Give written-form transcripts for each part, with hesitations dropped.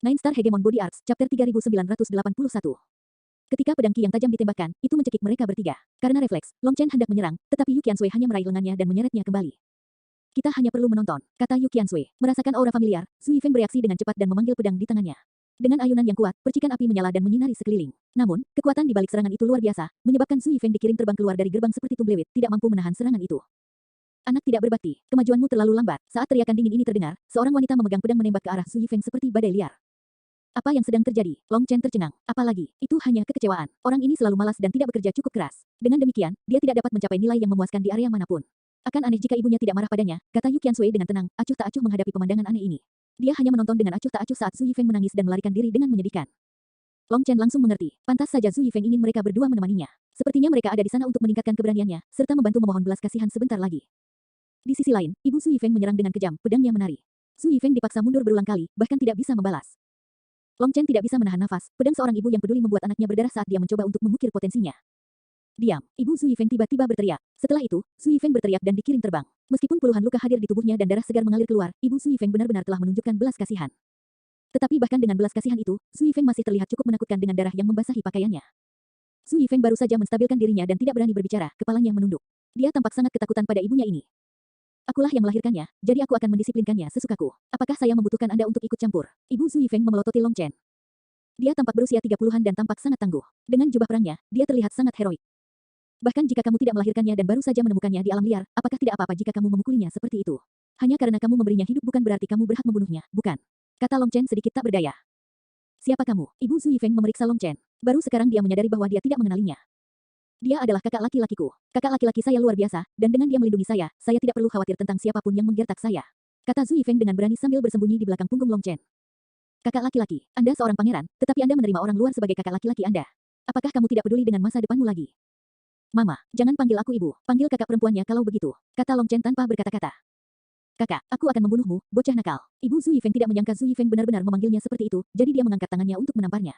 Nine Star Hegemon Body Arts, Chapter 3981. Ketika pedang Qi yang tajam ditembakkan, itu mencekik mereka bertiga. Karena refleks, Long Chen hendak menyerang, tetapi Yu Qiansui hanya meraih lengannya dan menyeretnya kembali. Kita hanya perlu menonton, kata Yu Qiansui. Merasakan aura familiar, Zhu Yifeng bereaksi dengan cepat dan memanggil pedang di tangannya. Dengan ayunan yang kuat, percikan api menyala dan menyinari sekeliling. Namun, kekuatan di balik serangan itu luar biasa, menyebabkan Zhu Yifeng dikirim terbang keluar dari gerbang seperti tumblewit, tidak mampu menahan serangan itu. Anak tidak berbakti, kemajuanmu terlalu lambat. Saat teriakan dingin ini terdengar, seorang wanita memegang pedang menembak ke arah Zhu Yifeng seperti badai liar. Apa yang sedang terjadi? Long Chen tercengang. Apalagi, itu hanya kekecewaan. Orang ini selalu malas dan tidak bekerja cukup keras. Dengan demikian, dia tidak dapat mencapai nilai yang memuaskan di area manapun. Akan aneh jika ibunya tidak marah padanya, kata Yu Qiansui dengan tenang, acuh tak acuh menghadapi pemandangan aneh ini. Dia hanya menonton dengan acuh tak acuh saat Zhu Yifeng menangis dan melarikan diri dengan menyedihkan. Long Chen langsung mengerti. Pantas saja Zhu Yifeng ingin mereka berdua menemaninya. Sepertinya mereka ada di sana untuk meningkatkan keberaniannya, serta membantu memohon belas kasihan sebentar lagi. Di sisi lain, ibu Zhu Yifeng menyerang dengan kejam, pedangnya menari. Zhu Yifeng dipaksa mundur berulang kali, bahkan tidak bisa membalas. Long Chen tidak bisa menahan nafas, pedang seorang ibu yang peduli membuat anaknya berdarah saat dia mencoba untuk mengukir potensinya. Diam, ibu Zhu Yifeng tiba-tiba berteriak. Setelah itu, Zhu Yifeng berteriak dan dikirim terbang. Meskipun puluhan luka hadir di tubuhnya dan darah segar mengalir keluar, ibu Zhu Yifeng benar-benar telah menunjukkan belas kasihan. Tetapi bahkan dengan belas kasihan itu, Zhu Yifeng masih terlihat cukup menakutkan dengan darah yang membasahi pakaiannya. Zhu Yifeng baru saja menstabilkan dirinya dan tidak berani berbicara, kepalanya menunduk. Dia tampak sangat ketakutan pada ibunya ini. Akulah yang melahirkannya, jadi aku akan mendisiplinkannya sesukaku. Apakah saya membutuhkan Anda untuk ikut campur? Ibu Zhu Yifeng memelototi Long Chen. Dia tampak berusia 30-an dan tampak sangat tangguh. Dengan jubah perangnya, dia terlihat sangat heroik. Bahkan jika kamu tidak melahirkannya dan baru saja menemukannya di alam liar, apakah tidak apa-apa jika kamu memukulinya seperti itu? Hanya karena kamu memberinya hidup bukan berarti kamu berhak membunuhnya, bukan? Kata Long Chen sedikit tak berdaya. Siapa kamu? Ibu Zhu Yifeng memeriksa Long Chen. Baru sekarang dia menyadari bahwa dia tidak mengenalinya. Dia adalah kakak laki-lakiku. Kakak laki-laki saya luar biasa, dan dengan dia melindungi saya tidak perlu khawatir tentang siapapun yang menggertak saya. Kata Zhu Yifeng dengan berani sambil bersembunyi di belakang punggung Long Chen. Kakak laki-laki, Anda seorang pangeran, tetapi Anda menerima orang luar sebagai kakak laki-laki Anda. Apakah kamu tidak peduli dengan masa depanmu lagi? Mama, jangan panggil aku ibu, panggil kakak perempuannya kalau begitu, kata Long Chen tanpa berkata-kata. Kakak, aku akan membunuhmu, bocah nakal. Ibu Zhu Yifeng tidak menyangka Zhu Yifeng benar-benar memanggilnya seperti itu, jadi dia mengangkat tangannya untuk menamparnya.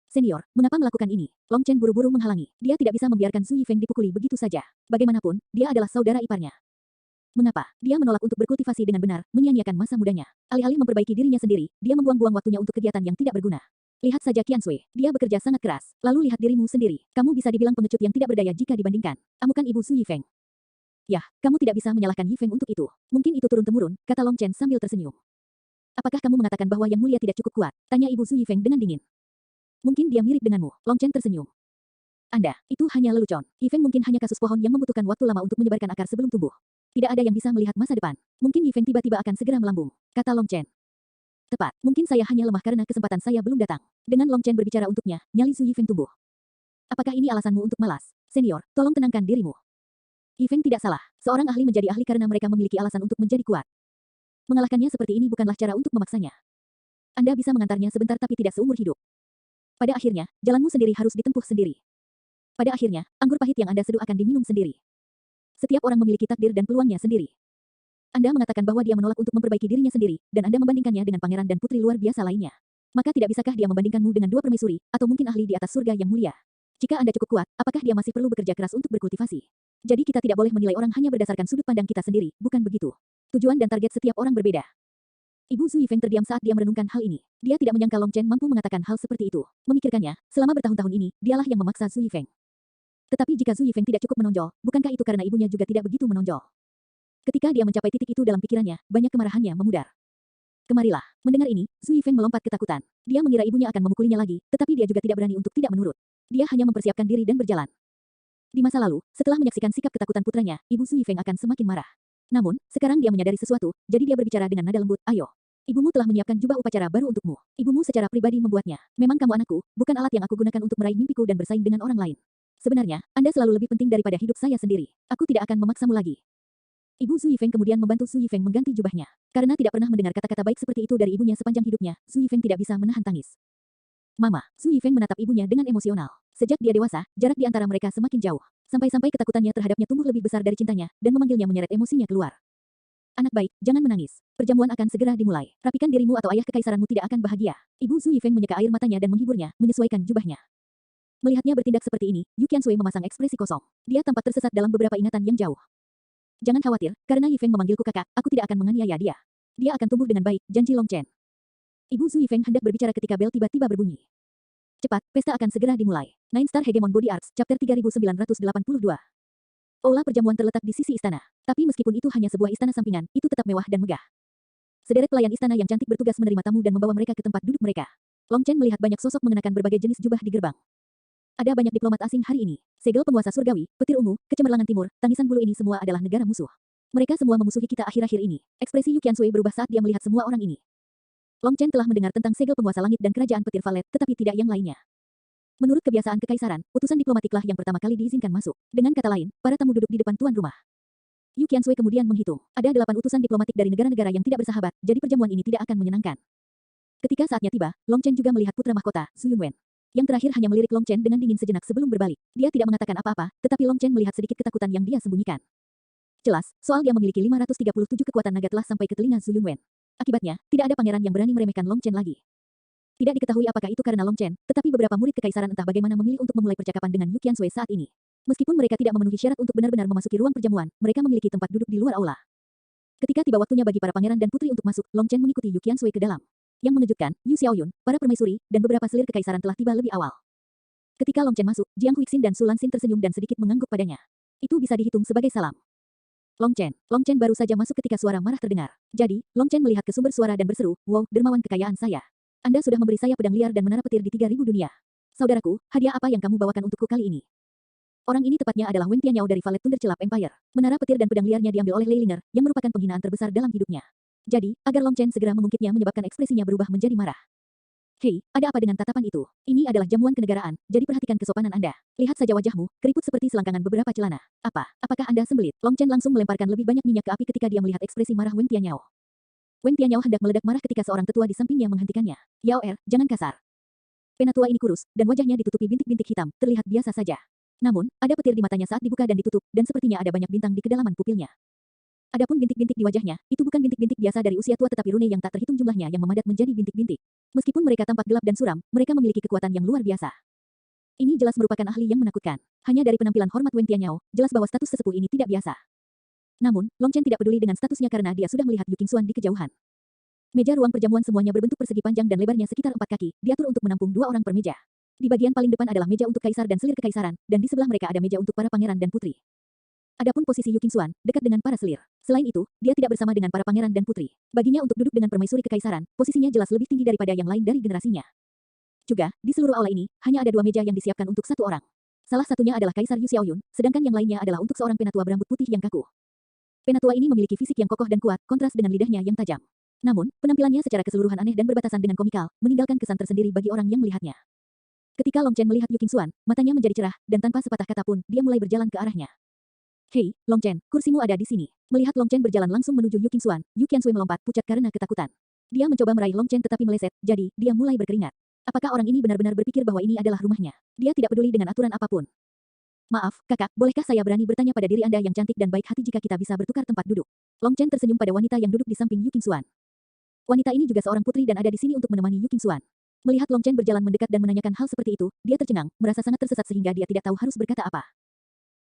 Senior, mengapa melakukan ini? Long Chen buru-buru menghalangi. Dia tidak bisa membiarkan Zhu Yifeng dipukuli begitu saja. Bagaimanapun, dia adalah saudara iparnya. Mengapa? Dia menolak untuk berkultivasi dengan benar, menyia-nyiakan masa mudanya. Alih-alih memperbaiki dirinya sendiri, dia membuang-buang waktunya untuk kegiatan yang tidak berguna. Lihat saja Qiansui, dia bekerja sangat keras. Lalu lihat dirimu sendiri. Kamu bisa dibilang pengecut yang tidak berdaya jika dibandingkan. Amukan ibu Zhu Yifeng. Yah, kamu tidak bisa menyalahkan Yifeng untuk itu. Mungkin itu turun-temurun, kata Long Chen sambil tersenyum. Apakah kamu mengatakan bahwa yang mulia tidak cukup kuat? Tanya ibu Zhu Yifeng dengan dingin. Mungkin dia mirip denganmu, Long Chen tersenyum. Anda, itu hanya lelucon. Yifeng mungkin hanya kasus pohon yang membutuhkan waktu lama untuk menyebarkan akar sebelum tumbuh. Tidak ada yang bisa melihat masa depan. Mungkin Yifeng tiba-tiba akan segera melambung, kata Long Chen. Tepat, mungkin saya hanya lemah karena kesempatan saya belum datang. Dengan Long Chen berbicara untuknya, nyali Zhu Yifeng tumbuh. Apakah ini alasanmu untuk malas? Senior, tolong tenangkan dirimu. Yifeng tidak salah. Seorang ahli menjadi ahli karena mereka memiliki alasan untuk menjadi kuat. Mengalahkannya seperti ini bukanlah cara untuk memaksanya. Anda bisa mengantarnya sebentar tapi tidak seumur hidup. Pada akhirnya, jalanmu sendiri harus ditempuh sendiri. Pada akhirnya, anggur pahit yang Anda seduh akan diminum sendiri. Setiap orang memiliki takdir dan peluangnya sendiri. Anda mengatakan bahwa dia menolak untuk memperbaiki dirinya sendiri, dan Anda membandingkannya dengan pangeran dan putri luar biasa lainnya. Maka tidak bisakah dia membandingkanmu dengan dua permaisuri, atau mungkin ahli di atas surga yang mulia? Jika Anda cukup kuat, apakah dia masih perlu bekerja keras untuk berkultivasi? Jadi kita tidak boleh menilai orang hanya berdasarkan sudut pandang kita sendiri, bukan begitu? Tujuan dan target setiap orang berbeda. Ibu Zhu Yifeng terdiam saat dia merenungkan hal ini. Dia tidak menyangka Long Chen mampu mengatakan hal seperti itu. Memikirkannya, selama bertahun-tahun ini, dialah yang memaksa Zhu Yifeng. Tetapi jika Zhu Yifeng tidak cukup menonjol, bukankah itu karena ibunya juga tidak begitu menonjol? Ketika dia mencapai titik itu dalam pikirannya, banyak kemarahannya memudar. Kemarilah. Mendengar ini, Zhu Yifeng melompat ketakutan. Dia mengira ibunya akan memukulinya lagi, tetapi dia juga tidak berani untuk tidak menurut. Dia hanya mempersiapkan diri dan berjalan. Di masa lalu, setelah menyaksikan sikap ketakutan putranya, ibu Zhu Yifeng akan semakin marah. Namun, sekarang dia menyadari sesuatu, jadi dia berbicara dengan nada lembut, ayo. Ibumu telah menyiapkan jubah upacara baru untukmu. Ibumu secara pribadi membuatnya. Memang kamu anakku, bukan alat yang aku gunakan untuk meraih mimpiku dan bersaing dengan orang lain. Sebenarnya, Anda selalu lebih penting daripada hidup saya sendiri. Aku tidak akan memaksamu lagi. Ibu Zhu Yifeng kemudian membantu Zhu Yifeng mengganti jubahnya. Karena tidak pernah mendengar kata-kata baik seperti itu dari ibunya sepanjang hidupnya, Zhu Yifeng tidak bisa menahan tangis. Mama, Zhu Yifeng menatap ibunya dengan emosional. Sejak dia dewasa, jarak di antara mereka semakin jauh. Sampai-sampai ketakutannya terhadapnya tumbuh lebih besar dari cintanya, dan memanggilnya menyeret emosinya keluar. Anak baik, jangan menangis. Perjamuan akan segera dimulai. Rapikan dirimu atau ayah kekaisaranmu tidak akan bahagia. Ibu Zhu Yifeng menyeka air matanya dan menghiburnya, menyesuaikan jubahnya. Melihatnya bertindak seperti ini, Yu Qiansui memasang ekspresi kosong. Dia tampak tersesat dalam beberapa ingatan yang jauh. Jangan khawatir, karena Yifeng memanggilku kakak, aku tidak akan menganiaya dia. Dia akan tumbuh dengan baik, janji Long Chen. Ibu Zhu Yifeng hendak berbicara ketika bel tiba-tiba berbunyi. Cepat, pesta akan segera dimulai. Nine Star Hegemon Body Arts, Chapter 3982. Aula perjamuan terletak di sisi istana. Tapi meskipun itu hanya sebuah istana sampingan, itu tetap mewah dan megah. Sederet pelayan istana yang cantik bertugas menerima tamu dan membawa mereka ke tempat duduk mereka. Long Chen melihat banyak sosok mengenakan berbagai jenis jubah di gerbang. Ada banyak diplomat asing hari ini. Segel penguasa surgawi, petir ungu, kecemerlangan timur, tangisan bulu ini semua adalah negara musuh. Mereka semua memusuhi kita akhir-akhir ini. Ekspresi Yu Qiansui berubah saat dia melihat semua orang ini. Long Chen telah mendengar tentang segel penguasa langit dan kerajaan petir valet, tetapi tidak yang lainnya. Menurut kebiasaan kekaisaran, utusan diplomatiklah yang pertama kali diizinkan masuk. Dengan kata lain, para tamu duduk di depan tuan rumah. Yu Qiansui kemudian menghitung. Ada 8 utusan diplomatik dari negara-negara yang tidak bersahabat, jadi perjamuan ini tidak akan menyenangkan. Ketika saatnya tiba, Long Chen juga melihat putra mahkota, Zhu Yunwen. Yang terakhir hanya melirik Long Chen dengan dingin sejenak sebelum berbalik. Dia tidak mengatakan apa-apa, tetapi Long Chen melihat sedikit ketakutan yang dia sembunyikan. Jelas, soal dia memiliki 537 kekuatan naga telah sampai ke telinga Zhu Yunwen. Akibatnya, tidak ada pangeran yang berani meremehkan Long Chen lagi. Tidak diketahui apakah itu karena Long Chen, tetapi beberapa murid kekaisaran entah bagaimana memilih untuk memulai percakapan dengan Yu Qiansui saat ini. Meskipun mereka tidak memenuhi syarat untuk benar-benar memasuki ruang perjamuan, mereka memiliki tempat duduk di luar aula. Ketika tiba waktunya bagi para pangeran dan putri untuk masuk, Long Chen mengikuti Yu Qiansui ke dalam. Yang mengejutkan, Yu Xiaoyun, para permaisuri, dan beberapa selir kekaisaran telah tiba lebih awal. Ketika Long Chen masuk, Jiang Huixin dan Su Lanxin tersenyum dan sedikit mengangguk padanya. Itu bisa dihitung sebagai salam. Long Chen baru saja masuk ketika suara marah terdengar. Jadi, Long Chen melihat ke sumber suara dan berseru, "Wow, dermawan kekayaan saya. Anda sudah memberi saya pedang liar dan menara petir di 3.000 dunia. Saudaraku, hadiah apa yang kamu bawakan untukku kali ini?" Orang ini tepatnya adalah Wen Tianyao dari Valet Thunder Celap Empire. Menara petir dan pedang liarnya diambil oleh Leilinger, yang merupakan penghinaan terbesar dalam hidupnya. Jadi, agar Long Chen segera mengungkitnya menyebabkan ekspresinya berubah menjadi marah. Hei, ada apa dengan tatapan itu? Ini adalah jamuan kenegaraan, jadi perhatikan kesopanan Anda. Lihat saja wajahmu, keriput seperti selangkangan beberapa celana. Apakah Anda sembelit? Long Chen langsung melemparkan lebih banyak minyak ke api ketika dia melihat ekspresi marah Wen Tianyao. Wen Tianyao hendak meledak marah ketika seorang tetua di sampingnya menghentikannya. Yao jangan kasar. Penatua ini kurus, dan wajahnya ditutupi bintik-bintik hitam, terlihat biasa saja. Namun, ada petir di matanya saat dibuka dan ditutup, dan sepertinya ada banyak bintang di kedalaman pupilnya. Adapun bintik-bintik di wajahnya, itu bukan bintik-bintik biasa dari usia tua tetapi rune yang tak terhitung jumlahnya yang memadat menjadi bintik-bintik. Meskipun mereka tampak gelap dan suram, mereka memiliki kekuatan yang luar biasa. Ini jelas merupakan ahli yang menakutkan. Hanya dari penampilan hormat Wen Tianyao, jelas bahwa status sesepuh ini tidak biasa. Namun, Long Chen tidak peduli dengan statusnya karena dia sudah melihat Yu Qingxuan di kejauhan. Meja ruang perjamuan semuanya berbentuk persegi panjang dan lebarnya sekitar 4 kaki, diatur untuk menampung 2 orang per meja. Di bagian paling depan adalah meja untuk kaisar dan selir kekaisaran, dan di sebelah mereka ada meja untuk para pangeran dan putri. Adapun posisi Yu Qingxuan, dekat dengan para selir. Selain itu, dia tidak bersama dengan para pangeran dan putri. Baginya untuk duduk dengan permaisuri kekaisaran, posisinya jelas lebih tinggi daripada yang lain dari generasinya. Juga, di seluruh aula ini, hanya ada 2 meja yang disiapkan untuk 1 orang. Salah satunya adalah Kaisar Yu Xiaoyun, sedangkan yang lainnya adalah untuk seorang penatua berambut putih yang kaku. Penatua ini memiliki fisik yang kokoh dan kuat, kontras dengan lidahnya yang tajam. Namun, penampilannya secara keseluruhan aneh dan berbatasan dengan komikal, meninggalkan kesan tersendiri bagi orang yang melihatnya. Ketika Long Chen melihat Yu Qingxuan, matanya menjadi cerah, dan tanpa sepatah kata pun, dia mulai berjalan ke arahnya. Hei, Long Chen, kursimu ada di sini. Melihat Long Chen berjalan langsung menuju Yu Qingxuan, Yu Qiansui melompat pucat karena ketakutan. Dia mencoba meraih Long Chen tetapi meleset, jadi, dia mulai berkeringat. Apakah orang ini benar-benar berpikir bahwa ini adalah rumahnya? Dia tidak peduli dengan aturan apapun. Maaf, kakak, bolehkah saya berani bertanya pada diri Anda yang cantik dan baik hati jika kita bisa bertukar tempat duduk? Long Chen tersenyum pada wanita yang duduk di samping Yu Qingxuan. Wanita ini juga seorang putri dan ada di sini untuk menemani Yu Qingxuan. Melihat Long Chen berjalan mendekat dan menanyakan hal seperti itu, dia tercengang, merasa sangat tersesat sehingga dia tidak tahu harus berkata apa.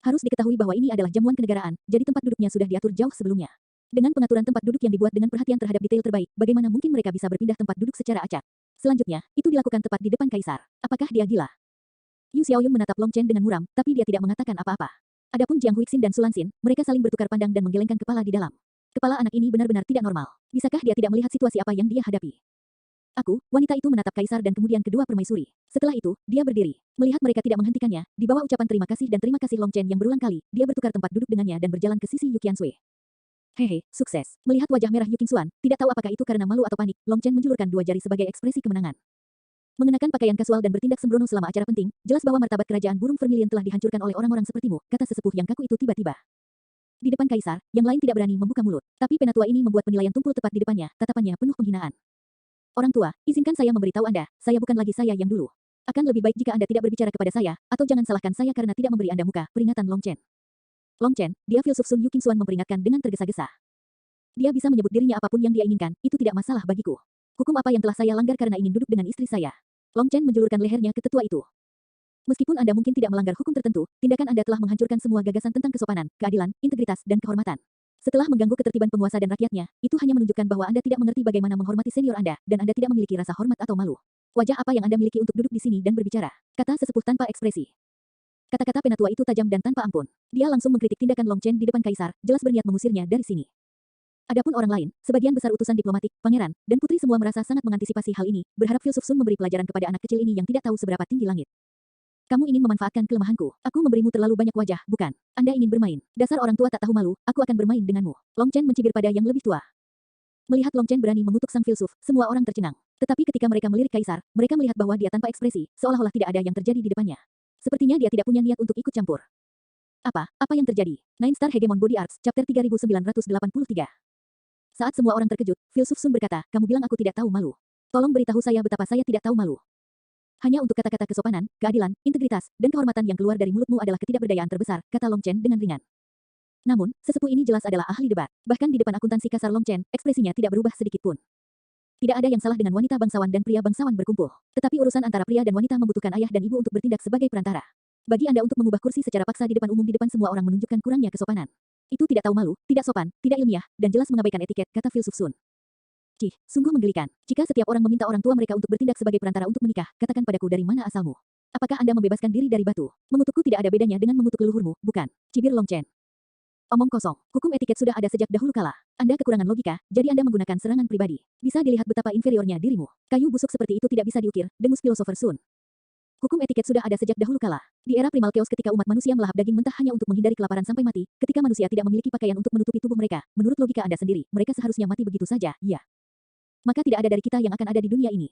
Harus diketahui bahwa ini adalah jamuan kenegaraan, jadi tempat duduknya sudah diatur jauh sebelumnya. Dengan pengaturan tempat duduk yang dibuat dengan perhatian terhadap detail terbaik, bagaimana mungkin mereka bisa berpindah tempat duduk secara acak? Selanjutnya, itu dilakukan tepat di depan kaisar. Apakah dia gila? Yu Xiaoyun menatap Long Chen dengan muram, tapi dia tidak mengatakan apa-apa. Adapun Jiang Huixin dan Su Lanxin, mereka saling bertukar pandang dan menggelengkan kepala di dalam. Kepala anak ini benar-benar tidak normal. Bisakah dia tidak melihat situasi apa yang dia hadapi? Wanita itu menatap kaisar dan kemudian kedua permaisuri. Setelah itu, dia berdiri. Melihat mereka tidak menghentikannya, di bawah ucapan terima kasih dan terima kasih Long Chen yang berulang kali, dia bertukar tempat duduk dengannya dan berjalan ke sisi Yu Qiansui. Hehe, sukses. Melihat wajah merah Yu Qingxuan, tidak tahu apakah itu karena malu atau panik, Long Chen menjulurkan 2 jari sebagai ekspresi kemenangan. Mengenakan pakaian kasual dan bertindak sembrono selama acara penting, jelas bahwa martabat kerajaan burung vermilion telah dihancurkan oleh orang-orang sepertimu, kata sesepuh yang kaku itu tiba-tiba. Di depan kaisar, yang lain tidak berani membuka mulut, tapi penatua ini membuat penilaian tumpul tepat di depannya, tatapannya penuh penghinaan. Orang tua, izinkan saya memberitahu Anda, saya bukan lagi saya yang dulu. Akan lebih baik jika Anda tidak berbicara kepada saya, atau jangan salahkan saya karena tidak memberi Anda muka, peringatan Long Chen. Long Chen, dia filsuf Sun Yu Qingxuan memperingatkan dengan tergesa-gesa. Dia bisa menyebut dirinya apapun yang dia inginkan, itu tidak masalah bagiku. Hukum apa yang telah saya langgar karena ingin duduk dengan istri saya? Long Chen menjulurkan lehernya ke tetua itu. Meskipun Anda mungkin tidak melanggar hukum tertentu, tindakan Anda telah menghancurkan semua gagasan tentang kesopanan, keadilan, integritas, dan kehormatan. Setelah mengganggu ketertiban penguasa dan rakyatnya, itu hanya menunjukkan bahwa Anda tidak mengerti bagaimana menghormati senior Anda, dan Anda tidak memiliki rasa hormat atau malu. Wajah apa yang Anda miliki untuk duduk di sini dan berbicara? Kata sesepuh tanpa ekspresi. Kata-kata penatua itu tajam dan tanpa ampun. Dia langsung mengkritik tindakan Long Chen di depan kaisar, jelas berniat mengusirnya dari sini. Adapun orang lain, sebagian besar utusan diplomatik, pangeran, dan putri semua merasa sangat mengantisipasi hal ini, berharap Filsuf Sun memberi pelajaran kepada anak kecil ini yang tidak tahu seberapa tinggi langit. Kamu ingin memanfaatkan kelemahanku. Aku memberimu terlalu banyak wajah, bukan? Anda ingin bermain. Dasar orang tua tak tahu malu, aku akan bermain denganmu. Long Chen mencibir pada yang lebih tua. Melihat Long Chen berani mengutuk sang filsuf, semua orang tercengang. Tetapi ketika mereka melirik kaisar, mereka melihat bahwa dia tanpa ekspresi, seolah-olah tidak ada yang terjadi di depannya. Sepertinya dia tidak punya niat untuk ikut campur. Apa yang terjadi? Nine Star Hegemon Body Arts, Chapter 3983. Saat semua orang terkejut, Filsuf Sun berkata, kamu bilang aku tidak tahu malu. Tolong beritahu saya betapa saya tidak tahu malu. Hanya untuk kata-kata kesopanan, keadilan, integritas, dan kehormatan yang keluar dari mulutmu adalah ketidakberdayaan terbesar, kata Long Chen dengan ringan. Namun, sesepuh ini jelas adalah ahli debat. Bahkan di depan akuntansi kasar Long Chen, ekspresinya tidak berubah sedikit pun. Tidak ada yang salah dengan wanita bangsawan dan pria bangsawan berkumpul. Tetapi urusan antara pria dan wanita membutuhkan ayah dan ibu untuk bertindak sebagai perantara. Bagi Anda untuk mengubah kursi secara paksa di depan umum di depan semua orang menunjukkan kurangnya kesopanan. Itu tidak tahu malu, tidak sopan, tidak ilmiah, dan jelas mengabaikan etiket, kata Filsuf Sun. Cih, sungguh menggelikan. Jika setiap orang meminta orang tua mereka untuk bertindak sebagai perantara untuk menikah, katakan padaku dari mana asalmu. Apakah Anda membebaskan diri dari batu? Mengutukku tidak ada bedanya dengan mengutuk leluhurmu, bukan? Cibir Long Chen. Omong kosong. Hukum etiket sudah ada sejak dahulu kala. Anda kekurangan logika, jadi Anda menggunakan serangan pribadi. Bisa dilihat betapa inferiornya dirimu. Kayu busuk seperti itu tidak bisa diukir, dengus filosofer Sun. Hukum etiket sudah ada sejak dahulu kala. Di era primal chaos ketika umat manusia melahap daging mentah hanya untuk menghindari kelaparan sampai mati, ketika manusia tidak memiliki pakaian untuk menutupi tubuh mereka, menurut logika Anda sendiri, mereka seharusnya mati begitu saja, ya. Maka tidak ada dari kita yang akan ada di dunia ini.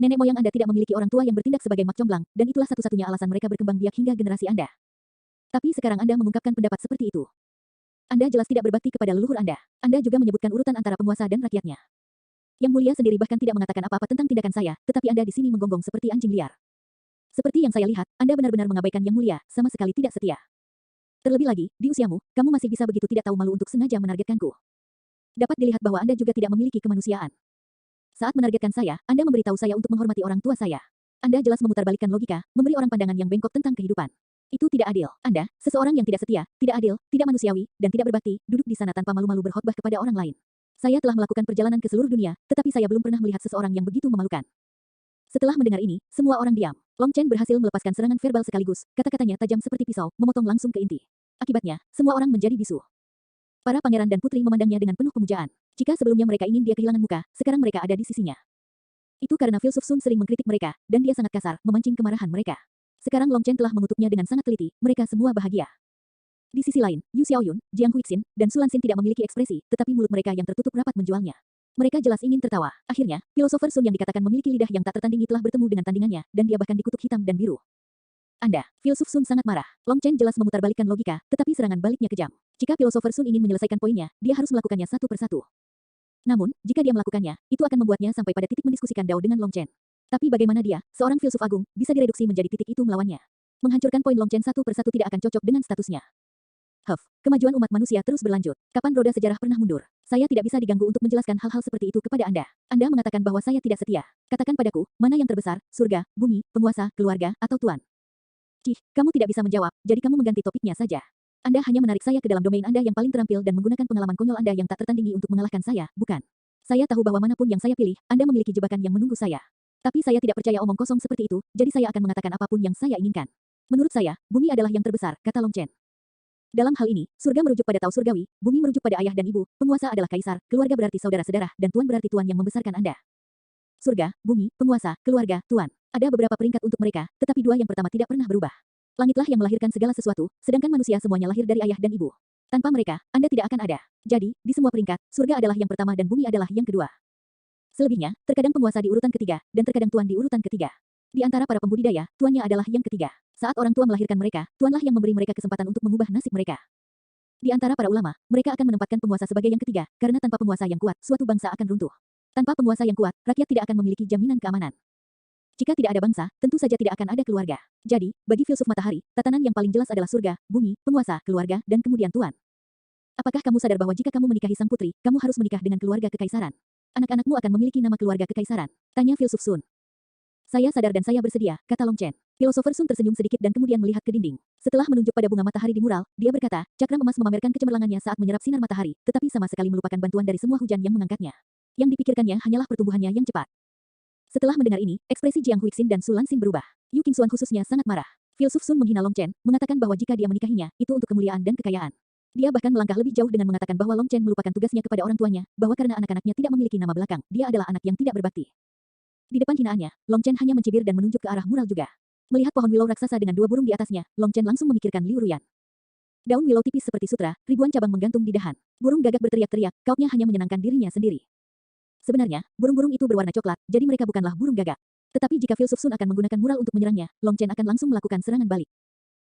Nenek moyang Anda tidak memiliki orang tua yang bertindak sebagai mak comblang, dan itulah satu-satunya alasan mereka berkembang biak hingga generasi Anda. Tapi sekarang Anda mengungkapkan pendapat seperti itu. Anda jelas tidak berbakti kepada leluhur Anda. Anda juga menyebutkan urutan antara penguasa dan rakyatnya. Yang mulia sendiri bahkan tidak mengatakan apa-apa tentang tindakan saya, tetapi Anda di sini menggonggong seperti anjing liar. Seperti yang saya lihat, Anda benar-benar mengabaikan yang mulia, sama sekali tidak setia. Terlebih lagi, di usiamu, kamu masih bisa begitu tidak tahu malu untuk sengaja menargetkanku. Dapat dilihat bahwa Anda juga tidak memiliki kemanusiaan. Saat menargetkan saya, Anda memberitahu saya untuk menghormati orang tua saya. Anda jelas memutarbalikkan logika, memberi orang pandangan yang bengkok tentang kehidupan. Itu tidak adil. Anda, seseorang yang tidak setia, tidak adil, tidak manusiawi, dan tidak berbakti, duduk di sana tanpa malu-malu berkhotbah kepada orang lain. Saya telah melakukan perjalanan ke seluruh dunia, tetapi saya belum pernah melihat seseorang yang begitu memalukan. Setelah mendengar ini, semua orang diam. Long Chen berhasil melepaskan serangan verbal sekaligus, kata-katanya tajam seperti pisau, memotong langsung ke inti. Akibatnya, semua orang menjadi bisu. Para pangeran dan putri memandangnya dengan penuh pemujaan. Jika sebelumnya mereka ingin dia kehilangan muka, sekarang mereka ada di sisinya. Itu karena Filsuf Sun sering mengkritik mereka, dan dia sangat kasar, memancing kemarahan mereka. Sekarang Long Chen telah mengutuknya dengan sangat teliti, mereka semua bahagia. Di sisi lain, Yu Xiaoyun, Jiang Huixin, dan Su Lanxin tidak memiliki ekspresi, tetapi mulut mereka yang tertutup rapat menjualnya. Mereka jelas ingin tertawa. Akhirnya, filosofer Sun yang dikatakan memiliki lidah yang tak tertandingi telah bertemu dengan tandingannya, dan dia bahkan dikutuk hitam dan biru. Anda, filsuf Sun sangat marah. Long Chen jelas memutarbalikkan logika, tetapi serangan baliknya kejam. Jika filosofer Sun ingin menyelesaikan poinnya, dia harus melakukannya satu persatu. Namun, jika dia melakukannya, itu akan membuatnya sampai pada titik mendiskusikan Dao dengan Long Chen. Tapi bagaimana dia, seorang filsuf agung, bisa direduksi menjadi titik itu melawannya? Menghancurkan poin Long Chen satu persatu tidak akan cocok dengan statusnya. Kemajuan umat manusia terus berlanjut. Kapan roda sejarah pernah mundur? Saya tidak bisa diganggu untuk menjelaskan hal-hal seperti itu kepada Anda. Anda mengatakan bahwa saya tidak setia. Katakan padaku, mana yang terbesar, surga, bumi, penguasa, keluarga, atau Tuan? Cih, kamu tidak bisa menjawab, jadi kamu mengganti topiknya saja. Anda hanya menarik saya ke dalam domain Anda yang paling terampil dan menggunakan pengalaman konyol Anda yang tak tertandingi untuk mengalahkan saya, bukan? Saya tahu bahwa manapun yang saya pilih, Anda memiliki jebakan yang menunggu saya. Tapi saya tidak percaya omong kosong seperti itu, jadi saya akan mengatakan apapun yang saya inginkan. Menurut saya, bumi adalah yang terbesar, kata Long Chen. Dalam hal ini, surga merujuk pada Tao surgawi, bumi merujuk pada ayah dan ibu, penguasa adalah kaisar, keluarga berarti saudara-saudara, dan tuan berarti tuan yang membesarkan Anda. Surga, bumi, penguasa, keluarga, tuan. Ada beberapa peringkat untuk mereka, tetapi dua yang pertama tidak pernah berubah. Langitlah yang melahirkan segala sesuatu, sedangkan manusia semuanya lahir dari ayah dan ibu. Tanpa mereka, Anda tidak akan ada. Jadi, di semua peringkat, surga adalah yang pertama dan bumi adalah yang kedua. Selebihnya, terkadang penguasa di urutan ketiga, dan terkadang tuan di urutan ketiga. Di antara para pembudidaya, tuannya adalah yang ketiga. Saat orang tua melahirkan mereka, tuanlah yang memberi mereka kesempatan untuk mengubah nasib mereka. Di antara para ulama, mereka akan menempatkan penguasa sebagai yang ketiga, karena tanpa penguasa yang kuat, suatu bangsa akan runtuh. Tanpa penguasa yang kuat, rakyat tidak akan memiliki jaminan keamanan. Jika tidak ada bangsa, tentu saja tidak akan ada keluarga. Jadi, bagi filsuf matahari, tatanan yang paling jelas adalah surga, bumi, penguasa, keluarga, dan kemudian tuan. Apakah kamu sadar bahwa jika kamu menikahi sang putri, kamu harus menikah dengan keluarga kekaisaran? Anak-anakmu akan memiliki nama keluarga kekaisaran. Tanya filsuf Sun. Saya sadar dan saya bersedia, kata Long Chen. Filosofer Sun tersenyum sedikit dan kemudian melihat ke dinding. Setelah menunjuk pada bunga matahari di mural, dia berkata, cakram emas memamerkan kecemerlangannya saat menyerap sinar matahari, tetapi sama sekali melupakan bantuan dari semua hujan yang mengangkatnya. Yang dipikirkannya hanyalah pertumbuhannya yang cepat. Setelah mendengar ini, ekspresi Jiang Huixin dan Su Lanxin berubah. Yu Qingxuan khususnya sangat marah. Filsuf Sun menghina Long Chen, mengatakan bahwa jika dia menikahinya, itu untuk kemuliaan dan kekayaan. Dia bahkan melangkah lebih jauh dengan mengatakan bahwa Long Chen melupakan tugasnya kepada orang tuanya, bahwa karena anak-anaknya tidak memiliki nama belakang, dia adalah anak yang tidak berbakti. Di depan hinaannya, Long Chen hanya mencibir dan menunjuk ke arah mural juga. Melihat pohon willow raksasa dengan 2 burung di atasnya, Long Chen langsung memikirkan Liu Ruyan. Daun willow tipis seperti sutra, ribuan cabang menggantung di dahan. Burung gagak berteriak-teriak, kauknya hanya menyenangkan dirinya sendiri. Sebenarnya, burung-burung itu berwarna coklat, jadi mereka bukanlah burung gagak. Tetapi jika Filsuf Sun akan menggunakan mural untuk menyerangnya, Long Chen akan langsung melakukan serangan balik.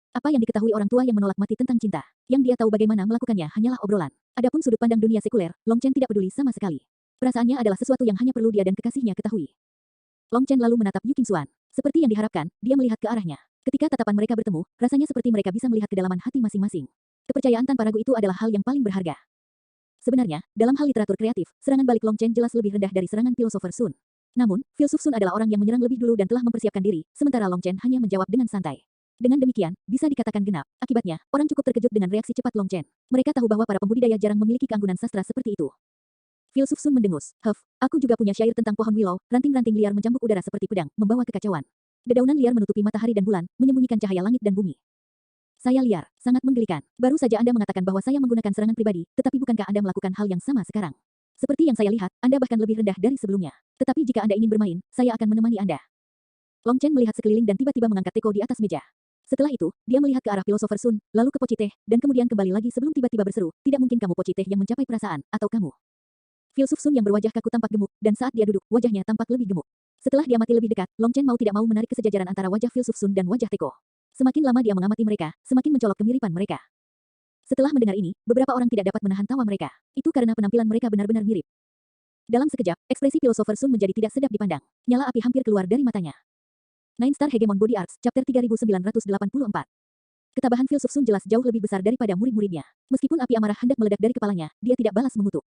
Apa yang diketahui orang tua yang menolak mati tentang cinta? Yang dia tahu bagaimana melakukannya hanyalah obrolan. Adapun sudut pandang dunia sekuler, Long Chen tidak peduli sama sekali. Perasaannya adalah sesuatu yang hanya perlu dia dan kekasihnya ketahui. Long Chen lalu menatap Yu Qingxuan. Seperti yang diharapkan, dia melihat ke arahnya. Ketika tatapan mereka bertemu, rasanya seperti mereka bisa melihat kedalaman hati masing-masing. Kepercayaan tanpa ragu itu adalah hal yang paling berharga. Sebenarnya, dalam hal literatur kreatif, serangan balik Long Chen jelas lebih rendah dari serangan Filosofer Sun. Namun, Filsuf Sun adalah orang yang menyerang lebih dulu dan telah mempersiapkan diri, sementara Long Chen hanya menjawab dengan santai. Dengan demikian, bisa dikatakan genap. Akibatnya, orang cukup terkejut dengan reaksi cepat Long Chen. Mereka tahu bahwa para pembudidaya jarang memiliki keanggunan sastra seperti itu. Filsuf Sun mendengus. Aku juga punya syair tentang pohon willow, ranting-ranting liar mencambuk udara seperti pedang, membawa kekacauan. Dedaunan liar menutupi matahari dan bulan, menyembunyikan cahaya langit dan bumi. Saya liar, sangat menggelikan. Baru saja Anda mengatakan bahwa saya menggunakan serangan pribadi, tetapi bukankah Anda melakukan hal yang sama sekarang? Seperti yang saya lihat, Anda bahkan lebih rendah dari sebelumnya. Tetapi jika Anda ingin bermain, saya akan menemani Anda. Long Chen melihat sekeliling dan tiba-tiba mengangkat teko di atas meja. Setelah itu, dia melihat ke arah Filosofer Sun, lalu ke Pociteh, dan kemudian kembali lagi sebelum tiba-tiba berseru, tidak mungkin kamu Pociteh yang mencapai perasaan, atau kamu. Filsuf Sun yang berwajah kaku tampak gemuk, dan saat dia duduk, wajahnya tampak lebih gemuk. Setelah dia mati lebih dekat, Long Chen mau tidak mau menarik kesejajaran antara wajah Filsuf Sun dan wajah Teko. Semakin lama dia mengamati mereka, semakin mencolok kemiripan mereka. Setelah mendengar ini, beberapa orang tidak dapat menahan tawa mereka. Itu karena penampilan mereka benar-benar mirip. Dalam sekejap, ekspresi Filosofer Sun menjadi tidak sedap dipandang. Nyala api hampir keluar dari matanya. Nine Star Hegemon Body Arts, Chapter 3984. Ketabahan Filsuf Sun jelas jauh lebih besar daripada murid-muridnya. Meskipun api amarah hendak meledak dari kepalanya, dia tidak balas mengutuk.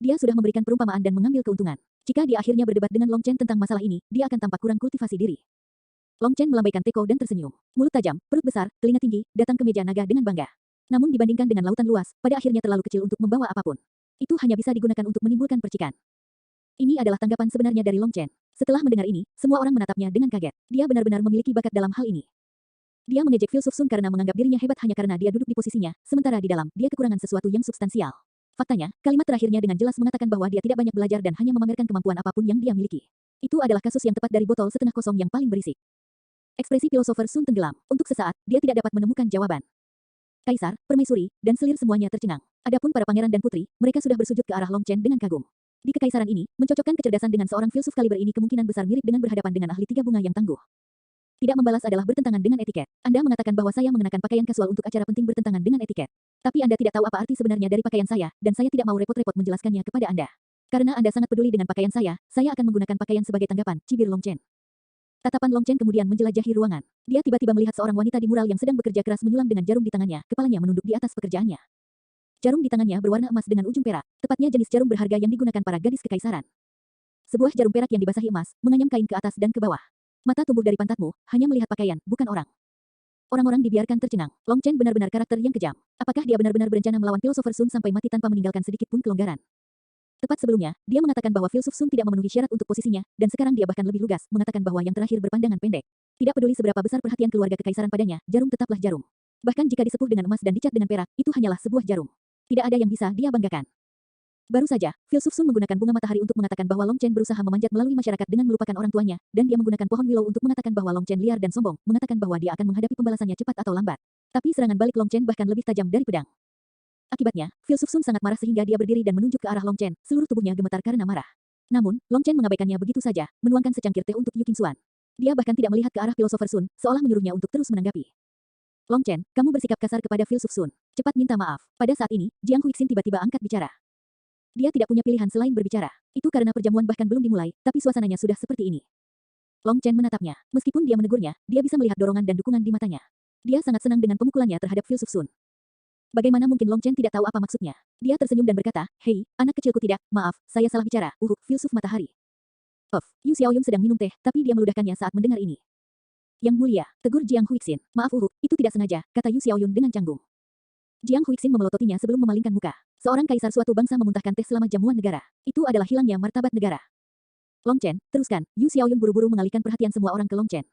Dia sudah memberikan perumpamaan dan mengambil keuntungan. Jika dia akhirnya berdebat dengan Long Chen tentang masalah ini, dia akan tampak kurang kultivasi diri. Long Chen melambaikan teko dan tersenyum. Mulut tajam, perut besar, telinga tinggi, datang ke meja naga dengan bangga. Namun dibandingkan dengan lautan luas, pada akhirnya terlalu kecil untuk membawa apapun. Itu hanya bisa digunakan untuk menimbulkan percikan. Ini adalah tanggapan sebenarnya dari Long Chen. Setelah mendengar ini, semua orang menatapnya dengan kaget. Dia benar-benar memiliki bakat dalam hal ini. Dia mengejek Filsuf Sun karena menganggap dirinya hebat hanya karena dia duduk di posisinya, sementara di dalam, dia kekurangan sesuatu yang substansial. Faktanya, kalimat terakhirnya dengan jelas mengatakan bahwa dia tidak banyak belajar dan hanya memamerkan kemampuan apapun yang dia miliki. Itu adalah kasus yang tepat dari botol setengah kosong yang paling berisik. Ekspresi Filosofer Sun tenggelam. Untuk sesaat, dia tidak dapat menemukan jawaban. Kaisar, permaisuri, dan selir semuanya tercengang. Adapun para pangeran dan putri, mereka sudah bersujud ke arah Long Chen dengan kagum. Di kekaisaran ini, mencocokkan kecerdasan dengan seorang filsuf kaliber ini kemungkinan besar mirip dengan berhadapan dengan ahli tiga bunga yang tangguh. Tidak membalas adalah bertentangan dengan etiket. Anda mengatakan bahwa saya mengenakan pakaian kasual untuk acara penting bertentangan dengan etiket. Tapi Anda tidak tahu apa arti sebenarnya dari pakaian saya, dan saya tidak mau repot-repot menjelaskannya kepada Anda. Karena Anda sangat peduli dengan pakaian saya akan menggunakan pakaian sebagai tanggapan, cibir Long Chen. Tatapan Long Chen kemudian menjelajahi ruangan. Dia tiba-tiba melihat seorang wanita di mural yang sedang bekerja keras menyulam dengan jarum di tangannya, kepalanya menunduk di atas pekerjaannya. Jarum di tangannya berwarna emas dengan ujung perak, tepatnya jenis jarum berharga yang digunakan para gadis kekaisaran. Sebuah jarum perak yang dibasahi emas, menganyam kain ke atas dan ke bawah. Mata tumbuh dari pantatmu, hanya melihat pakaian, bukan orang. Orang-orang dibiarkan tercengang. Long Chen benar-benar karakter yang kejam. Apakah dia benar-benar berencana melawan Filosofer Sun sampai mati tanpa meninggalkan sedikit pun kelonggaran? Tepat sebelumnya, dia mengatakan bahwa Filsuf Sun tidak memenuhi syarat untuk posisinya, dan sekarang dia bahkan lebih lugas, mengatakan bahwa yang terakhir berpandangan pendek. Tidak peduli seberapa besar perhatian keluarga kekaisaran padanya, jarum tetaplah jarum. Bahkan jika disepuh dengan emas dan dicat dengan perak, itu hanyalah sebuah jarum. Tidak ada yang bisa dia banggakan. Baru saja, Filsuf Sun menggunakan bunga matahari untuk mengatakan bahwa Long Chen berusaha memanjat melalui masyarakat dengan melupakan orang tuanya, dan dia menggunakan pohon willow untuk mengatakan bahwa Long Chen liar dan sombong, mengatakan bahwa dia akan menghadapi pembalasannya cepat atau lambat. Tapi serangan balik Long Chen bahkan lebih tajam dari pedang. Akibatnya, Filsuf Sun sangat marah sehingga dia berdiri dan menunjuk ke arah Long Chen, seluruh tubuhnya gemetar karena marah. Namun, Long Chen mengabaikannya begitu saja, menuangkan secangkir teh untuk Yu Qingxuan. Dia bahkan tidak melihat ke arah Filosofer Sun, seolah menyuruhnya untuk terus menanggapi. Long Chen, kamu bersikap kasar kepada Filsuf Sun. Cepat minta maaf. Pada saat ini, Jiang Huixin tiba-tiba angkat bicara. Dia tidak punya pilihan selain berbicara. Itu karena perjamuan bahkan belum dimulai, tapi suasananya sudah seperti ini. Long Chen menatapnya. Meskipun dia menegurnya, dia bisa melihat dorongan dan dukungan di matanya. Dia sangat senang dengan pemukulannya terhadap Filsuf Sun. Bagaimana mungkin Long Chen tidak tahu apa maksudnya? Dia tersenyum dan berkata, "Hei, anak kecilku tidak, maaf, saya salah bicara, Filsuf matahari." Yu Xiaoyun sedang minum teh, tapi dia meludahkannya saat mendengar ini. Yang mulia, tegur Jiang Huixin. Maaf itu tidak sengaja, kata Yu Xiaoyun dengan canggung. Jiang Huixin memelototinya sebelum memalingkan muka. Seorang kaisar suatu bangsa memuntahkan teh selama jamuan negara. Itu adalah hilangnya martabat negara. Long Chen, teruskan. Yu Xiaoyun buru-buru mengalihkan perhatian semua orang ke Long Chen.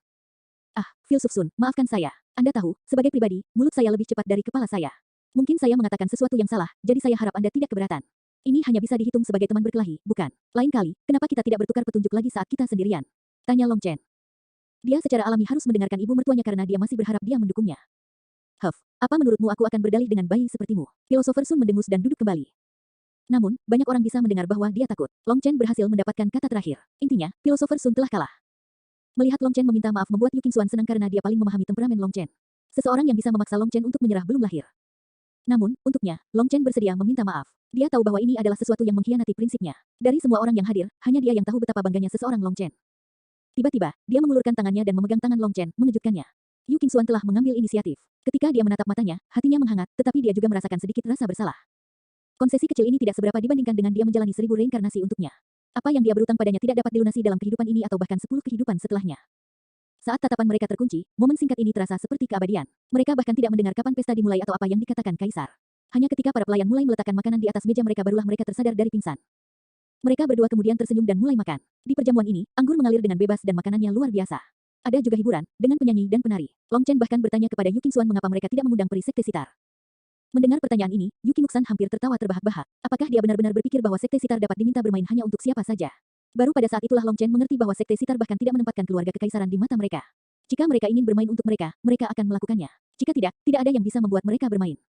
Filsuf Sun, maafkan saya. Anda tahu, sebagai pribadi, mulut saya lebih cepat dari kepala saya. Mungkin saya mengatakan sesuatu yang salah, jadi saya harap Anda tidak keberatan. Ini hanya bisa dihitung sebagai teman berkelahi, bukan? Lain kali, kenapa kita tidak bertukar petunjuk lagi saat kita sendirian? Tanya Long Chen. Dia secara alami harus mendengarkan ibu mertuanya karena dia masih berharap dia mendukungnya. Apa menurutmu aku akan berdalih dengan bayi sepertimu? Filosofer Sun mendengus dan duduk kembali. Namun, banyak orang bisa mendengar bahwa dia takut. Long Chen berhasil mendapatkan kata terakhir. Intinya, Filosofer Sun telah kalah. Melihat Long Chen meminta maaf membuat Yu Qingxuan senang karena dia paling memahami temperamen Long Chen. Seseorang yang bisa memaksa Long Chen untuk menyerah belum lahir. Namun, untuknya, Long Chen bersedia meminta maaf. Dia tahu bahwa ini adalah sesuatu yang mengkhianati prinsipnya. Dari semua orang yang hadir, hanya dia yang tahu betapa bangganya seseorang Long Chen. Tiba-tiba, dia mengulurkan tangannya dan memegang tangan Long Chen, mengejutkannya. Yu Qingxuan telah mengambil inisiatif. Ketika dia menatap matanya, hatinya menghangat, tetapi dia juga merasakan sedikit rasa bersalah. Konsesi kecil ini tidak seberapa dibandingkan dengan dia menjalani 1000 reinkarnasi untuknya. Apa yang dia berutang padanya tidak dapat dilunasi dalam kehidupan ini atau bahkan 10 kehidupan setelahnya. Saat tatapan mereka terkunci, momen singkat ini terasa seperti keabadian. Mereka bahkan tidak mendengar kapan pesta dimulai atau apa yang dikatakan kaisar. Hanya ketika para pelayan mulai meletakkan makanan di atas meja mereka barulah mereka tersadar dari pingsan. Mereka berdua kemudian tersenyum dan mulai makan. Di perjamuan ini, anggur mengalir dengan bebas dan makanannya luar biasa. Ada juga hiburan, dengan penyanyi dan penari. Long Chen bahkan bertanya kepada Yu Qingxuan mengapa mereka tidak mengundang peri sekte sitar. Mendengar pertanyaan ini, Yu Qingxuan hampir tertawa terbahak-bahak. Apakah dia benar-benar berpikir bahwa sekte sitar dapat diminta bermain hanya untuk siapa saja? Baru pada saat itulah Long Chen mengerti bahwa sekte sitar bahkan tidak menempatkan keluarga kekaisaran di mata mereka. Jika mereka ingin bermain untuk mereka, mereka akan melakukannya. Jika tidak, tidak ada yang bisa membuat mereka bermain.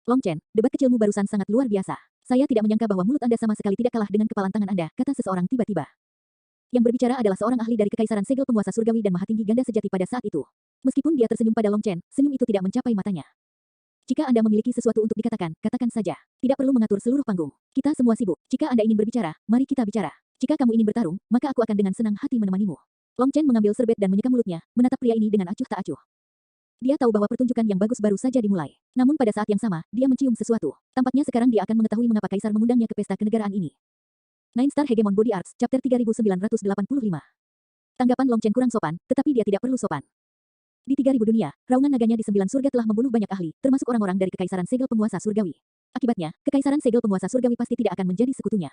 Long Chen, debat kecilmu barusan sangat luar biasa. Saya tidak menyangka bahwa mulut Anda sama sekali tidak kalah dengan kepalan tangan Anda, kata seseorang tiba-tiba. Yang berbicara adalah seorang ahli dari kekaisaran segel penguasa surgawi dan maha tinggi ganda sejati pada saat itu. Meskipun dia tersenyum pada Long Chen, senyum itu tidak mencapai matanya. Jika Anda memiliki sesuatu untuk dikatakan, katakan saja. Tidak perlu mengatur seluruh panggung. Kita semua sibuk. Jika Anda ingin berbicara, mari kita bicara. Jika kamu ingin bertarung, maka aku akan dengan senang hati menemanimu. Long Chen mengambil serbet dan menyeka mulutnya, menatap pria ini dengan acuh tak acuh. Dia tahu bahwa pertunjukan yang bagus baru saja dimulai. Namun pada saat yang sama, dia mencium sesuatu. Tampaknya sekarang dia akan mengetahui mengapa kaisar mengundangnya ke pesta kenegaraan ini. Nine Star Hegemon Body Arts, Chapter 3985. Tanggapan Long Chen kurang sopan, tetapi dia tidak perlu sopan. Di 3000 dunia, raungan naganya di 9 surga telah membunuh banyak ahli, termasuk orang-orang dari kekaisaran segel penguasa surgawi. Akibatnya, kekaisaran segel penguasa surgawi pasti tidak akan menjadi sekutunya.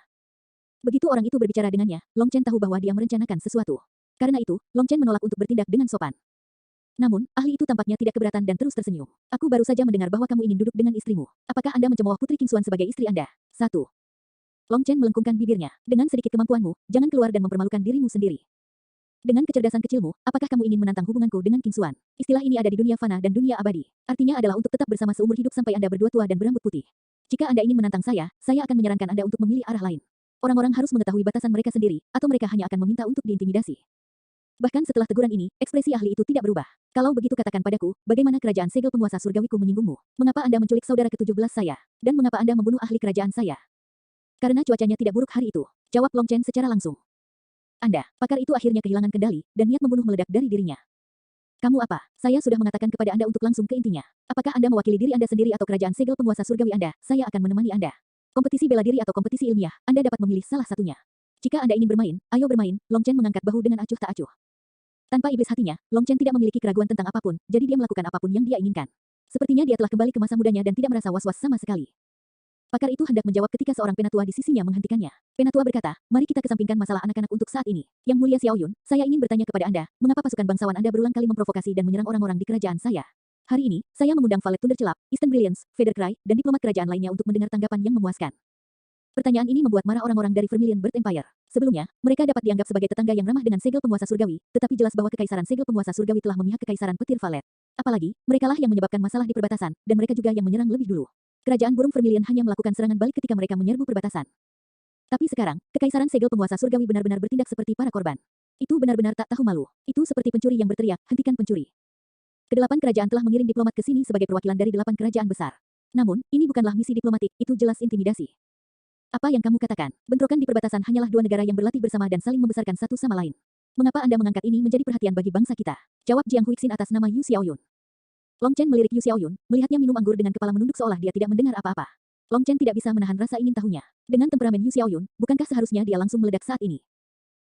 Begitu orang itu berbicara dengannya, Long Chen tahu bahwa dia merencanakan sesuatu. Karena itu, Long Chen menolak untuk bertindak dengan sopan. Namun, ahli itu tampaknya tidak keberatan dan terus tersenyum. Aku baru saja mendengar bahwa kamu ingin duduk dengan istrimu. Apakah Anda mencemooh Putri Qingxuan sebagai istri Anda? 1. Long Chen melengkungkan bibirnya. Dengan sedikit kemampuanmu, jangan keluar dan mempermalukan dirimu sendiri. Dengan kecerdasan kecilmu, apakah kamu ingin menantang hubunganku dengan Qingxuan? Istilah ini ada di dunia fana dan dunia abadi. Artinya adalah untuk tetap bersama seumur hidup sampai Anda berdua tua dan berambut putih. Jika Anda ingin menantang saya akan menyarankan Anda untuk memilih arah lain. Orang-orang harus mengetahui batasan mereka sendiri, atau mereka hanya akan meminta untuk diintimidasi. Bahkan setelah teguran ini, ekspresi ahli itu tidak berubah. Kalau begitu katakan padaku, bagaimana kerajaan segel penguasa surgawiku menyinggungmu? Mengapa Anda menculik saudara ke-17 saya? Dan mengapa Anda membunuh ahli kerajaan saya? Karena cuacanya tidak buruk hari itu. Jawab Long Chen secara langsung. Anda, pakar itu akhirnya kehilangan kendali, dan niat membunuh meledak dari dirinya. Kamu apa? Saya sudah mengatakan kepada Anda untuk langsung ke intinya. Apakah Anda mewakili diri Anda sendiri atau kerajaan segel penguasa surgawi Anda? Saya akan menemani Anda. Kompetisi bela diri atau kompetisi ilmiah, Anda dapat memilih salah satunya. Jika Anda ingin bermain, ayo bermain. Long Chen mengangkat bahu dengan acuh tak acuh. Tanpa iblis hatinya, Long Chen tidak memiliki keraguan tentang apapun, jadi dia melakukan apapun yang dia inginkan. Sepertinya dia telah kembali ke masa mudanya dan tidak merasa was-was sama sekali. Pakar itu hendak menjawab ketika seorang penatua di sisinya menghentikannya. Penatua berkata, mari kita kesampingkan masalah anak-anak untuk saat ini. Yang mulia Xiaoyun, saya ingin bertanya kepada Anda, mengapa pasukan bangsawan Anda berulang kali memprovokasi dan menyerang orang-orang di kerajaan saya? Hari ini, saya mengundang Valet Thunder Celap, Eastern Brilliance, Feather Cry, dan diplomat kerajaan lainnya untuk mendengar tanggapan yang memuaskan. Pertanyaan ini membuat marah orang-orang dari Vermilion Bird Empire. Sebelumnya, mereka dapat dianggap sebagai tetangga yang ramah dengan segel penguasa surgawi, tetapi jelas bahwa kekaisaran segel penguasa surgawi telah memihak kekaisaran petir Valet. Apalagi, merekalah yang menyebabkan masalah di perbatasan, dan mereka juga yang menyerang lebih dulu. Kerajaan burung Vermilion hanya melakukan serangan balik ketika mereka menyerbu perbatasan. Tapi sekarang, kekaisaran segel penguasa surgawi benar-benar bertindak seperti para korban. Itu benar-benar tak tahu malu. Itu seperti pencuri yang berteriak, hentikan pencuri. Kedelapan kerajaan telah mengirim diplomat ke sini sebagai perwakilan dari 8 kerajaan besar. Namun, ini bukanlah misi diplomatik, itu jelas intimidasi. Apa yang kamu katakan? Bentrokan di perbatasan hanyalah 2 negara yang berlatih bersama dan saling membesarkan satu sama lain. Mengapa Anda mengangkat ini menjadi perhatian bagi bangsa kita? Jawab Jiang Huixin atas nama Yu Xiaoyun. Long Chen melirik Yu Xiaoyun, melihatnya minum anggur dengan kepala menunduk seolah dia tidak mendengar apa-apa. Long Chen tidak bisa menahan rasa ingin tahunya. Dengan temperamen Yu Xiaoyun, bukankah seharusnya dia langsung meledak saat ini?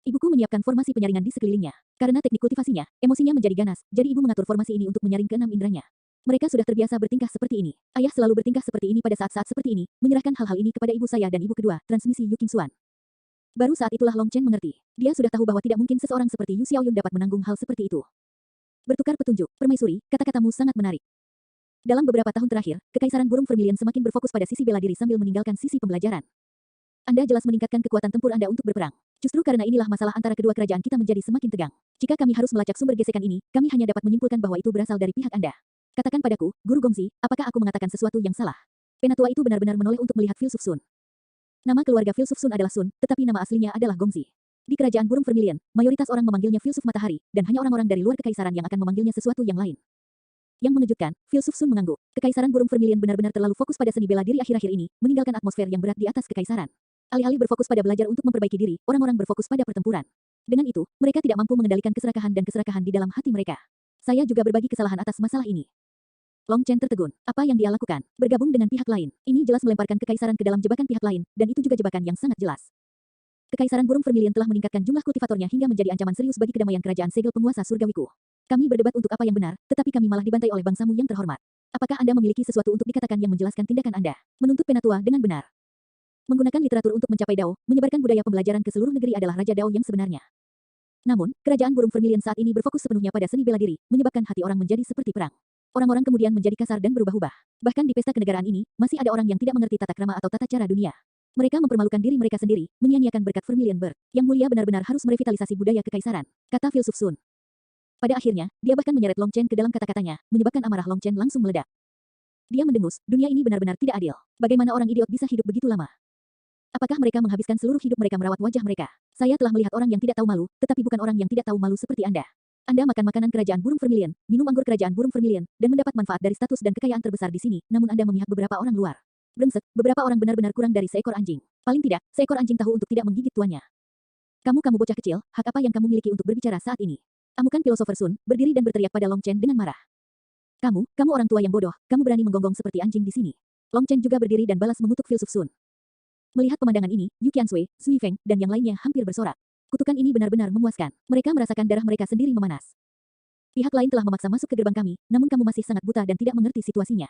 Ibuku menyiapkan formasi penyaringan di sekelilingnya. Karena teknik kultivasinya, emosinya menjadi ganas, jadi ibu mengatur formasi ini untuk menyaring keenam inderanya. Mereka sudah terbiasa bertingkah seperti ini. Ayah selalu bertingkah seperti ini pada saat-saat seperti ini, menyerahkan hal-hal ini kepada ibu saya dan ibu kedua, transmisi Yu Qingxuan. Baru saat itulah Long Chen mengerti. Dia sudah tahu bahwa tidak mungkin seseorang seperti Yu Xiaoyun dapat menanggung hal seperti itu. Bertukar petunjuk, permaisuri, kata-katamu sangat menarik. Dalam beberapa tahun terakhir, Kekaisaran Burung Vermilion semakin berfokus pada sisi bela diri sambil meninggalkan sisi pembelajaran. Anda jelas meningkatkan kekuatan tempur Anda untuk berperang. Justru karena inilah masalah antara kedua kerajaan kita menjadi semakin tegang. Jika kami harus melacak sumber gesekan ini, kami hanya dapat menyimpulkan bahwa itu berasal dari pihak Anda. Katakan padaku, Guru Gongzi, apakah aku mengatakan sesuatu yang salah? Penatua itu benar-benar menoleh untuk melihat filsuf Sun. Nama keluarga filsuf Sun adalah Sun, tetapi nama aslinya adalah Gongzi. Di kerajaan Burung Vermilion, mayoritas orang memanggilnya filsuf matahari, dan hanya orang-orang dari luar kekaisaran yang akan memanggilnya sesuatu yang lain. Yang mengejutkan, filsuf Sun mengangguk. Kekaisaran Burung Vermilion benar-benar terlalu fokus pada seni bela diri akhir-akhir ini, meninggalkan atmosfer yang berat di atas kekaisaran. Alih-alih berfokus pada belajar untuk memperbaiki diri, orang-orang berfokus pada pertempuran. Dengan itu, mereka tidak mampu mengendalikan keserakahan dan keserakahan di dalam hati mereka. Saya juga berbagi kesalahan atas masalah ini. Long Chen tertegun. Apa yang dia lakukan? Bergabung dengan pihak lain. Ini jelas melemparkan kekaisaran ke dalam jebakan pihak lain, dan itu juga jebakan yang sangat jelas. Kekaisaran Burung Vermilion telah meningkatkan jumlah kultivatornya hingga menjadi ancaman serius bagi kedamaian kerajaan segel penguasa surgawiku. Kami berdebat untuk apa yang benar, tetapi kami malah dibantai oleh bangsamu yang terhormat. Apakah Anda memiliki sesuatu untuk dikatakan yang menjelaskan tindakan Anda? Menuntut Penatua dengan benar. Menggunakan literatur untuk mencapai Dao, menyebarkan budaya pembelajaran ke seluruh negeri adalah Raja Dao yang sebenarnya. Namun, kerajaan Burung Vermilion saat ini berfokus sepenuhnya pada seni bela diri, menyebabkan hati orang menjadi seperti perang. Orang-orang kemudian menjadi kasar dan berubah-ubah. Bahkan di pesta kenegaraan ini, masih ada orang yang tidak mengerti tata krama atau tata cara dunia. Mereka mempermalukan diri mereka sendiri, menyia-nyiakan berkat Vermilion Bird. Yang mulia benar-benar harus merevitalisasi budaya kekaisaran, kata filsuf Sun. Pada akhirnya, dia bahkan menyeret Long Chen ke dalam kata-katanya, menyebabkan amarah Long Chen langsung meledak. Dia mendengus, dunia ini benar-benar tidak adil. Bagaimana orang idiot bisa hidup begitu lama? Apakah mereka menghabiskan seluruh hidup mereka merawat wajah mereka? Saya telah melihat orang yang tidak tahu malu, tetapi bukan orang yang tidak tahu malu seperti Anda. Anda makan makanan kerajaan Burung Vermilion, minum anggur kerajaan Burung Vermilion, dan mendapat manfaat dari status dan kekayaan terbesar di sini, namun Anda memihak beberapa orang luar. Brengsek, beberapa orang benar-benar kurang dari seekor anjing. Paling tidak, seekor anjing tahu untuk tidak menggigit tuannya. Kamu bocah kecil, hak apa yang kamu miliki untuk berbicara saat ini? Amukan filosofer Sun, berdiri dan berteriak pada Long Chen dengan marah. Kamu orang tua yang bodoh, kamu berani menggonggong seperti anjing di sini. Long Chen juga berdiri dan balas mengutuk filsuf Sun. Melihat pemandangan ini, Yu Qiansui, Sui Feng, dan yang lainnya hampir bersorak. Kutukan ini benar-benar memuaskan. Mereka merasakan darah mereka sendiri memanas. Pihak lain telah memaksa masuk ke gerbang kami, namun kamu masih sangat buta dan tidak mengerti situasinya.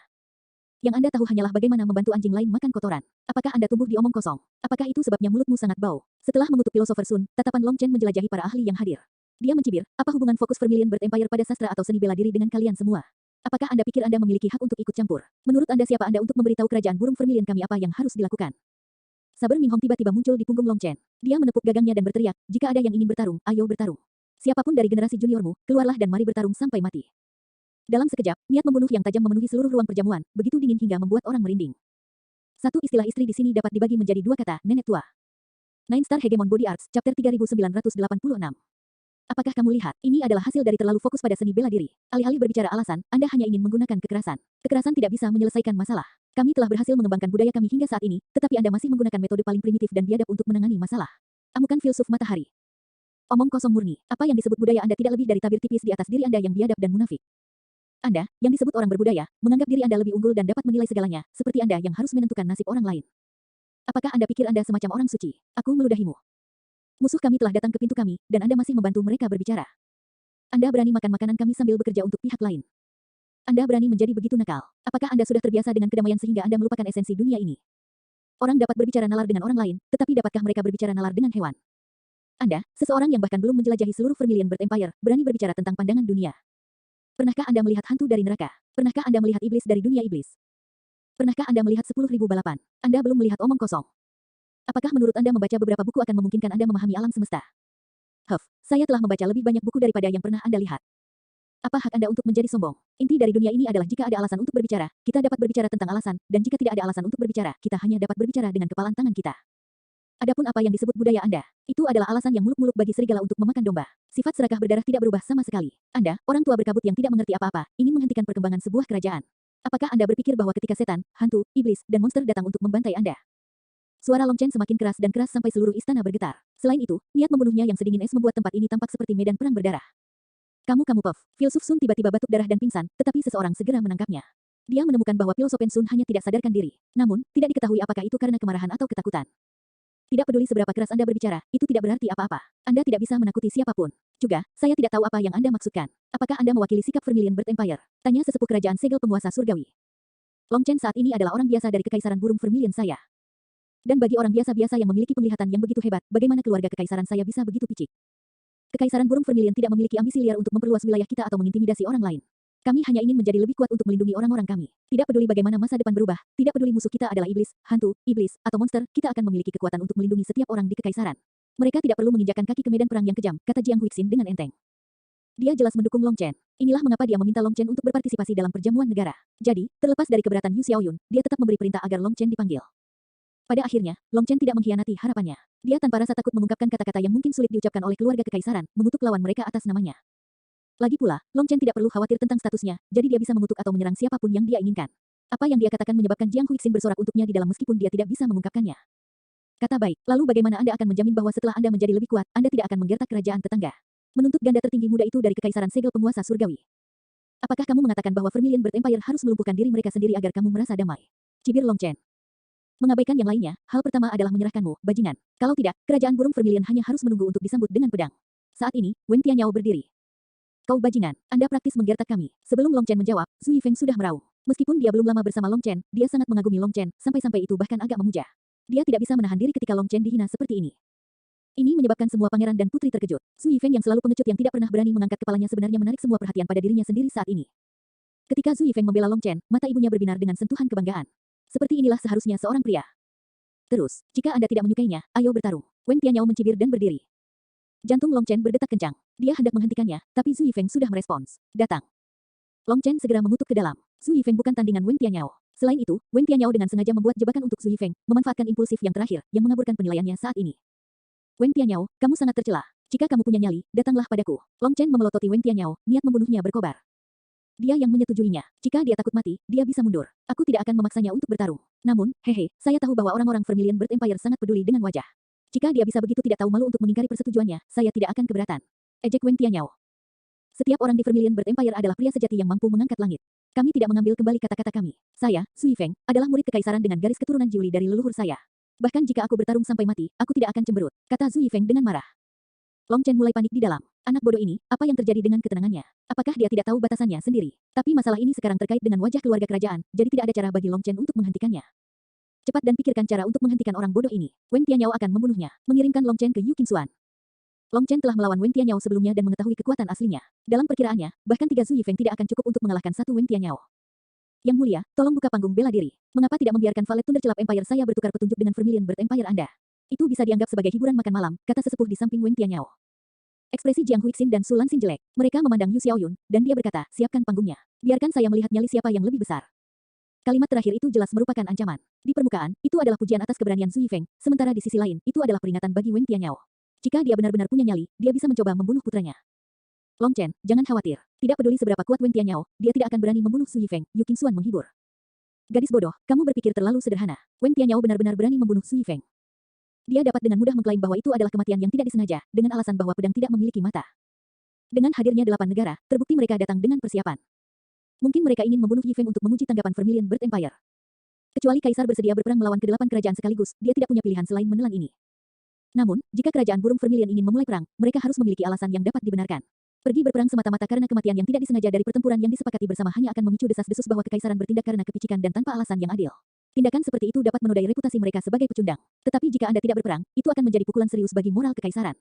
Yang Anda tahu hanyalah bagaimana membantu anjing lain makan kotoran. Apakah Anda tumbuh di omong kosong? Apakah itu sebabnya mulutmu sangat bau? Setelah mengutuk filosofer Sun, tatapan Long Chen menjelajahi para ahli yang hadir. Dia mencibir, apa hubungan fokus Vermilion Bird Empire pada sastra atau seni bela diri dengan kalian semua? Apakah Anda pikir Anda memiliki hak untuk ikut campur? Menurut Anda siapa Anda untuk memberitahu kerajaan Burung Vermilion kami apa yang harus dilakukan? Saber Minghong tiba-tiba muncul di punggung Long Chen. Dia menepuk gagangnya dan berteriak, jika ada yang ingin bertarung, ayo bertarung. Siapapun dari generasi juniormu, keluarlah dan mari bertarung sampai mati. Dalam sekejap, niat membunuh yang tajam memenuhi seluruh ruang perjamuan, begitu dingin hingga membuat orang merinding. Satu istilah istri di sini dapat dibagi menjadi dua kata, nenek tua. Nine Star Hegemon Body Arts, Chapter 3986. Apakah kamu lihat, ini adalah hasil dari terlalu fokus pada seni bela diri. Alih-alih berbicara alasan, Anda hanya ingin menggunakan kekerasan. Kekerasan tidak bisa menyelesaikan masalah. Kami telah berhasil mengembangkan budaya kami hingga saat ini, tetapi Anda masih menggunakan metode paling primitif dan biadab untuk menangani masalah. Amukan filsuf matahari. Omong kosong murni. Apa yang disebut budaya Anda tidak lebih dari tabir tipis di atas diri Anda yang biadab dan munafik. Anda, yang disebut orang berbudaya, menganggap diri Anda lebih unggul dan dapat menilai segalanya, seperti Anda yang harus menentukan nasib orang lain. Apakah Anda pikir Anda semacam orang suci? Aku meludahimu. Musuh kami telah datang ke pintu kami, dan Anda masih membantu mereka berbicara. Anda berani makan makanan kami sambil bekerja untuk pihak lain. Anda berani menjadi begitu nakal. Apakah Anda sudah terbiasa dengan kedamaian sehingga Anda melupakan esensi dunia ini? Orang dapat berbicara nalar dengan orang lain, tetapi dapatkah mereka berbicara nalar dengan hewan? Anda, seseorang yang bahkan belum menjelajahi seluruh Vermilion Bird Empire, berani berbicara tentang pandangan dunia. Pernahkah Anda melihat hantu dari neraka? Pernahkah Anda melihat iblis dari dunia iblis? Pernahkah Anda melihat 10.000 balapan? Anda belum melihat omong kosong. Apakah menurut Anda membaca beberapa buku akan memungkinkan Anda memahami alam semesta? Saya telah membaca lebih banyak buku daripada yang pernah Anda lihat. Apa hak Anda untuk menjadi sombong? Inti dari dunia ini adalah jika ada alasan untuk berbicara, kita dapat berbicara tentang alasan, dan jika tidak ada alasan untuk berbicara, kita hanya dapat berbicara dengan kepalan tangan kita. Adapun apa yang disebut budaya Anda, itu adalah alasan yang muluk-muluk bagi serigala untuk memakan domba. Sifat serakah berdarah tidak berubah sama sekali. Anda, orang tua berkabut yang tidak mengerti apa-apa, ingin menghentikan perkembangan sebuah kerajaan. Apakah Anda berpikir bahwa ketika setan, hantu, iblis, dan monster datang untuk membantai Anda? Suara Long Chen semakin keras dan keras sampai seluruh istana bergetar. Selain itu, niat membunuhnya yang sedingin es membuat tempat ini tampak seperti medan perang berdarah. Kamu puff. Filsuf Sun tiba-tiba batuk darah dan pingsan, tetapi seseorang segera menangkapnya. Dia menemukan bahwa filosofen Sun hanya tidak sadarkan diri. Namun, tidak diketahui apakah itu karena kemarahan atau ketakutan. Tidak peduli seberapa keras Anda berbicara, itu tidak berarti apa-apa. Anda tidak bisa menakuti siapapun. Juga, saya tidak tahu apa yang Anda maksudkan. Apakah Anda mewakili sikap Vermilion Bird Empire? Tanya sesepuh kerajaan segel penguasa surgawi. Long Chen saat ini adalah orang biasa dari kekaisaran burung Vermilion saya. Dan bagi orang biasa-biasa yang memiliki penglihatan yang begitu hebat, bagaimana keluarga kekaisaran saya bisa begitu picik? Kekaisaran burung Vermilion tidak memiliki ambisi liar untuk memperluas wilayah kita atau mengintimidasi orang lain. Kami hanya ingin menjadi lebih kuat untuk melindungi orang-orang kami. Tidak peduli bagaimana masa depan berubah, tidak peduli musuh kita adalah iblis, hantu, iblis, atau monster, kita akan memiliki kekuatan untuk melindungi setiap orang di kekaisaran. Mereka tidak perlu menginjakkan kaki ke medan perang yang kejam, kata Jiang Huixin dengan enteng. Dia jelas mendukung Long Chen. Inilah mengapa dia meminta Long Chen untuk berpartisipasi dalam perjamuan negara. Jadi, terlepas dari keberatan Yu Xiaoyun, dia tetap memberi perintah agar Long Chen dipanggil. Pada akhirnya, Long Chen tidak mengkhianati harapannya. Dia tanpa rasa takut mengungkapkan kata-kata yang mungkin sulit diucapkan oleh keluarga kekaisaran, mengutuk lawan mereka atas namanya. Lagi pula, Long Chen tidak perlu khawatir tentang statusnya, jadi dia bisa mengutuk atau menyerang siapapun yang dia inginkan. Apa yang dia katakan menyebabkan Jiang Huixin bersorak untuknya di dalam meskipun dia tidak bisa mengungkapkannya. Kata baik, lalu bagaimana Anda akan menjamin bahwa setelah Anda menjadi lebih kuat, Anda tidak akan menggertak kerajaan tetangga? Menuntut ganda tertinggi muda itu dari kekaisaran segel penguasa surgawi. Apakah kamu mengatakan bahwa Vermilion Bird Empire harus melumpuhkan diri mereka sendiri agar kamu merasa damai? Cibir Long Chen. Mengabaikan yang lainnya, hal pertama adalah menyerahkanmu, bajingan. Kalau tidak, kerajaan burung Vermilion hanya harus menunggu untuk disambut dengan pedang. Saat ini, Wen Tianyao berdiri. Kau bajingan, Anda praktis menggertak kami. Sebelum Long Chen menjawab, Zhu Yifeng sudah meraung. Meskipun dia belum lama bersama Long Chen, dia sangat mengagumi Long Chen, sampai-sampai itu bahkan agak memuja. Dia tidak bisa menahan diri ketika Long Chen dihina seperti ini. Ini menyebabkan semua pangeran dan putri terkejut. Zhu Yifeng yang selalu pengecut yang tidak pernah berani mengangkat kepalanya sebenarnya menarik semua perhatian pada dirinya sendiri saat ini. Ketika Zhu Yifeng membela Long Chen, mata ibunya berbinar dengan sentuhan kebanggaan. Seperti inilah seharusnya seorang pria. Terus, jika Anda tidak menyukainya, ayo bertarung. Wen Tianyao mencibir dan berdiri. Jantung Long Chen berdetak kencang. Dia hendak menghentikannya, tapi Zhu Yifeng sudah merespons. Datang. Long Chen segera mengutuk ke dalam. Zhu Yifeng bukan tandingan Wen Tianyao. Selain itu, Wen Tianyao dengan sengaja membuat jebakan untuk Zhu Yifeng, memanfaatkan impulsif yang terakhir, yang mengaburkan penilaiannya saat ini. Wen Tianyao, kamu sangat tercela. Jika kamu punya nyali, datanglah padaku. Long Chen memelototi Wen Tianyao, niat membunuhnya berkobar. Dia yang menyetujuinya. Jika dia takut mati, dia bisa mundur. Aku tidak akan memaksanya untuk bertarung. Namun, hehe, saya tahu bahwa orang-orang Vermilion Bird Empire sangat peduli dengan wajah. Jika dia bisa begitu tidak tahu malu untuk mengingkari persetujuannya, saya tidak akan keberatan. Ejek Wen Tianyao. Setiap orang di Vermilion Bird Empire adalah pria sejati yang mampu mengangkat langit. Kami tidak mengambil kembali kata-kata kami. Saya, Zhu Yifeng, adalah murid kekaisaran dengan garis keturunan Jiuli dari leluhur saya. Bahkan jika aku bertarung sampai mati, aku tidak akan cemberut, kata Zhu Yifeng dengan marah. Long Chen mulai panik di dalam. Anak bodoh ini, apa yang terjadi dengan ketenangannya? Apakah dia tidak tahu batasannya sendiri? Tapi masalah ini sekarang terkait dengan wajah keluarga kerajaan, jadi tidak ada cara bagi Long Chen untuk menghentikannya. Cepat dan pikirkan cara untuk menghentikan orang bodoh ini. Wen Tianyao akan membunuhnya, mengirimkan Long Chen ke Yu Qingxuan. Long Chen telah melawan Wen Tianyao sebelumnya dan mengetahui kekuatan aslinya. Dalam perkiraannya, bahkan 3 Zhu Yifeng tidak akan cukup untuk mengalahkan 1 Wen Tianyao. Yang mulia, tolong buka panggung bela diri. Mengapa tidak membiarkan Valet Thunderclap Empire saya bertukar petunjuk dengan Vermilion Bird Empire Anda? Itu bisa dianggap sebagai hiburan makan malam, kata sesepuh di samping Wen Tianyao. Ekspresi Jiang Huixin dan Su Lanxin jelek. Mereka memandang Yu Xiaoyun, dan dia berkata, siapkan panggungnya. Biarkan saya melihat nyali siapa yang lebih besar. Kalimat terakhir itu jelas merupakan ancaman. Di permukaan, itu adalah pujian atas keberanian Zhu Yifeng, sementara di sisi lain, itu adalah peringatan bagi Wen Tianyao. Jika dia benar-benar punya nyali, dia bisa mencoba membunuh putranya. Long Chen, jangan khawatir. Tidak peduli seberapa kuat Wen Tianyao, dia tidak akan berani membunuh Zhu Yifeng, Yu Qingxuan menghibur. Gadis bodoh, kamu berpikir terlalu sederhana. Wen Tianyao benar-benar berani membunuh Zhu Yifeng. Dia dapat dengan mudah mengklaim bahwa itu adalah kematian yang tidak disengaja, dengan alasan bahwa pedang tidak memiliki mata. Dengan hadirnya 8 negara, terbukti mereka datang dengan persiapan. Mungkin mereka ingin membunuh Yifeng untuk menguji tanggapan Vermilion Bird Empire. Kecuali Kaisar bersedia berperang melawan ke-8 kerajaan sekaligus, dia tidak punya pilihan selain menelan ini. Namun, jika kerajaan burung Vermilion ingin memulai perang, mereka harus memiliki alasan yang dapat dibenarkan. Pergi berperang semata-mata karena kematian yang tidak disengaja dari pertempuran yang disepakati bersama hanya akan memicu desas-desus bahwa kekaisaran bertindak karena kepicikan dan tanpa alasan yang adil. Tindakan seperti itu dapat menodai reputasi mereka sebagai pecundang. Tetapi jika Anda tidak berperang, itu akan menjadi pukulan serius bagi moral kekaisaran.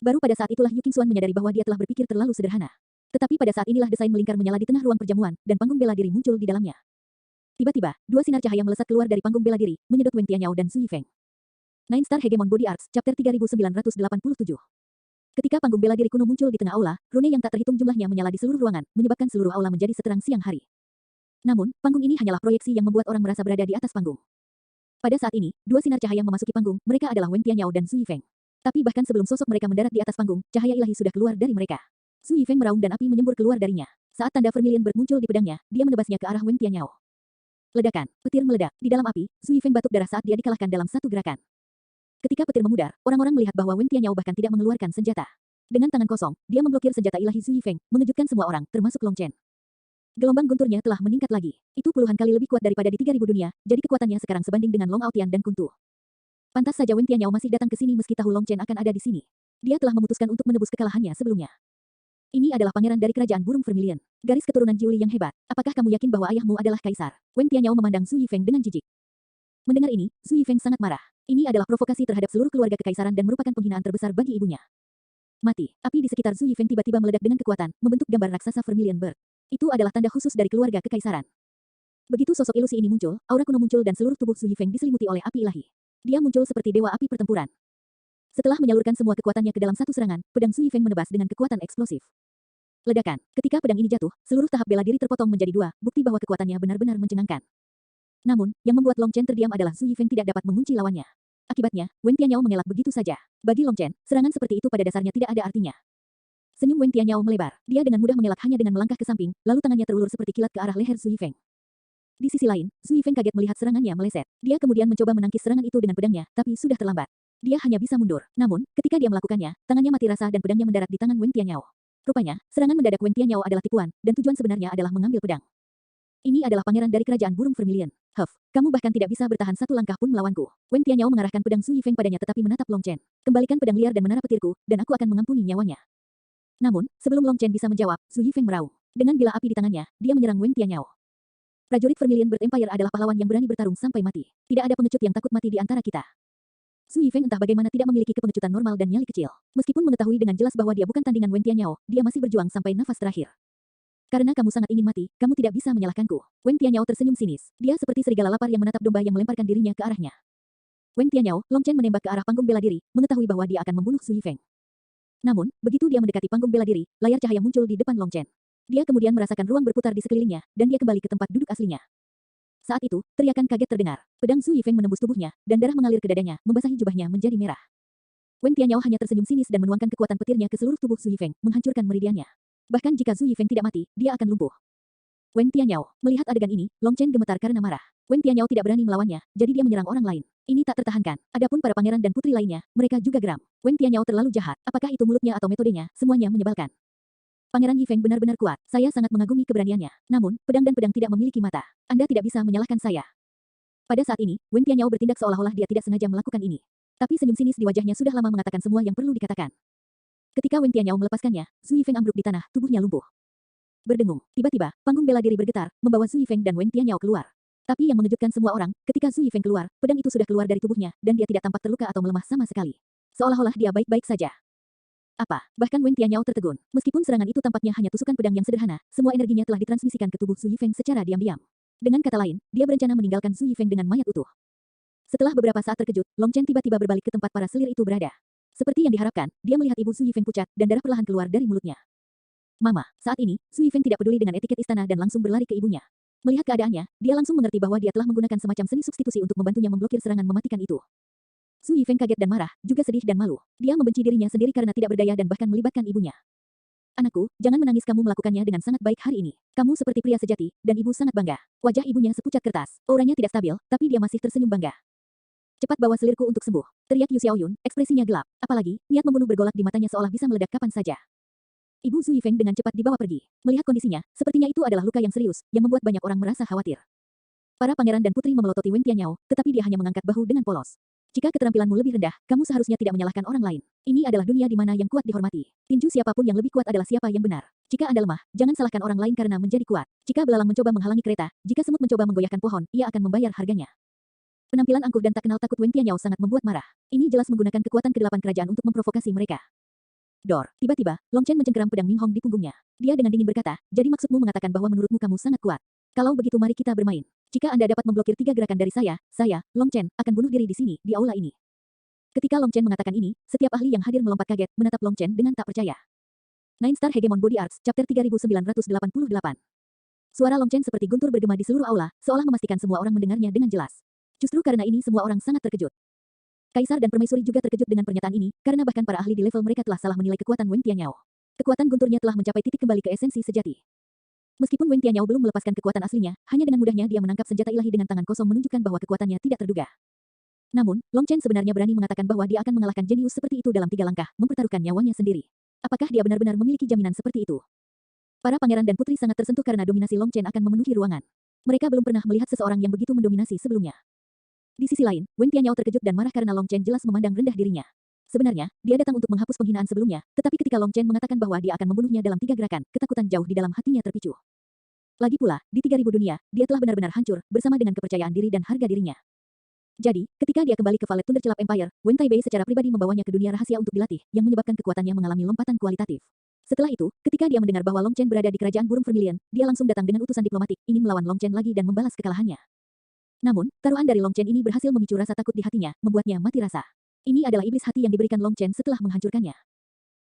Baru pada saat itulah Yu Qingxuan menyadari bahwa dia telah berpikir terlalu sederhana. Tetapi pada saat inilah desain melingkar menyala di tengah ruang perjamuan, dan panggung bela diri muncul di dalamnya. Tiba-tiba, 2 sinar cahaya melesat keluar dari panggung bela diri, menyedot Wen Tianyao dan Zhu Yifeng. Nine Star Hegemon Body Arts, Chapter 3987. Ketika panggung bela diri kuno muncul di tengah aula, rune yang tak terhitung jumlahnya menyala di seluruh ruangan, menyebabkan seluruh aula menjadi seterang siang hari. Namun, panggung ini hanyalah proyeksi yang membuat orang merasa berada di atas panggung. Pada saat ini, 2 sinar cahaya memasuki panggung, mereka adalah Wen Tianyao dan Zhu Yifeng. Tapi bahkan sebelum sosok mereka mendarat di atas panggung, cahaya ilahi sudah keluar dari mereka. Zhu Yifeng meraung dan api menyembur keluar darinya. Saat tanda Vermilion Bird muncul di pedangnya, dia menebasnya ke arah Wen Tianyao. Ledakan, petir meledak. Di dalam api, Zhu Yifeng batuk darah saat dia dikalahkan dalam satu gerakan. Ketika petir memudar, orang-orang melihat bahwa Wen Tianyao bahkan tidak mengeluarkan senjata. Dengan tangan kosong, dia memblokir senjata ilahi Zhu Yifeng, mengejutkan semua orang, termasuk Long Chen. Gelombang gunturnya telah meningkat lagi. Itu puluhan kali lebih kuat daripada di 3000 dunia, jadi kekuatannya sekarang sebanding dengan Long Aotian dan Kuntu. Pantas saja Wen Tianyao masih datang ke sini meski tahu Long Chen akan ada di sini. Dia telah memutuskan untuk menebus kekalahannya sebelumnya. Ini adalah pangeran dari kerajaan burung Vermilion. Garis keturunan Jiuli yang hebat. Apakah kamu yakin bahwa ayahmu adalah kaisar? Wen Tianyao memandang Zhu Yifeng dengan jijik. Mendengar ini, Zhu Yifeng sangat marah. Ini adalah provokasi terhadap seluruh keluarga kekaisaran dan merupakan penghinaan terbesar bagi ibunya. Mati. Api di sekitar Zhu Yifeng tiba-tiba meledak dengan kekuatan, membentuk gambar raksasa Vermilion Bird. Itu adalah tanda khusus dari keluarga kekaisaran. Begitu sosok ilusi ini muncul, aura kuno muncul dan seluruh tubuh Zhu Yifeng diselimuti oleh api ilahi. Dia muncul seperti dewa api pertempuran. Setelah menyalurkan semua kekuatannya ke dalam satu serangan, pedang Zhu Yifeng menebas dengan kekuatan eksplosif. Ledakan. Ketika pedang ini jatuh, seluruh tahap bela diri terpotong menjadi dua, bukti bahwa kekuatannya benar-benar mencengangkan. Namun, yang membuat Long Chen terdiam adalah Zhu Yifeng tidak dapat mengunci lawannya. Akibatnya, Wen Tianyao mengelak begitu saja. Bagi Long Chen, serangan seperti itu pada dasarnya tidak ada artinya. Senyum Wen Tianyao melebar. Dia dengan mudah mengelak hanya dengan melangkah ke samping, lalu tangannya terulur seperti kilat ke arah leher Zhu Yifeng. Di sisi lain, Zhu Yifeng kaget melihat serangannya meleset. Dia kemudian mencoba menangkis serangan itu dengan pedangnya, tapi sudah terlambat. Dia hanya bisa mundur. Namun, ketika dia melakukannya, tangannya mati rasa dan pedangnya mendarat di tangan Wen Tianyao. Rupanya, serangan mendadak Wen Tianyao adalah tipuan, dan tujuan sebenarnya adalah mengambil pedang. Ini adalah pangeran dari kerajaan burung Vermilion. Kamu bahkan tidak bisa bertahan satu langkah pun melawanku. Wen Tianyao mengarahkan pedang Zhu Yifeng padanya tetapi menatap Long Chen. Kembalikan pedang liar dan menara petirku, dan aku akan mengampuni nyawanya. Namun, sebelum Long Chen bisa menjawab, Zhu Yifeng meraung. Dengan bila api di tangannya, dia menyerang Wen Tianyao. Prajurit Vermilion Bird Empire adalah pahlawan yang berani bertarung sampai mati. Tidak ada pengecut yang takut mati di antara kita. Zhu Yifeng entah bagaimana tidak memiliki kepengecutan normal dan nyali kecil. Meskipun mengetahui dengan jelas bahwa dia bukan tandingan Wen Tianyao, dia masih berjuang sampai nafas terakhir. Karena kamu sangat ingin mati, kamu tidak bisa menyalahkanku. Wen Tianyao tersenyum sinis. Dia seperti serigala lapar yang menatap domba yang melemparkan dirinya ke arahnya. Wen Tianyao, Long Chen menembak ke arah panggung bela diri, mengetahui bahwa dia akan membunuh Zhu Yifeng. Namun, begitu dia mendekati panggung bela diri, layar cahaya muncul di depan Long Chen. Dia kemudian merasakan ruang berputar di sekelilingnya, dan dia kembali ke tempat duduk aslinya. Saat itu, teriakan kaget terdengar. Pedang Zhu Yifeng menembus tubuhnya, dan darah mengalir ke dadanya, membasahi jubahnya menjadi merah. Wen Tianyao hanya tersenyum sinis dan menuangkan kekuatan petirnya ke seluruh tubuh Zhu Yifeng, menghancurkan meridiannya. Bahkan jika Zhu Yifeng tidak mati, dia akan lumpuh. Wen Tianyao, melihat adegan ini, Long Chen gemetar karena marah. Wen Tianyao tidak berani melawannya, jadi dia menyerang orang lain. Ini tak tertahankan. Adapun para pangeran dan putri lainnya, mereka juga geram. Wen Tianyao terlalu jahat. Apakah itu mulutnya atau metodenya, semuanya menyebalkan. Pangeran Yifeng benar-benar kuat. Saya sangat mengagumi keberaniannya. Namun, pedang dan pedang tidak memiliki mata. Anda tidak bisa menyalahkan saya. Pada saat ini, Wen Tianyao bertindak seolah-olah dia tidak sengaja melakukan ini. Tapi senyum sinis di wajahnya sudah lama mengatakan semua yang perlu dikatakan. Ketika Wen Tianyao melepaskannya, Zhu Yifeng ambruk di tanah, tubuhnya lumpuh. Berdengung. Tiba-tiba, panggung bela diri bergetar, membawa Zhu Yifeng dan Wen Tianyao keluar. Tapi yang mengejutkan semua orang, ketika Zhu Yifeng keluar, pedang itu sudah keluar dari tubuhnya, dan dia tidak tampak terluka atau melemah sama sekali. Seolah-olah dia baik-baik saja. Apa? Bahkan Wen Tianyao tertegun. Meskipun serangan itu tampaknya hanya tusukan pedang yang sederhana, semua energinya telah ditransmisikan ke tubuh Zhu Yifeng secara diam-diam. Dengan kata lain, dia berencana meninggalkan Zhu Yifeng dengan mayat utuh. Setelah beberapa saat terkejut, Long Chen tiba-tiba berbalik ke tempat para selir itu berada. Seperti yang diharapkan, dia melihat ibu Zhu Yifeng pucat, dan darah perlahan keluar dari mulutnya. Mama, saat ini, Zhu Yifeng tidak peduli dengan etiket istana dan langsung berlari ke ibunya. Melihat keadaannya, dia langsung mengerti bahwa dia telah menggunakan semacam seni substitusi untuk membantunya memblokir serangan mematikan itu. Zhu Yifeng kaget dan marah, juga sedih dan malu. Dia membenci dirinya sendiri karena tidak berdaya dan bahkan melibatkan ibunya. Anakku, jangan menangis, kamu melakukannya dengan sangat baik hari ini. Kamu seperti pria sejati, dan ibu sangat bangga. Wajah ibunya sepucat kertas. Auranya tidak stabil, tapi dia masih tersenyum bangga. Cepat bawa selirku untuk sembuh. Teriak Yu Xiaoyun, ekspresinya gelap. Apalagi, niat membunuh bergolak di matanya seolah bisa meledak kapan saja. Ibu Zhu Yifeng dengan cepat dibawa pergi. Melihat kondisinya, sepertinya itu adalah luka yang serius, yang membuat banyak orang merasa khawatir. Para pangeran dan putri memelototi Wen Tianyao, tetapi dia hanya mengangkat bahu dengan polos. Jika keterampilanmu lebih rendah, kamu seharusnya tidak menyalahkan orang lain. Ini adalah dunia di mana yang kuat dihormati. Tinju siapapun yang lebih kuat adalah siapa yang benar. Jika Anda lemah, jangan salahkan orang lain karena menjadi kuat. Jika belalang mencoba menghalangi kereta, jika semut mencoba menggoyahkan pohon, ia akan membayar harganya. Penampilan angkuh dan tak kenal takut Wen Tianyao sangat membuat marah. Ini jelas menggunakan kekuatan kedelapan kerajaan untuk memprovokasi mereka. Dor. Tiba-tiba, Long Chen mencengkeram pedang Ming Hong di punggungnya. Dia dengan dingin berkata, jadi maksudmu mengatakan bahwa menurutmu kamu sangat kuat. Kalau begitu mari kita bermain. Jika Anda dapat memblokir 3 gerakan dari saya, Long Chen, akan bunuh diri di sini, di aula ini. Ketika Long Chen mengatakan ini, setiap ahli yang hadir melompat kaget, menatap Long Chen dengan tak percaya. Nine Star Hegemon Body Arts, Chapter 3988. Suara Long Chen seperti guntur bergema di seluruh aula, seolah memastikan semua orang mendengarnya dengan jelas. Justru karena ini semua orang sangat terkejut. Kaisar dan permaisuri juga terkejut dengan pernyataan ini, karena bahkan para ahli di level mereka telah salah menilai kekuatan Wen Tianyao. Kekuatan gunturnya telah mencapai titik kembali ke esensi sejati. Meskipun Wen Tianyao belum melepaskan kekuatan aslinya, hanya dengan mudahnya dia menangkap senjata ilahi dengan tangan kosong menunjukkan bahwa kekuatannya tidak terduga. Namun, Long Chen sebenarnya berani mengatakan bahwa dia akan mengalahkan jenius seperti itu dalam 3 langkah, mempertaruhkan nyawanya sendiri. Apakah dia benar-benar memiliki jaminan seperti itu? Para pangeran dan putri sangat tersentuh karena dominasi Long Chen akan memenuhi ruangan. Mereka belum pernah melihat seseorang yang begitu mendominasi sebelumnya. Di sisi lain, Wen Tianyao terkejut dan marah karena Long Chen jelas memandang rendah dirinya. Sebenarnya, dia datang untuk menghapus penghinaan sebelumnya, tetapi ketika Long Chen mengatakan bahwa dia akan membunuhnya dalam 3 gerakan, ketakutan jauh di dalam hatinya terpicu. Lagi pula, di 3000 dunia, dia telah benar-benar hancur, bersama dengan kepercayaan diri dan harga dirinya. Jadi, ketika dia kembali ke Valet Thunderclap Empire, Wen Taibei secara pribadi membawanya ke dunia rahasia untuk dilatih, yang menyebabkan kekuatannya mengalami lompatan kualitatif. Setelah itu, ketika dia mendengar bahwa Long Chen berada di kerajaan burung Vermilion, dia langsung datang dengan utusan diplomatik, ingin melawan Long Chen lagi dan membalas kekalahannya. Namun, taruhan dari Long Chen ini berhasil memicu rasa takut di hatinya, membuatnya mati rasa. Ini adalah iblis hati yang diberikan Long Chen setelah menghancurkannya.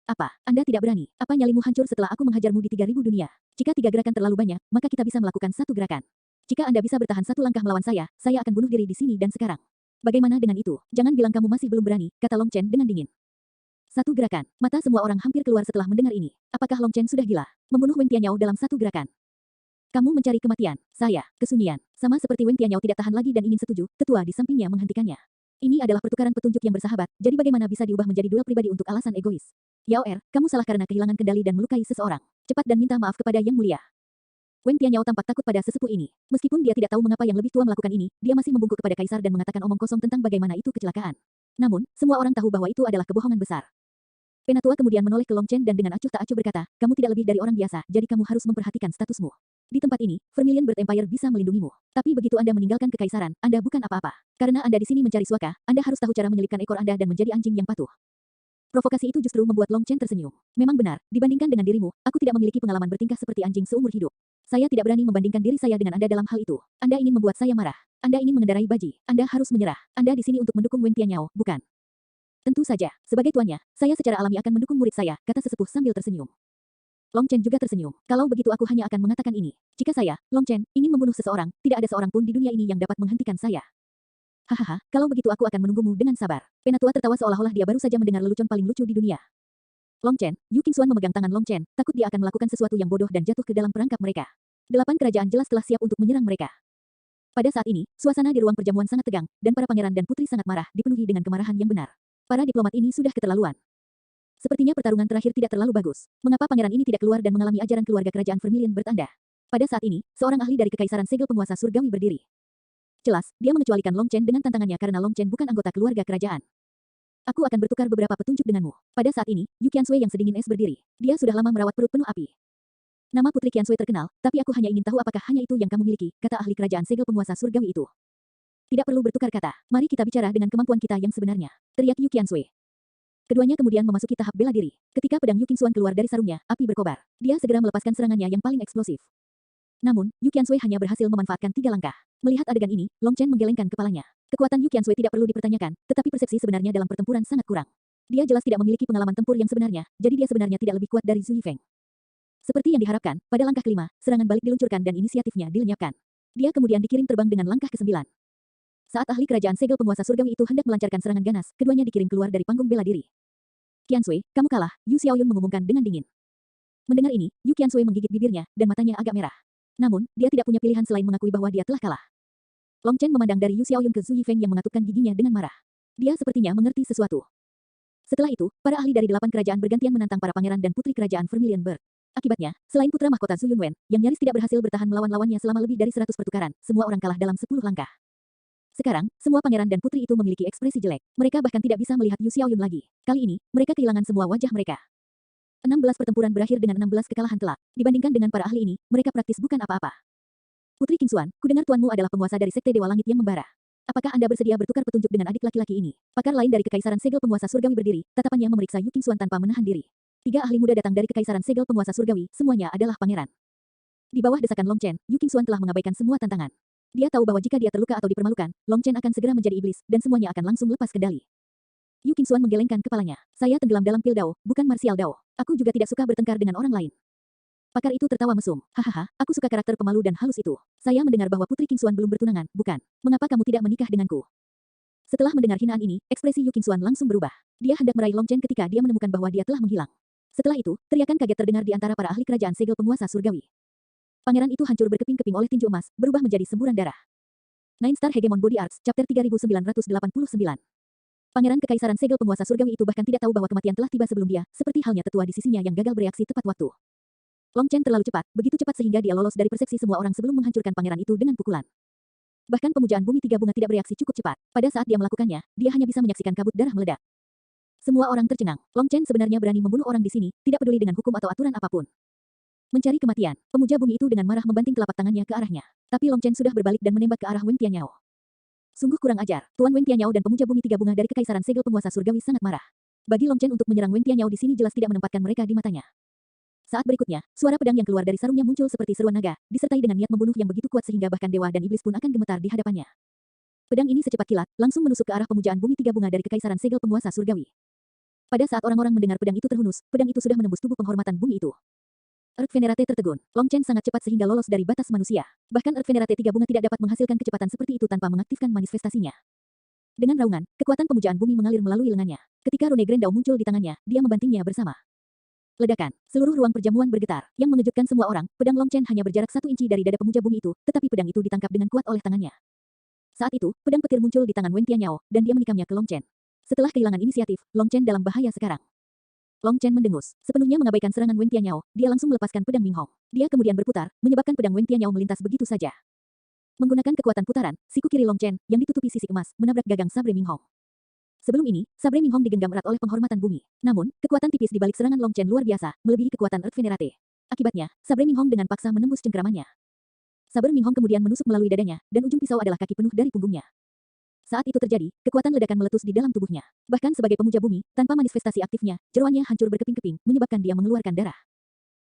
Apa? Anda tidak berani? Apa nyalimu hancur setelah aku menghajarmu di 3000 dunia? Jika 3 gerakan terlalu banyak, maka kita bisa melakukan 1 gerakan. Jika Anda bisa bertahan 1 langkah melawan saya akan bunuh diri di sini dan sekarang. Bagaimana dengan itu? Jangan bilang kamu masih belum berani, kata Long Chen dengan dingin. 1 gerakan. Mata semua orang hampir keluar setelah mendengar ini. Apakah Long Chen sudah gila? Membunuh Wen Tianyao dalam 1 gerakan. Kamu mencari kematian. Saya, kesunyian. Sama seperti Wen Tianyao tidak tahan lagi dan ingin setuju, tetua di sampingnya menghentikannya. Ini adalah pertukaran petunjuk yang bersahabat, jadi bagaimana bisa diubah menjadi duel pribadi untuk alasan egois? Yao Er, kamu salah karena kehilangan kendali dan melukai seseorang. Cepat dan minta maaf kepada Yang Mulia. Wen Tianyao tampak takut pada sesepuh ini. Meskipun dia tidak tahu mengapa yang lebih tua melakukan ini, dia masih membungkuk kepada kaisar dan mengatakan omong kosong tentang bagaimana itu kecelakaan. Namun, semua orang tahu bahwa itu adalah kebohongan besar. Penatua kemudian menoleh ke Long Chen dan dengan acuh tak acuh berkata, kamu tidak lebih dari orang biasa, jadi kamu harus memperhatikan statusmu. Di tempat ini, Vermilion Bird Empire bisa melindungimu. Tapi begitu Anda meninggalkan kekaisaran, Anda bukan apa-apa. Karena Anda di sini mencari suaka, Anda harus tahu cara menyelipkan ekor Anda dan menjadi anjing yang patuh. Provokasi itu justru membuat Long Chen tersenyum. Memang benar, dibandingkan dengan dirimu, aku tidak memiliki pengalaman bertingkah seperti anjing seumur hidup. Saya tidak berani membandingkan diri saya dengan Anda dalam hal itu. Anda ingin membuat saya marah. Anda ingin mengendarai baji. Anda harus menyerah. Anda di sini untuk mendukung Wen Tianyao, bukan? Tentu saja, sebagai tuannya, saya secara alami akan mendukung murid saya, kata sesepuh sambil tersenyum. Long Chen juga tersenyum. Kalau begitu aku hanya akan mengatakan ini. Jika saya, Long Chen, ingin membunuh seseorang, tidak ada seorang pun di dunia ini yang dapat menghentikan saya. Hahaha, kalau begitu aku akan menunggumu dengan sabar. Penatua tertawa seolah-olah dia baru saja mendengar lelucon paling lucu di dunia. Long Chen, Yu Qingxuan memegang tangan Long Chen, takut dia akan melakukan sesuatu yang bodoh dan jatuh ke dalam perangkap mereka. 8 kerajaan jelas telah siap untuk menyerang mereka. Pada saat ini, suasana di ruang perjamuan sangat tegang, dan para pangeran dan putri sangat marah, dipenuhi dengan kemarahan yang benar. Para diplomat ini sudah keterlaluan. Sepertinya pertarungan terakhir tidak terlalu bagus. Mengapa pangeran ini tidak keluar dan mengalami ajaran keluarga kerajaan Vermilion bertanda? Pada saat ini, seorang ahli dari kekaisaran segel penguasa surgawi berdiri. Jelas, dia mengecualikan Long Chen dengan tantangannya karena Long Chen bukan anggota keluarga kerajaan. Aku akan bertukar beberapa petunjuk denganmu. Pada saat ini, Yu Qiansui yang sedingin es berdiri. Dia sudah lama merawat perut penuh api. Nama Putri Qiansui terkenal, tapi aku hanya ingin tahu apakah hanya itu yang kamu miliki, kata ahli kerajaan segel penguasa surgawi itu. Tidak perlu bertukar kata, mari kita bicara dengan kemampuan kita yang sebenarnya, teriak Yu Qiansui. Keduanya kemudian memasuki tahap bela diri. Ketika pedang Yu Qingxuan keluar dari sarungnya, api berkobar. Dia segera melepaskan serangannya yang paling eksplosif. Namun, Yu Qiansui hanya berhasil memanfaatkan 3 langkah. Melihat adegan ini, Long Chen menggelengkan kepalanya. Kekuatan Yu Qiansui tidak perlu dipertanyakan, tetapi persepsi sebenarnya dalam pertempuran sangat kurang. Dia jelas tidak memiliki pengalaman tempur yang sebenarnya, jadi dia sebenarnya tidak lebih kuat dari Zhu Yifeng. Seperti yang diharapkan, pada langkah kelima, serangan balik diluncurkan dan inisiatifnya dilenyapkan. Dia kemudian dikirim terbang dengan langkah ke-9. Saat ahli kerajaan segel penguasa surgawi itu hendak melancarkan serangan ganas, keduanya dikirim keluar dari panggung bela diri. Qiansui, kamu kalah, Yu Xiaoyun mengumumkan dengan dingin. Mendengar ini, Yu Qiansui menggigit bibirnya, dan matanya agak merah. Namun, dia tidak punya pilihan selain mengakui bahwa dia telah kalah. Long Chen memandang dari Yu Xiaoyun ke Zhu Yifeng yang mengatupkan giginya dengan marah. Dia sepertinya mengerti sesuatu. Setelah itu, para ahli dari 8 kerajaan bergantian menantang para pangeran dan putri kerajaan Vermilion Bird. Akibatnya, selain putra mahkota Zhu Yunwen, yang nyaris tidak berhasil bertahan melawan lawannya selama lebih dari 100 pertukaran, semua orang kalah dalam 10 langkah. Sekarang, semua pangeran dan putri itu memiliki ekspresi jelek. Mereka bahkan tidak bisa melihat Yu Xiaoyun lagi. Kali ini, mereka kehilangan semua wajah mereka. 16 pertempuran berakhir dengan 16 kekalahan telak. Dibandingkan dengan para ahli ini, mereka praktis bukan apa-apa. Putri Qingxuan, kudengar tuanmu adalah penguasa dari Sekte Dewa Langit yang membara. Apakah Anda bersedia bertukar petunjuk dengan adik laki-laki ini? Pakar lain dari kekaisaran segel penguasa surgawi berdiri, tatapannya memeriksa Yu Qingxuan tanpa menahan diri. 3 ahli muda datang dari kekaisaran segel penguasa surgawi, semuanya adalah pangeran. Di bawah desakan Long Chen, Yu Qingxuan telah mengabaikan semua tantangan. Dia tahu bahwa jika dia terluka atau dipermalukan, Long Chen akan segera menjadi iblis, dan semuanya akan langsung lepas kendali. Yu Qingxuan menggelengkan kepalanya. Saya tenggelam dalam pil Dao, bukan martial Dao. Aku juga tidak suka bertengkar dengan orang lain. Pakar itu tertawa mesum. Hahaha, aku suka karakter pemalu dan halus itu. Saya mendengar bahwa Putri Qingxuan belum bertunangan, bukan? Mengapa kamu tidak menikah denganku? Setelah mendengar hinaan ini, ekspresi Yu Qingxuan langsung berubah. Dia hendak meraih Long Chen ketika dia menemukan bahwa dia telah menghilang. Setelah itu, teriakan kaget terdengar di antara para ahli kerajaan segel penguasa surgawi. Pangeran itu hancur berkeping-keping oleh tinju emas, berubah menjadi semburan darah. Nine Star Hegemon Body Arts, Chapter 3989. Pangeran kekaisaran segel penguasa surgawi itu bahkan tidak tahu bahwa kematian telah tiba sebelum dia, seperti halnya tetua di sisinya yang gagal bereaksi tepat waktu. Long Chen terlalu cepat, begitu cepat sehingga dia lolos dari persepsi semua orang sebelum menghancurkan pangeran itu dengan pukulan. Bahkan pemujaan bumi tiga bunga tidak bereaksi cukup cepat. Pada saat dia melakukannya, dia hanya bisa menyaksikan kabut darah meledak. Semua orang tercengang. Long Chen sebenarnya berani membunuh orang di sini, tidak peduli dengan hukum atau aturan apapun. Mencari kematian, pemuja bumi itu dengan marah membanting telapak tangannya ke arahnya. Tapi Long Chen sudah berbalik dan menembak ke arah Wen Tianyao. Sungguh kurang ajar. Tuan Wen Tianyao dan pemuja bumi tiga bunga dari Kekaisaran Segel Penguasa Surgawi sangat marah. Bagi Long Chen untuk menyerang Wen Tianyao di sini jelas tidak menempatkan mereka di matanya. Saat berikutnya, suara pedang yang keluar dari sarungnya muncul seperti seruan naga, disertai dengan niat membunuh yang begitu kuat sehingga bahkan dewa dan iblis pun akan gemetar di hadapannya. Pedang ini secepat kilat, langsung menusuk ke arah pemujaan bumi tiga bunga dari Kekaisaran Segel Penguasa Surgawi. Pada saat orang-orang mendengar pedang itu terhunus, pedang itu sudah menembus tubuh penghormatan bumi itu. Earth Venerate tertegun. Long Chen sangat cepat sehingga lolos dari batas manusia. Bahkan Earth Venerate tiga bunga tidak dapat menghasilkan kecepatan seperti itu tanpa mengaktifkan manifestasinya. Dengan raungan, kekuatan pemujaan bumi mengalir melalui lengannya. Ketika rune Grandau muncul di tangannya, dia membantingnya bersama. Ledakan. Seluruh ruang perjamuan bergetar. Yang mengejutkan semua orang, pedang Long Chen hanya berjarak 1 inci dari dada pemuja bumi itu, tetapi pedang itu ditangkap dengan kuat oleh tangannya. Saat itu, pedang petir muncul di tangan Wen Tianyao, dan dia menikamnya ke Long Chen. Setelah kehilangan inisiatif, Long Chen dalam bahaya sekarang. Long Chen mendengus, sepenuhnya mengabaikan serangan Wen Tianyao, dia langsung melepaskan pedang Ming Hong. Dia kemudian berputar, menyebabkan pedang Wen Tianyao melintas begitu saja. Menggunakan kekuatan putaran, siku kiri Long Chen, yang ditutupi sisik emas, menabrak gagang sabre Ming Hong. Sebelum ini, sabre Ming Hong digenggam erat oleh penghormatan bumi. Namun, kekuatan tipis di balik serangan Long Chen luar biasa, melebihi kekuatan Earth Venerate. Akibatnya, sabre Ming Hong dengan paksa menembus cengkeramannya. Sabre Ming Hong kemudian menusuk melalui dadanya, dan ujung pisau adalah kaki penuh dari punggungnya. Saat itu terjadi, kekuatan ledakan meletus di dalam tubuhnya. Bahkan sebagai pemuja bumi, tanpa manifestasi aktifnya, jeroannya hancur berkeping-keping, menyebabkan dia mengeluarkan darah.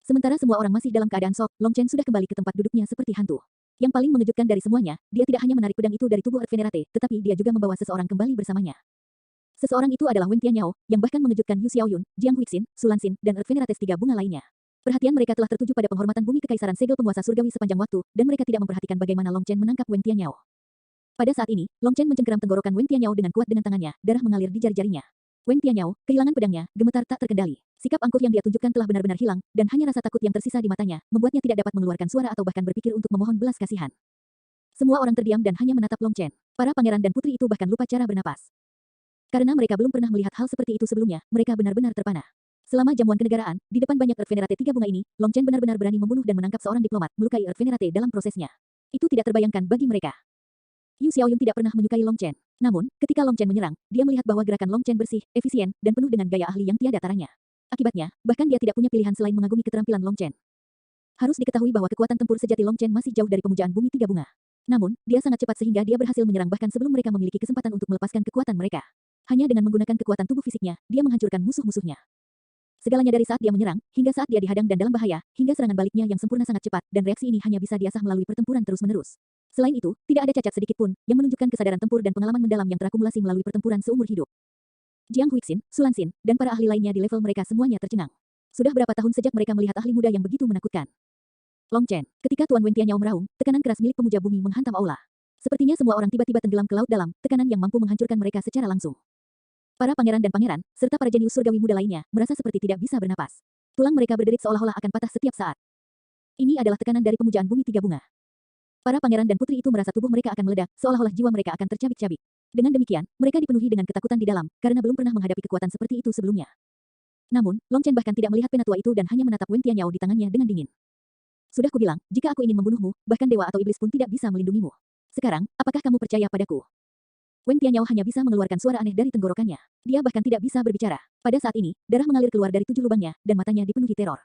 Sementara semua orang masih dalam keadaan shock, Long Chen sudah kembali ke tempat duduknya seperti hantu. Yang paling mengejutkan dari semuanya, dia tidak hanya menarik pedang itu dari tubuh Earth Venerate, tetapi dia juga membawa seseorang kembali bersamanya. Seseorang itu adalah Wen Tianyao, yang bahkan mengejutkan Yu Xiaoyun, Jiang Huixin, Sulansin, dan Earth Venerate tiga bunga lainnya. Perhatian mereka telah tertuju pada penghormatan bumi Kekaisaran Segel Penguasa Surgawi sepanjang waktu, dan mereka tidak memperhatikan bagaimana Long Chen menangkap Wen Tianyao. Pada saat ini, Long Chen mencengkeram tenggorokan Wen Tianyao dengan kuat dengan tangannya, darah mengalir di jari-jarinya. Wen Tianyao, kehilangan pedangnya, gemetar tak terkendali. Sikap angkuh yang dia tunjukkan telah benar-benar hilang, dan hanya rasa takut yang tersisa di matanya, membuatnya tidak dapat mengeluarkan suara atau bahkan berpikir untuk memohon belas kasihan. Semua orang terdiam dan hanya menatap Long Chen. Para pangeran dan putri itu bahkan lupa cara bernapas. Karena mereka belum pernah melihat hal seperti itu sebelumnya, mereka benar-benar terpana. Selama jamuan kenegaraan, di depan banyak Earth Venerate tiga bunga ini, Long Chen benar-benar berani membunuh dan menangkap seorang diplomat, melukai Earth Venerate dalam prosesnya. Itu tidak terbayangkan bagi mereka. Yu Xiaoyun tidak pernah menyukai Long Chen. Namun, ketika Long Chen menyerang, dia melihat bahwa gerakan Long Chen bersih, efisien, dan penuh dengan gaya ahli yang tiada taranya. Akibatnya, bahkan dia tidak punya pilihan selain mengagumi keterampilan Long Chen. Harus diketahui bahwa kekuatan tempur sejati Long Chen masih jauh dari pemujaan bumi tiga bunga. Namun, dia sangat cepat sehingga dia berhasil menyerang bahkan sebelum mereka memiliki kesempatan untuk melepaskan kekuatan mereka. Hanya dengan menggunakan kekuatan tubuh fisiknya, dia menghancurkan musuh-musuhnya. Segalanya dari saat dia menyerang, hingga saat dia dihadang dan dalam bahaya, hingga serangan baliknya yang sempurna sangat cepat, dan reaksi ini hanya bisa diasah melalui pertempuran terus-menerus. Selain itu, tidak ada cacat sedikit pun, yang menunjukkan kesadaran tempur dan pengalaman mendalam yang terakumulasi melalui pertempuran seumur hidup. Jiang Huixin, Sulansin, dan para ahli lainnya di level mereka semuanya tercengang. Sudah berapa tahun sejak mereka melihat ahli muda yang begitu menakutkan? Long Chen, ketika Tuan Wen Tianyao meraung, tekanan keras milik pemuja bumi menghantam aula. Sepertinya semua orang tiba-tiba tenggelam ke laut dalam, tekanan yang mampu menghancurkan mereka secara langsung. Para pangeran dan pangeran, serta para jenius surgawi muda lainnya, merasa seperti tidak bisa bernapas. Tulang mereka berderit seolah-olah akan patah setiap saat. Ini adalah tekanan dari pemujaan bumi tiga bunga. Para pangeran dan putri itu merasa tubuh mereka akan meledak, seolah-olah jiwa mereka akan tercabik-cabik. Dengan demikian, mereka dipenuhi dengan ketakutan di dalam, karena belum pernah menghadapi kekuatan seperti itu sebelumnya. Namun, Long Chen bahkan tidak melihat penatua itu dan hanya menatap Wen Tianyao di tangannya dengan dingin. Sudah kubilang, jika aku ingin membunuhmu, bahkan dewa atau iblis pun tidak bisa melindungimu. Sekarang, apakah kamu percaya padaku? Wen Tianyao hanya bisa mengeluarkan suara aneh dari tenggorokannya. Dia bahkan tidak bisa berbicara. Pada saat ini, darah mengalir keluar dari 7 lubangnya, dan matanya dipenuhi teror.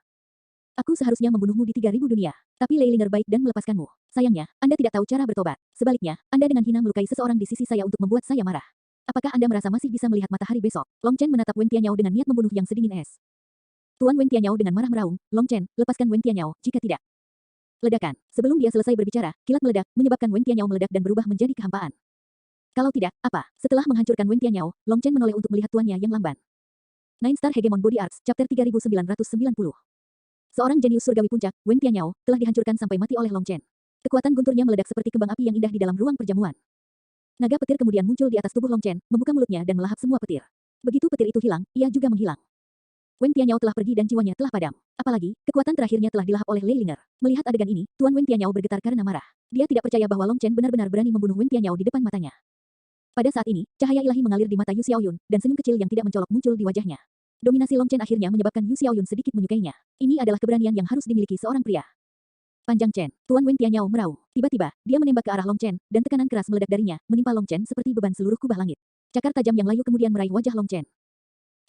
Aku seharusnya membunuhmu di 3.000 dunia. Tapi Leilinger baik dan melepaskanmu. Sayangnya, Anda tidak tahu cara bertobat. Sebaliknya, Anda dengan hina melukai seseorang di sisi saya untuk membuat saya marah. Apakah Anda merasa masih bisa melihat matahari besok? Long Chen menatap Wen Tianyao dengan niat membunuh yang sedingin es. Tuan Wen Tianyao dengan marah meraung, Long Chen, lepaskan Wen Tianyao, jika tidak. Ledakan. Sebelum dia selesai berbicara, kilat meledak, menyebabkan Wen Tianyao meledak dan berubah menjadi kehampaan. Kalau tidak, apa? Setelah menghancurkan Wen Tianyao, Long Chen menoleh untuk melihat tuannya yang lamban. Nine Star Hegemon Body Arts, Chapter 3990. Seorang jenius surgawi puncak, Wen Tianyao, telah dihancurkan sampai mati oleh Long Chen. Kekuatan gunturnya meledak seperti kembang api yang indah di dalam ruang perjamuan. Naga petir kemudian muncul di atas tubuh Long Chen, membuka mulutnya dan melahap semua petir. Begitu petir itu hilang, ia juga menghilang. Wen Tianyao telah pergi dan jiwanya telah padam. Apalagi, kekuatan terakhirnya telah dilahap oleh Leilinger. Melihat adegan ini, Tuan Wen Tianyao bergetar karena marah. Dia tidak percaya bahwa Long Chen benar-benar berani membunuh Wen Tianyao di depan matanya. Pada saat ini, cahaya ilahi mengalir di mata Yu Xiaoyun, dan senyum kecil yang tidak mencolok muncul di wajahnya. Dominasi Long Chen akhirnya menyebabkan Yu Xiaoyun sedikit menyukainya. Ini adalah keberanian yang harus dimiliki seorang pria. Panjang Chen, Tuan Wen Tianyao meraung. Tiba-tiba, dia menembak ke arah Long Chen, dan tekanan keras meledak darinya, menimpa Long Chen seperti beban seluruh kubah langit. Cakar tajam yang layu kemudian meraih wajah Long Chen.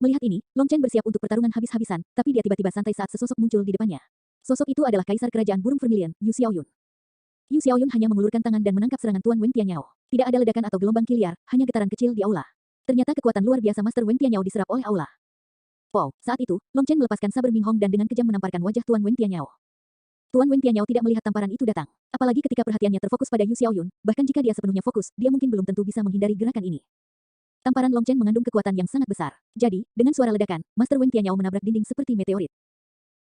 Melihat ini, Long Chen bersiap untuk pertarungan habis-habisan, tapi dia tiba-tiba santai saat sesosok muncul di depannya. Sosok itu adalah Kaisar Kerajaan Burung Vermilion, Yu Xiaoyun. Yu Xiaoyun hanya mengulurkan tangan dan menangkap serangan Tuan Wen Tianyao. Tidak ada ledakan atau gelombang kiliar, hanya getaran kecil di aula. Ternyata kekuatan luar biasa Master Wen Tianyao diserap oleh aula. Wow, saat itu, Long Chen melepaskan saber Ming Hong dan dengan kejam menamparkan wajah Tuan Wen Tianyao. Tuan Wen Tianyao tidak melihat tamparan itu datang. Apalagi ketika perhatiannya terfokus pada Yu Xiaoyun, bahkan jika dia sepenuhnya fokus, dia mungkin belum tentu bisa menghindari gerakan ini. Tamparan Long Chen mengandung kekuatan yang sangat besar. Jadi, dengan suara ledakan, Master Wen Tianyao menabrak dinding seperti meteorit.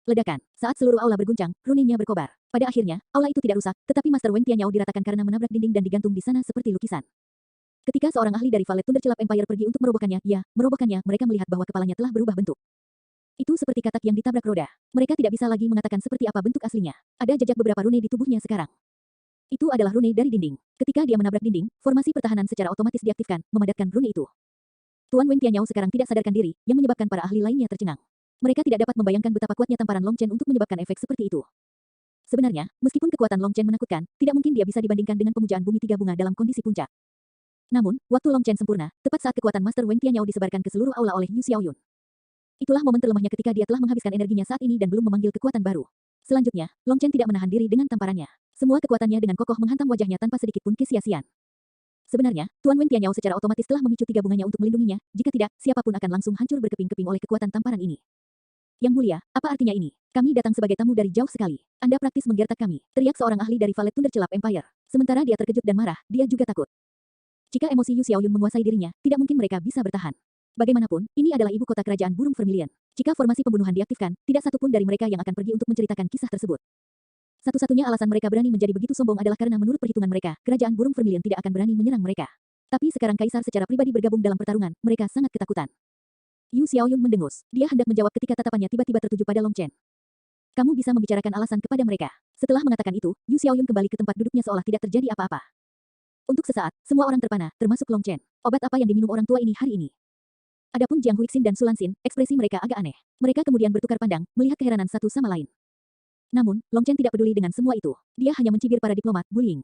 Ledakan. Saat seluruh aula berguncang, runenya berkobar. Pada akhirnya, aula itu tidak rusak, tetapi Master Wen Tianyao diratakan karena menabrak dinding dan digantung di sana seperti lukisan. Ketika seorang ahli dari Valet Thundercelap Empire pergi untuk merobohkannya, merobohkannya, mereka melihat bahwa kepalanya telah berubah bentuk. Itu seperti katak yang ditabrak roda. Mereka tidak bisa lagi mengatakan seperti apa bentuk aslinya. Ada jejak beberapa rune di tubuhnya sekarang. Itu adalah rune dari dinding. Ketika dia menabrak dinding, formasi pertahanan secara otomatis diaktifkan, memadatkan rune itu. Tuan Wen Tianyao sekarang tidak sadarkan diri, yang menyebabkan para ahli lainnya tercengang. Mereka tidak dapat membayangkan betapa kuatnya tamparan Long Chen untuk menyebabkan efek seperti itu. Sebenarnya, meskipun kekuatan Long Chen menakutkan, tidak mungkin dia bisa dibandingkan dengan pemujaan bumi tiga bunga dalam kondisi puncak. Namun, waktu Long Chen sempurna, tepat saat kekuatan Master Wen Tianyao disebarkan ke seluruh aula oleh Yu Xiaoyun. Itulah momen terlemahnya ketika dia telah menghabiskan energinya saat ini dan belum memanggil kekuatan baru. Selanjutnya, Long Chen tidak menahan diri dengan tamparannya. Semua kekuatannya dengan kokoh menghantam wajahnya tanpa sedikit pun kesia-siaan. Sebenarnya, Tuan Wen Tianyao secara otomatis telah memicu tiga bunganya untuk melindunginya, jika tidak, siapapun akan langsung hancur berkeping-keping oleh kekuatan tamparan ini. Yang mulia, apa artinya ini? Kami datang sebagai tamu dari jauh sekali. Anda praktis menggertak kami, teriak seorang ahli dari Valet Thundercelap Empire. Sementara dia terkejut dan marah, dia juga takut. Jika emosi Yu Xiaoyun menguasai dirinya, tidak mungkin mereka bisa bertahan. Bagaimanapun, ini adalah ibu kota kerajaan Burung Vermilion. Jika formasi pembunuhan diaktifkan, tidak satu pun dari mereka yang akan pergi untuk menceritakan kisah tersebut. Satu-satunya alasan mereka berani menjadi begitu sombong adalah karena menurut perhitungan mereka, kerajaan Burung Vermilion tidak akan berani menyerang mereka. Tapi sekarang Kaisar secara pribadi bergabung dalam pertarungan, mereka sangat ketakutan. Yu Xiaoyun mendengus. Dia hendak menjawab ketika tatapannya tiba-tiba tertuju pada Long Chen. Kamu bisa membicarakan alasan kepada mereka. Setelah mengatakan itu, Yu Xiaoyun kembali ke tempat duduknya seolah tidak terjadi apa-apa. Untuk sesaat, semua orang terpana, termasuk Long Chen. Obat apa yang diminum orang tua ini hari ini? Adapun Jiang Huixin dan Sulansin, ekspresi mereka agak aneh. Mereka kemudian bertukar pandang, melihat keheranan satu sama lain. Namun, Long Chen tidak peduli dengan semua itu. Dia hanya mencibir para diplomat, bullying.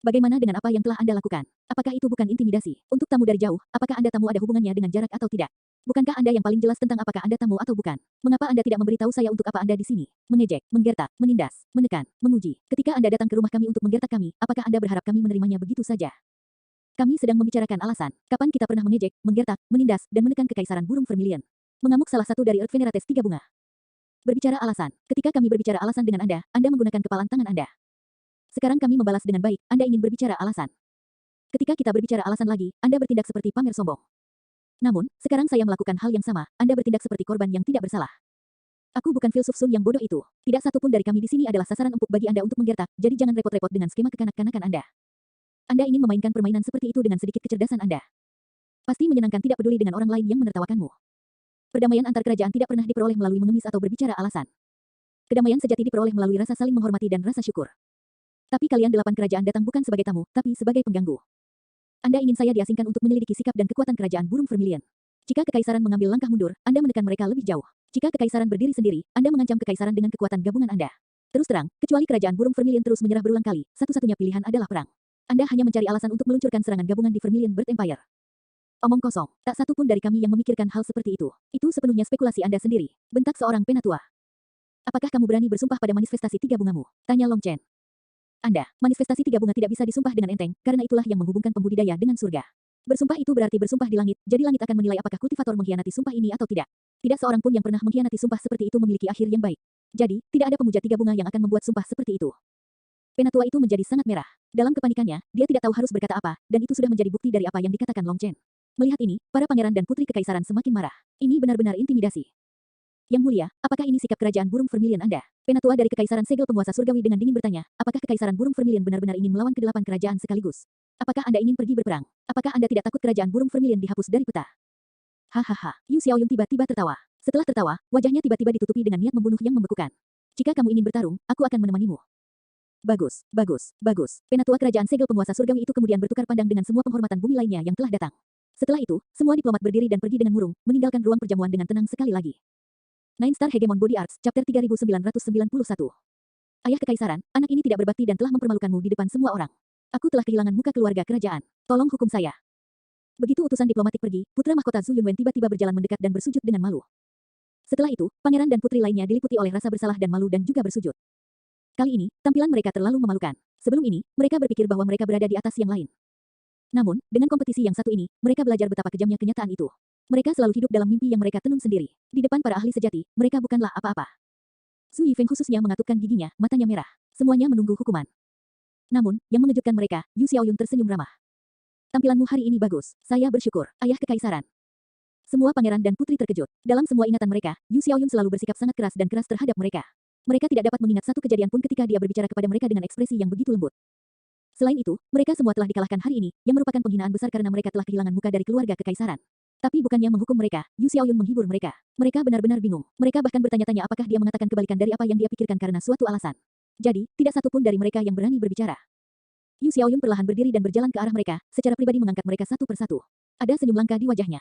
Bagaimana dengan apa yang telah Anda lakukan? Apakah itu bukan intimidasi? Untuk tamu dari jauh, apakah Anda tamu ada hubungannya dengan jarak atau tidak? Bukankah Anda yang paling jelas tentang apakah Anda tamu atau bukan? Mengapa Anda tidak memberitahu saya untuk apa Anda di sini? Mengejek, menggertak, menindas, menekan, menguji. Ketika Anda datang ke rumah kami untuk menggertak kami, apakah Anda berharap kami menerimanya begitu saja? Kami sedang membicarakan alasan. Kapan kita pernah mengejek, menggertak, menindas, dan menekan kekaisaran Burung Vermilion? Mengamuk salah satu dari Earth Venerates tiga bunga. Berbicara alasan. Ketika kami berbicara alasan dengan Anda menggunakan kepalan tangan Anda. Sekarang kami membalas dengan baik, Anda ingin berbicara alasan. Ketika kita berbicara alasan lagi, Anda bertindak seperti pamer sombong. Namun, sekarang saya melakukan hal yang sama, Anda bertindak seperti korban yang tidak bersalah. Aku bukan filsuf Sun yang bodoh itu. Tidak satu pun dari kami di sini adalah sasaran empuk bagi Anda untuk menggertak, jadi jangan repot-repot dengan skema kekanak-kanakan Anda. Anda ingin memainkan permainan seperti itu dengan sedikit kecerdasan Anda. Pasti menyenangkan tidak peduli dengan orang lain yang menertawakanmu. Perdamaian antar kerajaan tidak pernah diperoleh melalui mengemis atau berbicara alasan. Kedamaian sejati diperoleh melalui rasa saling menghormati dan rasa syukur. Tapi kalian 8 kerajaan datang bukan sebagai tamu, tapi sebagai pengganggu. Anda ingin saya diasingkan untuk menyelidiki sikap dan kekuatan kerajaan Burung Vermilion. Jika kekaisaran mengambil langkah mundur, Anda menekan mereka lebih jauh. Jika kekaisaran berdiri sendiri, Anda mengancam kekaisaran dengan kekuatan gabungan Anda. Terus terang, kecuali kerajaan Burung Vermilion terus menyerah berulang kali, satu-satunya pilihan adalah perang. Anda hanya mencari alasan untuk meluncurkan serangan gabungan di Vermilion Bird Empire. Omong kosong, tak satu pun dari kami yang memikirkan hal seperti itu. Itu sepenuhnya spekulasi Anda sendiri, bentak seorang penatua. Apakah kamu berani bersumpah pada manifestasi tiga bungamu? Tanya Long Chen. Anda, manifestasi tiga bunga tidak bisa disumpah dengan enteng, karena itulah yang menghubungkan pembudidaya dengan surga. Bersumpah itu berarti bersumpah di langit, jadi langit akan menilai apakah kultivator mengkhianati sumpah ini atau tidak. Tidak seorang pun yang pernah mengkhianati sumpah seperti itu memiliki akhir yang baik. Jadi, tidak ada pemuja tiga bunga yang akan membuat sumpah seperti itu. Penatua itu menjadi sangat merah. Dalam kepanikannya, dia tidak tahu harus berkata apa, dan itu sudah menjadi bukti dari apa yang dikatakan Long Chen. Melihat ini, para pangeran dan putri kekaisaran semakin marah. Ini benar-benar intimidasi. Yang mulia, apakah ini sikap kerajaan Burung Vermilion Anda? Penatua dari kekaisaran segel penguasa surgawi dengan dingin bertanya, apakah kekaisaran Burung Vermilion benar-benar ingin melawan ke-8 kerajaan sekaligus? Apakah Anda ingin pergi berperang? Apakah Anda tidak takut kerajaan Burung Vermilion dihapus dari peta? Hahaha, Yu Xiaoyun tiba-tiba tertawa. Setelah tertawa, wajahnya tiba-tiba ditutupi dengan niat membunuh yang membekukan. Jika kamu ingin bertarung, aku akan menemanimu. Bagus, bagus, bagus. Penatua kerajaan segel penguasa surgawi itu kemudian bertukar pandang dengan semua penghormatan bumi lainnya yang telah datang. Setelah itu, semua diplomat berdiri dan pergi dengan murung, meninggalkan ruang perjamuan dengan tenang sekali lagi. Nine Star Hegemon Body Arts, Chapter 3991. Ayah Kekaisaran, anak ini tidak berbakti dan telah mempermalukanmu di depan semua orang. Aku telah kehilangan muka keluarga kerajaan. Tolong hukum saya. Begitu utusan diplomatik pergi, putra mahkota Zhu Yunwen tiba-tiba berjalan mendekat dan bersujud dengan malu. Setelah itu, pangeran dan putri lainnya diliputi oleh rasa bersalah dan malu dan juga bersujud. Kali ini, tampilan mereka terlalu memalukan. Sebelum ini, mereka berpikir bahwa mereka berada di atas yang lain. Namun, dengan kompetisi yang satu ini, mereka belajar betapa kejamnya kenyataan itu. Mereka selalu hidup dalam mimpi yang mereka tenun sendiri. Di depan para ahli sejati, mereka bukanlah apa-apa. Zhu Yifeng khususnya mengatupkan giginya, matanya merah. Semuanya menunggu hukuman. Namun, yang mengejutkan mereka, Yu Xiaoyun tersenyum ramah. Tampilanmu hari ini bagus. Saya bersyukur, Ayah Kekaisaran. Semua pangeran dan putri terkejut. Dalam semua ingatan mereka, Yu Xiaoyun selalu bersikap sangat keras dan keras terhadap mereka. Mereka tidak dapat mengingat satu kejadian pun ketika dia berbicara kepada mereka dengan ekspresi yang begitu lembut. Selain itu, mereka semua telah dikalahkan hari ini, yang merupakan penghinaan besar karena mereka telah kehilangan muka dari keluarga kekaisaran. Tapi bukannya menghukum mereka, Yu Xiaoyun menghibur mereka. Mereka benar-benar bingung. Mereka bahkan bertanya-tanya apakah dia mengatakan kebalikan dari apa yang dia pikirkan karena suatu alasan. Jadi, tidak satu pun dari mereka yang berani berbicara. Yu Xiaoyun perlahan berdiri dan berjalan ke arah mereka, secara pribadi mengangkat mereka satu persatu. Ada senyum langka di wajahnya.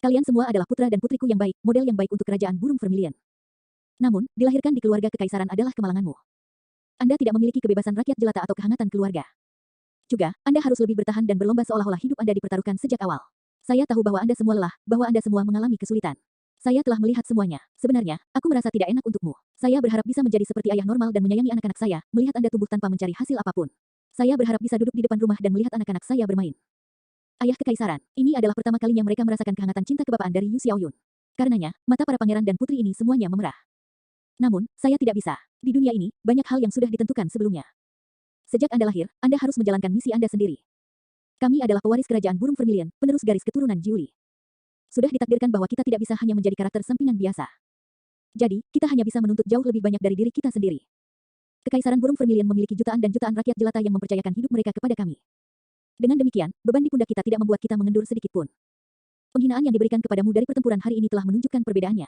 Kalian semua adalah putra dan putriku yang baik, model yang baik untuk kerajaan burung vermilion. Namun, dilahirkan di keluarga kekaisaran adalah kemalanganmu. Anda tidak memiliki kebebasan rakyat jelata atau kehangatan keluarga. Juga, Anda harus lebih bertahan dan berlomba seolah-olah hidup Anda dipertaruhkan sejak awal. Saya tahu bahwa Anda semua lelah, bahwa Anda semua mengalami kesulitan. Saya telah melihat semuanya. Sebenarnya, aku merasa tidak enak untukmu. Saya berharap bisa menjadi seperti ayah normal dan menyayangi anak-anak saya, melihat Anda tumbuh tanpa mencari hasil apapun. Saya berharap bisa duduk di depan rumah dan melihat anak-anak saya bermain. Ayah Kekaisaran, ini adalah pertama kalinya mereka merasakan kehangatan cinta kebapaan dari Yu Xiaoyun. Karenanya, mata para pangeran dan putri ini semuanya memerah. Namun, saya tidak bisa. Di dunia ini, banyak hal yang sudah ditentukan sebelumnya. Sejak Anda lahir, Anda harus menjalankan misi Anda sendiri. Kami adalah pewaris kerajaan burung vermilion, penerus garis keturunan Jiuli. Sudah ditakdirkan bahwa kita tidak bisa hanya menjadi karakter sampingan biasa. Jadi, kita hanya bisa menuntut jauh lebih banyak dari diri kita sendiri. Kekaisaran burung vermilion memiliki jutaan dan jutaan rakyat jelata yang mempercayakan hidup mereka kepada kami. Dengan demikian, beban di pundak kita tidak membuat kita mengendur sedikit pun. Penghinaan yang diberikan kepadamu dari pertempuran hari ini telah menunjukkan perbedaannya.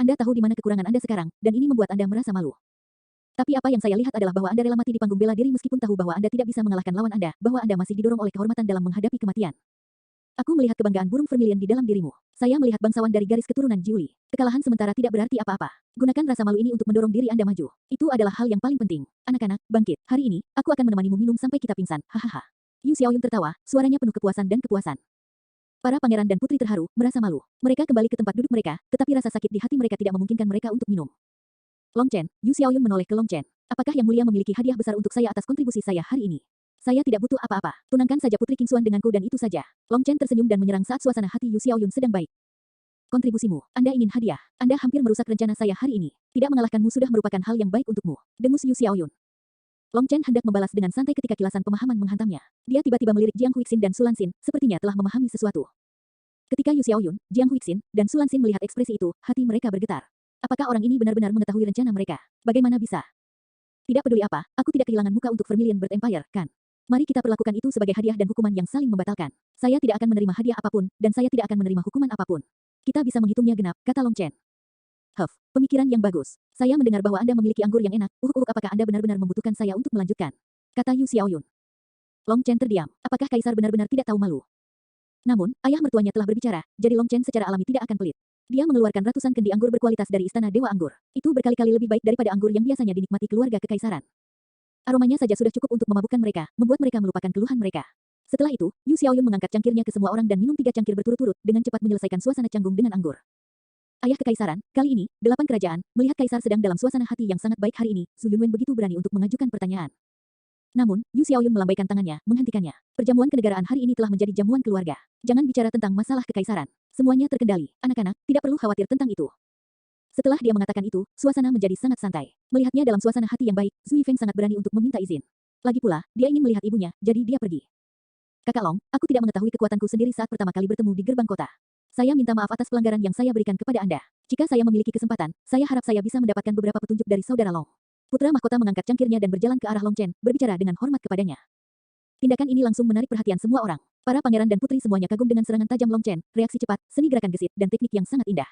Anda tahu di mana kekurangan Anda sekarang, dan ini membuat Anda merasa malu. Tapi apa yang saya lihat adalah bahwa Anda rela mati di panggung bela diri meskipun tahu bahwa Anda tidak bisa mengalahkan lawan Anda, bahwa Anda masih didorong oleh kehormatan dalam menghadapi kematian. Aku melihat kebanggaan burung vermilion di dalam dirimu. Saya melihat bangsawan dari garis keturunan Jiuli. Kekalahan sementara tidak berarti apa-apa. Gunakan rasa malu ini untuk mendorong diri Anda maju. Itu adalah hal yang paling penting. Anak-anak, bangkit. Hari ini, aku akan menemanimu minum sampai kita pingsan. Hahaha. Yu Xiaoyun tertawa, suaranya penuh kepuasan dan kepuasan. Para pangeran dan putri terharu, merasa malu. Mereka kembali ke tempat duduk mereka, tetapi rasa sakit di hati mereka tidak memungkinkan mereka untuk minum. Long Chen, Yu Xiaoyun menoleh ke Long Chen. Apakah Yang Mulia memiliki hadiah besar untuk saya atas kontribusi saya hari ini? Saya tidak butuh apa-apa. Tunangkan saja Putri Qingxuan denganku dan itu saja. Long Chen tersenyum dan menyerang saat suasana hati Yu Xiaoyun sedang baik. Kontribusimu, Anda ingin hadiah. Anda hampir merusak rencana saya hari ini. Tidak mengalahkanmu sudah merupakan hal yang baik untukmu. Dengus Yu Xiaoyun. Long Chen hendak membalas dengan santai ketika kilasan pemahaman menghantamnya. Dia tiba-tiba melirik Jiang Huixin dan Sulanxin, sepertinya telah memahami sesuatu. Ketika Yu Xiaoyun, Jiang Huixin, dan Sulanxin melihat ekspresi itu, hati mereka bergetar. Apakah orang ini benar-benar mengetahui rencana mereka? Bagaimana bisa? Tidak peduli apa, aku tidak kehilangan muka untuk Vermilion Bird Empire, kan? Mari kita perlakukan itu sebagai hadiah dan hukuman yang saling membatalkan. Saya tidak akan menerima hadiah apapun, dan saya tidak akan menerima hukuman apapun. Kita bisa menghitungnya genap, kata Long Chen. Huff, pemikiran yang bagus. Saya mendengar bahwa Anda memiliki anggur yang enak. Apakah Anda benar-benar membutuhkan saya untuk melanjutkan? Kata Yu Xiaoyun. Long Chen terdiam. Apakah Kaisar benar-benar tidak tahu malu? Namun, ayah mertuanya telah berbicara, jadi Long Chen secara alami tidak akan pelit. Dia mengeluarkan ratusan kendi anggur berkualitas dari Istana Dewa Anggur. Itu berkali-kali lebih baik daripada anggur yang biasanya dinikmati keluarga kekaisaran. Aromanya saja sudah cukup untuk memabukkan mereka, membuat mereka melupakan keluhan mereka. Setelah itu, Yu Xiaoyun mengangkat cangkirnya ke semua orang dan minum 3 cangkir berturut-turut, dengan cepat menyelesaikan suasana canggung dengan anggur. Ayah Kekaisaran, kali ini, 8 kerajaan, melihat Kaisar sedang dalam suasana hati yang sangat baik hari ini, Zhu Yunwen begitu berani untuk mengajukan pertanyaan. Namun, Yu Xiaoyun melambaikan tangannya, menghentikannya. Perjamuan kenegaraan hari ini telah menjadi jamuan keluarga. Jangan bicara tentang masalah kekaisaran. Semuanya terkendali. Anak-anak, tidak perlu khawatir tentang itu. Setelah dia mengatakan itu, suasana menjadi sangat santai. Melihatnya dalam suasana hati yang baik, Zhu Yifeng sangat berani untuk meminta izin. Lagi pula, dia ingin melihat ibunya, jadi dia pergi. Kakak Long, aku tidak mengetahui kekuatanku sendiri saat pertama kali bertemu di gerbang kota. Saya minta maaf atas pelanggaran yang saya berikan kepada Anda. Jika saya memiliki kesempatan, saya harap saya bisa mendapatkan beberapa petunjuk dari saudara Long. Putra mahkota mengangkat cangkirnya dan berjalan ke arah Long Chen, berbicara dengan hormat kepadanya. Tindakan ini langsung menarik perhatian semua orang. Para pangeran dan putri semuanya kagum dengan serangan tajam Long Chen, reaksi cepat, seni gerakan gesit, dan teknik yang sangat indah.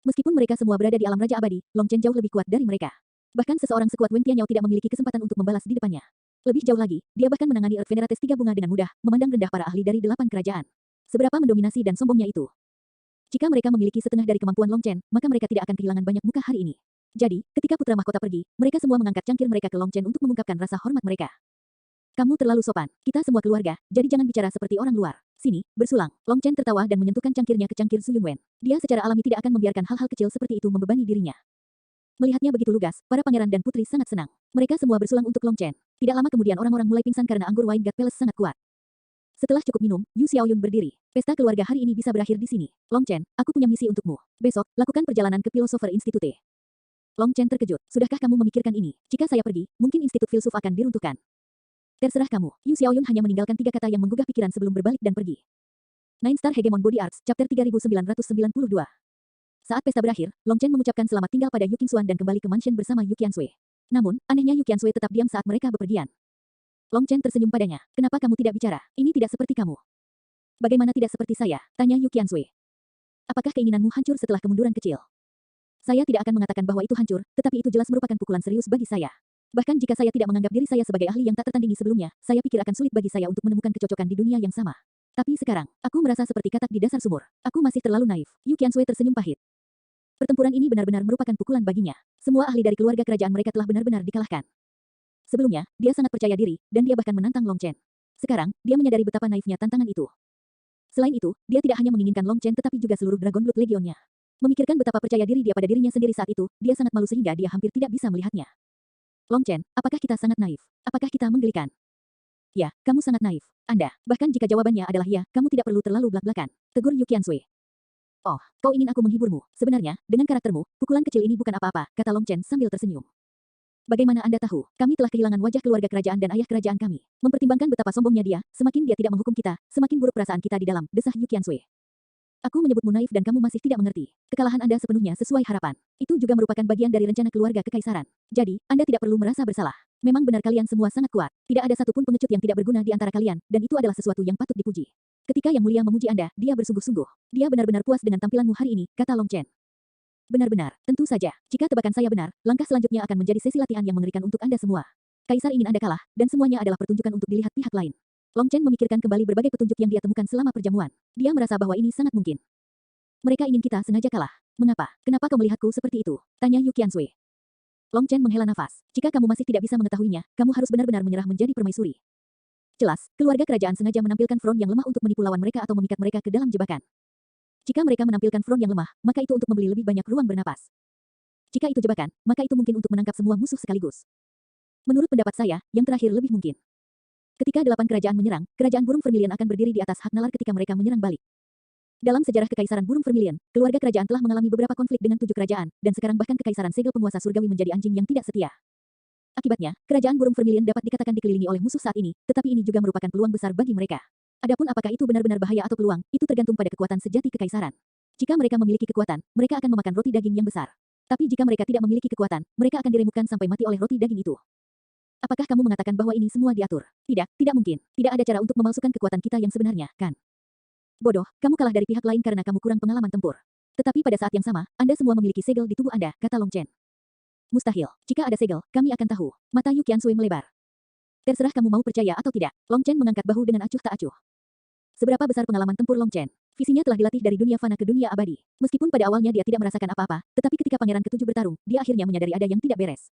Meskipun mereka semua berada di alam raja abadi, Long Chen jauh lebih kuat dari mereka. Bahkan seseorang sekuat Wen Tianyao tidak memiliki kesempatan untuk membalas di depannya. Lebih jauh lagi, dia bahkan menangani Earth Venerates 3 bunga dengan mudah, memandang rendah para ahli dari 8 kerajaan. Seberapa mendominasi dan sombongnya itu. Jika mereka memiliki setengah dari kemampuan Long Chen, maka mereka tidak akan kehilangan banyak muka hari ini. Jadi, ketika putra mahkota pergi, mereka semua mengangkat cangkir mereka ke Long Chen untuk mengungkapkan rasa hormat mereka. Kamu terlalu sopan. Kita semua keluarga, jadi jangan bicara seperti orang luar. Sini, bersulang. Long Chen tertawa dan menyentuhkan cangkirnya ke cangkir Su Yunwen. Dia secara alami tidak akan membiarkan hal-hal kecil seperti itu membebani dirinya. Melihatnya begitu lugas, para pangeran dan putri sangat senang. Mereka semua bersulang untuk Long Chen. Tidak lama kemudian orang-orang mulai pingsan karena anggur Wine God Palace sangat kuat. Setelah cukup minum, Yu Xiaoyun berdiri. Pesta keluarga hari ini bisa berakhir di sini. Long Chen, aku punya misi untukmu. Besok, lakukan perjalanan ke Philosopher Institute. Long Chen terkejut. Sudahkah kamu memikirkan ini? Jika saya pergi, mungkin Institut Filsuf akan diruntuhkan. Terserah kamu. Yu Xiaoyun hanya meninggalkan 3 kata yang menggugah pikiran sebelum berbalik dan pergi. Nine Star Hegemon Body Arts, Chapter 3992. Saat pesta berakhir, Long Chen mengucapkan selamat tinggal pada Yu Qingshuan dan kembali ke mansion bersama Yu Qiansui. Namun, anehnya Yu Qiansui tetap diam saat mereka bepergian. Long Chen tersenyum padanya. Kenapa kamu tidak bicara? Ini tidak seperti kamu. Bagaimana tidak seperti saya? Tanya Yu Qiansui. Apakah keinginanmu hancur setelah kemunduran kecil? Saya tidak akan mengatakan bahwa itu hancur, tetapi itu jelas merupakan pukulan serius bagi saya. Bahkan jika saya tidak menganggap diri saya sebagai ahli yang tak tertandingi sebelumnya, saya pikir akan sulit bagi saya untuk menemukan kecocokan di dunia yang sama. Tapi sekarang, aku merasa seperti katak di dasar sumur. Aku masih terlalu naif. Yu Qiansui tersenyum pahit. Pertempuran ini benar-benar merupakan pukulan baginya. Semua ahli dari keluarga kerajaan mereka telah benar-benar dikalahkan. Sebelumnya, dia sangat percaya diri, dan dia bahkan menantang Long Chen. Sekarang, dia menyadari betapa naifnya tantangan itu. Selain itu, dia tidak hanya menginginkan Long Chen tetapi juga seluruh Dragon Blood Legionnya. Memikirkan betapa percaya diri dia pada dirinya sendiri saat itu, dia sangat malu sehingga dia hampir tidak bisa melihatnya. Long Chen, apakah kita sangat naif? Apakah kita menggelikan? Ya, kamu sangat naif. Anda, bahkan jika jawabannya adalah ya, kamu tidak perlu terlalu belak-belakan. Tegur Yu Qiansui. Oh, kau ingin aku menghiburmu. Sebenarnya, dengan karaktermu, pukulan kecil ini bukan apa-apa, kata Long Chen sambil tersenyum. Bagaimana Anda tahu? Kami telah kehilangan wajah keluarga kerajaan dan ayah kerajaan kami. Mempertimbangkan betapa sombongnya dia, semakin dia tidak menghukum kita, semakin buruk perasaan kita di dalam, desah Yu Qiansui. Aku menyebutmu naif dan kamu masih tidak mengerti. Kekalahan Anda sepenuhnya sesuai harapan. Itu juga merupakan bagian dari rencana keluarga kekaisaran. Jadi, Anda tidak perlu merasa bersalah. Memang benar kalian semua sangat kuat. Tidak ada satupun pengecut yang tidak berguna di antara kalian, dan itu adalah sesuatu yang patut dipuji. Ketika Yang Mulia memuji Anda, dia bersungguh-sungguh. Dia benar-benar puas dengan tampilanmu hari ini, kata Long Chen. Benar-benar, tentu saja. Jika tebakan saya benar, langkah selanjutnya akan menjadi sesi latihan yang mengerikan untuk Anda semua. Kaisar ingin Anda kalah, dan semuanya adalah pertunjukan untuk dilihat pihak lain. Long Chen memikirkan kembali berbagai petunjuk yang dia temukan selama perjamuan. Dia merasa bahwa ini sangat mungkin. Mereka ingin kita sengaja kalah. Mengapa? Kenapa kau melihatku seperti itu? Tanya Yu Qiansui. Long Chen menghela nafas. Jika kamu masih tidak bisa mengetahuinya, kamu harus benar-benar menyerah menjadi permaisuri. Jelas, keluarga kerajaan sengaja menampilkan front yang lemah untuk menipu lawan mereka atau memikat mereka ke dalam jebakan. Jika mereka menampilkan front yang lemah, maka itu untuk membeli lebih banyak ruang bernapas. Jika itu jebakan, maka itu mungkin untuk menangkap semua musuh sekaligus. Menurut pendapat saya, yang terakhir lebih mungkin. Ketika 8 kerajaan menyerang, kerajaan burung Vermilion akan berdiri di atas hak nalar ketika mereka menyerang balik. Dalam sejarah kekaisaran burung Vermilion, keluarga kerajaan telah mengalami beberapa konflik dengan 7 kerajaan, dan sekarang bahkan kekaisaran segel penguasa surgawi menjadi anjing yang tidak setia. Akibatnya, kerajaan burung Vermilion dapat dikatakan dikelilingi oleh musuh saat ini, tetapi ini juga merupakan peluang besar bagi mereka. Adapun apakah itu benar-benar bahaya atau peluang, itu tergantung pada kekuatan sejati kekaisaran. Jika mereka memiliki kekuatan, mereka akan memakan roti daging yang besar. Tapi jika mereka tidak memiliki kekuatan, mereka akan diremukkan sampai mati oleh roti daging itu. Apakah kamu mengatakan bahwa ini semua diatur? Tidak, tidak mungkin. Tidak ada cara untuk memalsukan kekuatan kita yang sebenarnya, kan? Bodoh, kamu kalah dari pihak lain karena kamu kurang pengalaman tempur. Tetapi pada saat yang sama, Anda semua memiliki segel di tubuh Anda, kata Long Chen. Mustahil. Jika ada segel, kami akan tahu. Mata Yu Qiansui melebar. Terserah kamu mau percaya atau tidak. Long Chen mengangkat bahu dengan acuh tak acuh. Seberapa besar pengalaman tempur Long Chen? Visinya telah dilatih dari dunia fana ke dunia abadi. Meskipun pada awalnya dia tidak merasakan apa-apa, tetapi ketika pangeran ketujuh bertarung, dia akhirnya menyadari ada yang tidak beres.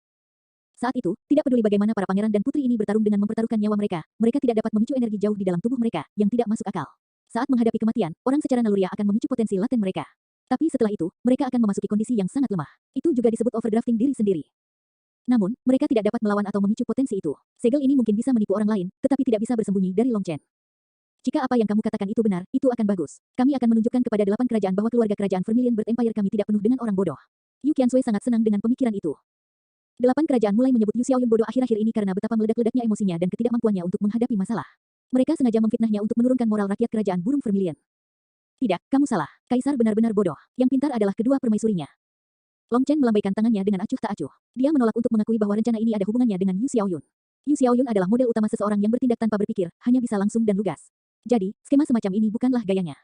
Saat itu, tidak peduli bagaimana para pangeran dan putri ini bertarung dengan mempertaruhkan nyawa mereka, mereka tidak dapat memicu energi jauh di dalam tubuh mereka, yang tidak masuk akal. Saat menghadapi kematian, orang secara naluriah akan memicu potensi laten mereka. Tapi setelah itu, mereka akan memasuki kondisi yang sangat lemah. Itu juga disebut overdrafting diri sendiri. Namun, mereka tidak dapat melawan atau memicu potensi itu. Segel ini mungkin bisa menipu orang lain, tetapi tidak bisa bersembunyi dari Long Chen. Jika apa yang kamu katakan itu benar, itu akan bagus. Kami akan menunjukkan kepada 8 kerajaan bahwa keluarga kerajaan Vermilion Bird Empire kami tidak penuh dengan orang bodoh. Yu Qiansui sangat senang dengan pemikiran itu. 8 kerajaan mulai menyebut Yu Xiaoyun bodoh akhir-akhir ini karena betapa meledak-ledaknya emosinya dan ketidakmampuannya untuk menghadapi masalah. Mereka sengaja memfitnahnya untuk menurunkan moral rakyat kerajaan burung Vermilion. Tidak, kamu salah. Kaisar benar-benar bodoh. Yang pintar adalah kedua permaisurinya. Long Chen melambaikan tangannya dengan acuh tak acuh. Dia menolak untuk mengakui bahwa rencana ini ada hubungannya dengan Yu Xiaoyun. Yu Xiaoyun adalah model utama seseorang yang bertindak tanpa berpikir, hanya bisa langsung dan lugas. Jadi, skema semacam ini bukanlah gayanya.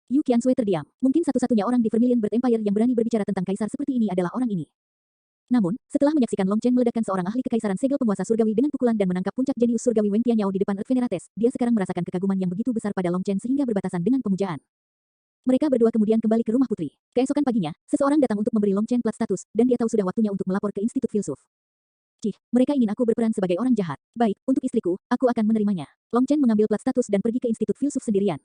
Yu Qiansui terdiam. Mungkin satu-satunya orang di Vermilion Bird Empire yang berani berbicara tentang kaisar seperti ini adalah orang ini. Namun, setelah menyaksikan Long Chen meledakkan seorang ahli kekaisaran segel penguasa surgawi dengan pukulan dan menangkap puncak jenius surgawi Wen Tianyao di depan Earth Venerates, dia sekarang merasakan kekaguman yang begitu besar pada Long Chen sehingga berbatasan dengan pemujaan. Mereka berdua kemudian kembali ke rumah putri. Keesokan paginya, seseorang datang untuk memberi Long Chen plat status, dan dia tahu sudah waktunya untuk melapor ke Institut Filsuf. Cih, mereka ingin aku berperan sebagai orang jahat. Baik, untuk istriku, aku akan menerimanya. Long Chen mengambil plat status dan pergi ke Institut Filsuf sendirian.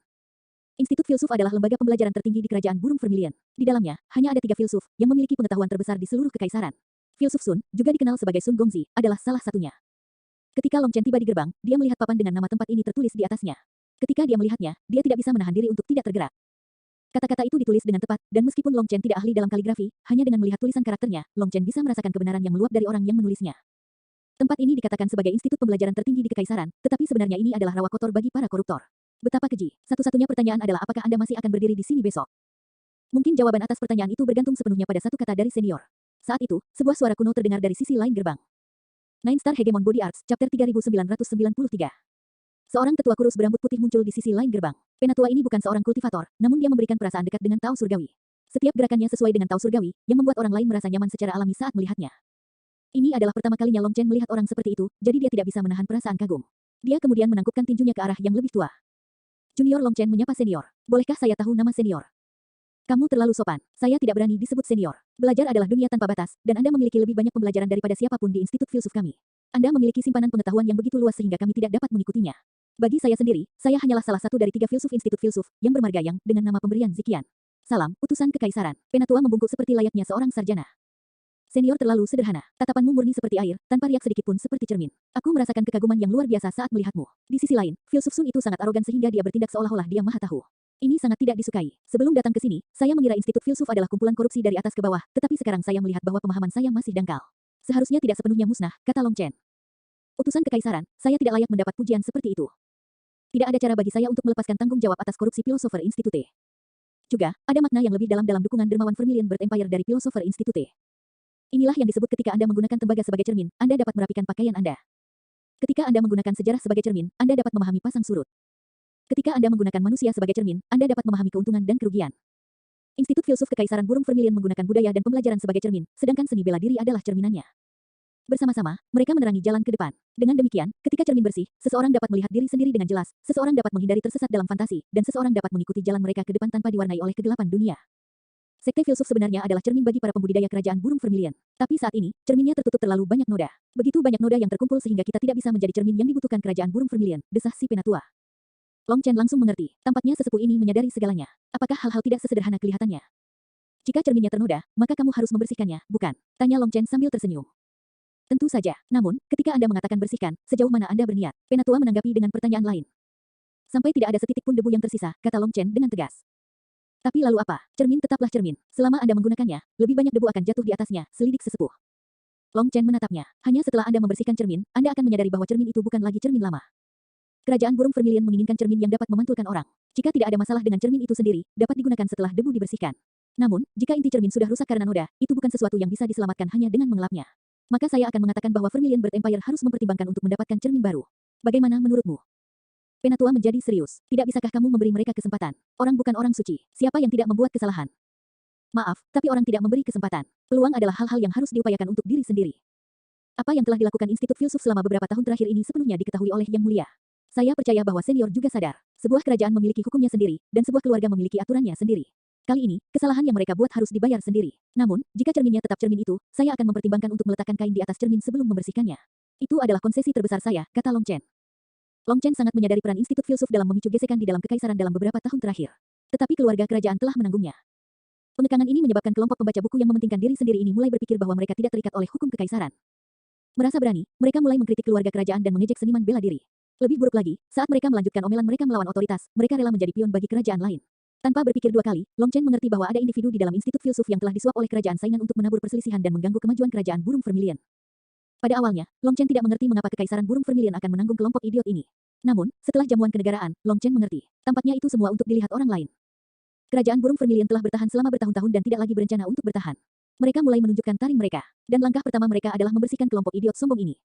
Institut Filsuf adalah lembaga pembelajaran tertinggi di kerajaan burung Vermilion. Di dalamnya, hanya ada 3 filsuf yang memiliki pengetahuan terbesar di seluruh kekaisaran. Filsuf Sun, juga dikenal sebagai Sun Gongzi, adalah salah satunya. Ketika Long Chen tiba di gerbang, dia melihat papan dengan nama tempat ini tertulis di atasnya. Ketika dia melihatnya, dia tidak bisa menahan diri untuk tidak tergerak. Kata-kata itu ditulis dengan tepat, dan meskipun Long Chen tidak ahli dalam kaligrafi, hanya dengan melihat tulisan karakternya, Long Chen bisa merasakan kebenaran yang meluap dari orang yang menulisnya. Tempat ini dikatakan sebagai institut pembelajaran tertinggi di kekaisaran, tetapi sebenarnya ini adalah rawa kotor bagi para koruptor. Betapa keji. Satu-satunya pertanyaan adalah apakah Anda masih akan berdiri di sini besok? Mungkin jawaban atas pertanyaan itu bergantung sepenuhnya pada satu kata dari senior. Saat itu, sebuah suara kuno terdengar dari sisi lain gerbang. Nine Star Hegemon Body Arts, Chapter 3993. Seorang tetua kurus berambut putih muncul di sisi lain gerbang. Penatua ini bukan seorang kultivator, namun dia memberikan perasaan dekat dengan Tao Surgawi. Setiap gerakannya sesuai dengan Tao Surgawi, yang membuat orang lain merasa nyaman secara alami saat melihatnya. Ini adalah pertama kalinya Long Chen melihat orang seperti itu, jadi dia tidak bisa menahan perasaan kagum. Dia kemudian menangkupkan tinjunya ke arah yang lebih tua. Junior Long Chen menyapa senior. Bolehkah saya tahu nama senior? Kamu terlalu sopan. Saya tidak berani disebut senior. Belajar adalah dunia tanpa batas, dan Anda memiliki lebih banyak pembelajaran daripada siapapun di Institut Filsuf kami. Anda memiliki simpanan pengetahuan yang begitu luas sehingga kami tidak dapat mengikutinya. Bagi saya sendiri, saya hanyalah salah satu dari 3 filsuf Institut Filsuf yang bermarga yang dengan nama pemberian Zikian. Salam, utusan kekaisaran. Penatua membungkuk seperti layaknya seorang sarjana. Senior terlalu sederhana. Tatapanmu murni seperti air, tanpa riak sedikit pun seperti cermin. Aku merasakan kekaguman yang luar biasa saat melihatmu. Di sisi lain, filsuf Sun itu sangat arogan sehingga dia bertindak seolah-olah dia maha tahu. Ini sangat tidak disukai. Sebelum datang ke sini, saya mengira Institut Filsuf adalah kumpulan korupsi dari atas ke bawah, tetapi sekarang saya melihat bahwa pemahaman saya masih dangkal. Seharusnya tidak sepenuhnya musnah, kata Long Chen. Utusan kekaisaran, saya tidak layak mendapat pujian seperti itu. Tidak ada cara bagi saya untuk melepaskan tanggung jawab atas korupsi Philosopher Institute. Juga, ada makna yang lebih dalam dukungan dermawan Vermilion Bird Empire dari Philosopher Institute. Inilah yang disebut ketika Anda menggunakan tembaga sebagai cermin, Anda dapat merapikan pakaian Anda. Ketika Anda menggunakan sejarah sebagai cermin, Anda dapat memahami pasang surut. Ketika Anda menggunakan manusia sebagai cermin, Anda dapat memahami keuntungan dan kerugian. Institut Filsuf Kekaisaran Burung Vermilion menggunakan budaya dan pembelajaran sebagai cermin, sedangkan seni bela diri adalah cerminannya. Bersama-sama, mereka menerangi jalan ke depan. Dengan demikian, ketika cermin bersih, seseorang dapat melihat diri sendiri dengan jelas, seseorang dapat menghindari tersesat dalam fantasi, dan seseorang dapat mengikuti jalan mereka ke depan tanpa diwarnai oleh kegelapan dunia. Sekte filsuf sebenarnya adalah cermin bagi para pembudidaya kerajaan burung Vermilion. Tapi saat ini, cerminnya tertutup terlalu banyak noda. Begitu banyak noda yang terkumpul sehingga kita tidak bisa menjadi cermin yang dibutuhkan kerajaan burung Vermilion, desah si penatua. Long Chen langsung mengerti. Tampaknya sesepuh ini menyadari segalanya. Apakah hal-hal tidak sesederhana kelihatannya? Jika cerminnya ternoda, maka kamu harus membersihkannya, bukan? Tanya Long Chen sambil tersenyum. Tentu saja. Namun, ketika Anda mengatakan bersihkan, sejauh mana Anda berniat? Penatua menanggapi dengan pertanyaan lain. Sampai tidak ada setitik pun debu yang tersisa, kata Long Chen dengan tegas. Tapi lalu apa? Cermin tetaplah cermin. Selama Anda menggunakannya, lebih banyak debu akan jatuh di atasnya, selidik sesepuh. Long Chen menatapnya. Hanya setelah Anda membersihkan cermin, Anda akan menyadari bahwa cermin itu bukan lagi cermin lama. Kerajaan burung Vermilion menginginkan cermin yang dapat memantulkan orang. Jika tidak ada masalah dengan cermin itu sendiri, dapat digunakan setelah debu dibersihkan. Namun, jika inti cermin sudah rusak karena noda, itu bukan sesuatu yang bisa diselamatkan hanya dengan mengelapnya. Maka saya akan mengatakan bahwa Vermilion Bird Empire harus mempertimbangkan untuk mendapatkan cermin baru. Bagaimana menurutmu? Penatua menjadi serius. Tidak bisakah kamu memberi mereka kesempatan? Orang bukan orang suci. Siapa yang tidak membuat kesalahan? Maaf, tapi orang tidak memberi kesempatan. Peluang adalah hal-hal yang harus diupayakan untuk diri sendiri. Apa yang telah dilakukan Institut Filsuf selama beberapa tahun terakhir ini sepenuhnya diketahui oleh Yang Mulia. Saya percaya bahwa senior juga sadar. Sebuah kerajaan memiliki hukumnya sendiri, dan sebuah keluarga memiliki aturannya sendiri. Kali ini, kesalahan yang mereka buat harus dibayar sendiri. Namun, jika cerminnya tetap cermin itu, saya akan mempertimbangkan untuk meletakkan kain di atas cermin sebelum membersihkannya. Itu adalah konsesi terbesar saya, kata Long Chen. Long Chen sangat menyadari peran Institut Filsuf dalam memicu gesekan di dalam kekaisaran dalam beberapa tahun terakhir. Tetapi keluarga kerajaan telah menanggungnya. Penekanan ini menyebabkan kelompok pembaca buku yang mementingkan diri sendiri ini mulai berpikir bahwa mereka tidak terikat oleh hukum kekaisaran. Merasa berani, mereka mulai mengkritik keluarga kerajaan dan mengejek seniman bela diri. Lebih buruk lagi, saat mereka melanjutkan omelan mereka melawan otoritas, mereka rela menjadi pion bagi kerajaan lain. Tanpa berpikir dua kali, Long Chen mengerti bahwa ada individu di dalam Institut Filsuf yang telah disuap oleh kerajaan saingan untuk menabur perselisihan dan mengganggu kemajuan kerajaan burung Vermilion. Pada awalnya, Long Chen tidak mengerti mengapa kekaisaran burung Vermilion akan menanggung kelompok idiot ini. Namun, setelah jamuan kenegaraan, Long Chen mengerti. Tampaknya itu semua untuk dilihat orang lain. Kerajaan burung Vermilion telah bertahan selama bertahun-tahun dan tidak lagi berencana untuk bertahan. Mereka mulai menunjukkan taring mereka, dan langkah pertama mereka adalah membersihkan kelompok idiot sombong ini.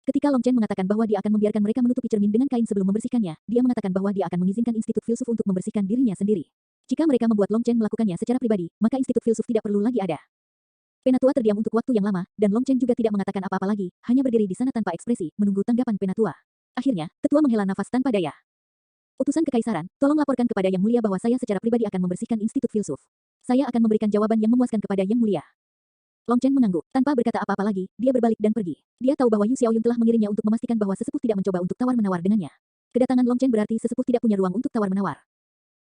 Ketika Long Chen mengatakan bahwa dia akan membiarkan mereka menutupi cermin dengan kain sebelum membersihkannya, dia mengatakan bahwa dia akan mengizinkan Institut Filsuf untuk membersihkan dirinya sendiri. Jika mereka membuat Long Chen melakukannya secara pribadi, maka Institut Filsuf tidak perlu lagi ada. Penatua terdiam untuk waktu yang lama, dan Long Chen juga tidak mengatakan apa-apa lagi, hanya berdiri di sana tanpa ekspresi, menunggu tanggapan penatua. Akhirnya, tetua menghela nafas tanpa daya. Utusan Kekaisaran, tolong laporkan kepada Yang Mulia bahwa saya secara pribadi akan membersihkan Institut Filsuf. Saya akan memberikan jawaban yang memuaskan kepada Yang Mulia. Long Chen mengangguk, tanpa berkata apa-apa lagi, dia berbalik dan pergi. Dia tahu bahwa Yu Xiaoyun telah mengirimnya untuk memastikan bahwa sesepuh tidak mencoba untuk tawar-menawar dengannya. Kedatangan Long Chen berarti sesepuh tidak punya ruang untuk tawar-menawar.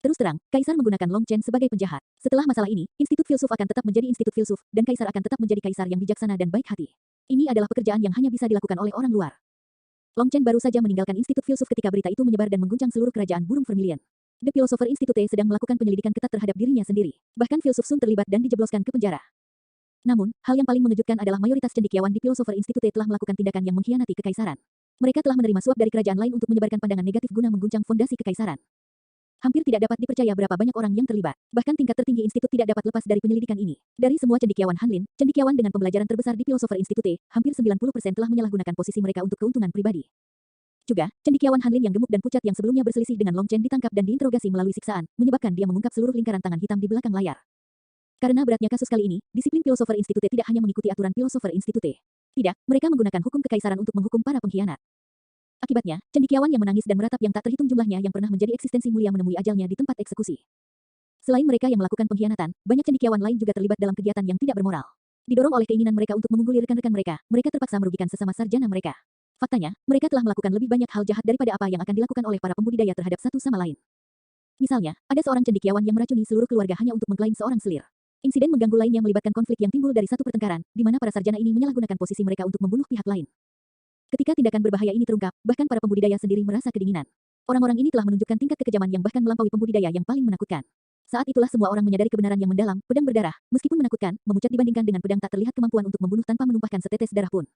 Terus terang, Kaisar menggunakan Long Chen sebagai penjahat. Setelah masalah ini, Institut Filsuf akan tetap menjadi Institut Filsuf, dan Kaisar akan tetap menjadi Kaisar yang bijaksana dan baik hati. Ini adalah pekerjaan yang hanya bisa dilakukan oleh orang luar. Long Chen baru saja meninggalkan Institut Filsuf ketika berita itu menyebar dan mengguncang seluruh kerajaan burung Vermilion. The Philosopher Institute sedang melakukan penyelidikan ketat terhadap dirinya sendiri. Bahkan filsuf Sun terlibat dan dijebloskan ke penjara. Namun, hal yang paling mengejutkan adalah mayoritas cendekiawan di Philosopher Institute telah melakukan tindakan yang mengkhianati kekaisaran. Mereka telah menerima suap dari kerajaan lain untuk menyebarkan pandangan negatif guna mengguncang fondasi kekaisaran. Hampir tidak dapat dipercaya berapa banyak orang yang terlibat. Bahkan tingkat tertinggi institut tidak dapat lepas dari penyelidikan ini. Dari semua cendekiawan Hanlin, cendekiawan dengan pembelajaran terbesar di Philosopher Institute, hampir 90% telah menyalahgunakan posisi mereka untuk keuntungan pribadi. Juga, cendekiawan Hanlin yang gemuk dan pucat yang sebelumnya berselisih dengan Long Chen ditangkap dan diinterogasi melalui siksaan, menyebabkan dia mengungkap seluruh lingkaran tangan hitam di belakang layar. Karena beratnya kasus kali ini, disiplin Philosopher Institute tidak hanya mengikuti aturan Philosopher Institute. Tidak, mereka menggunakan hukum kekaisaran untuk menghukum para pengkhianat. Akibatnya, cendekiawan yang menangis dan meratap yang tak terhitung jumlahnya yang pernah menjadi eksistensi mulia menemui ajalnya di tempat eksekusi. Selain mereka yang melakukan pengkhianatan, banyak cendekiawan lain juga terlibat dalam kegiatan yang tidak bermoral. Didorong oleh keinginan mereka untuk mengungguli rekan-rekan mereka, mereka terpaksa merugikan sesama sarjana mereka. Faktanya, mereka telah melakukan lebih banyak hal jahat daripada apa yang akan dilakukan oleh para pembudidaya terhadap satu sama lain. Misalnya, ada seorang cendekiawan yang meracuni seluruh keluarga hanya untuk mengklaim seorang selir. Insiden mengganggu lainnya melibatkan konflik yang timbul dari satu pertengkaran, di mana para sarjana ini menyalahgunakan posisi mereka untuk membunuh pihak lain. Ketika tindakan berbahaya ini terungkap, bahkan para pembudidaya sendiri merasa kedinginan. Orang-orang ini telah menunjukkan tingkat kekejaman yang bahkan melampaui pembudidaya yang paling menakutkan. Saat itulah semua orang menyadari kebenaran yang mendalam, pedang berdarah, meskipun menakutkan, memucat dibandingkan dengan pedang tak terlihat kemampuan untuk membunuh tanpa menumpahkan setetes darah pun.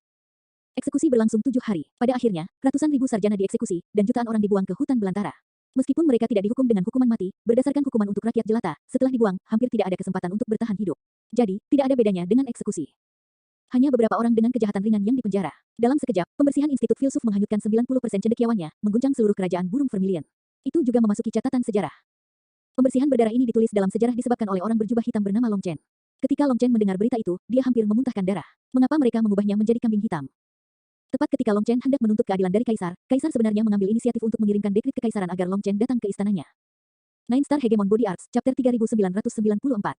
Eksekusi berlangsung 7 hari. Pada akhirnya, ratusan ribu sarjana dieksekusi, dan jutaan orang dibuang ke hutan belantara. Meskipun mereka tidak dihukum dengan hukuman mati, berdasarkan hukuman untuk rakyat jelata, setelah dibuang, hampir tidak ada kesempatan untuk bertahan hidup. Jadi, tidak ada bedanya dengan eksekusi. Hanya beberapa orang dengan kejahatan ringan yang dipenjara. Dalam sekejap, pembersihan Institut Filsuf menghanyutkan 90% cendekiawannya, mengguncang seluruh kerajaan burung Vermilion. Itu juga memasuki catatan sejarah. Pembersihan berdarah ini ditulis dalam sejarah disebabkan oleh orang berjubah hitam bernama Long Chen. Ketika Long Chen mendengar berita itu, dia hampir memuntahkan darah. Mengapa mereka mengubahnya menjadi kambing hitam? Tepat ketika Long Chen hendak menuntut keadilan dari Kaisar, Kaisar sebenarnya mengambil inisiatif untuk mengirimkan dekrit kekaisaran agar Long Chen datang ke istananya. Nine Star Hegemon Body Arts, Chapter 3994.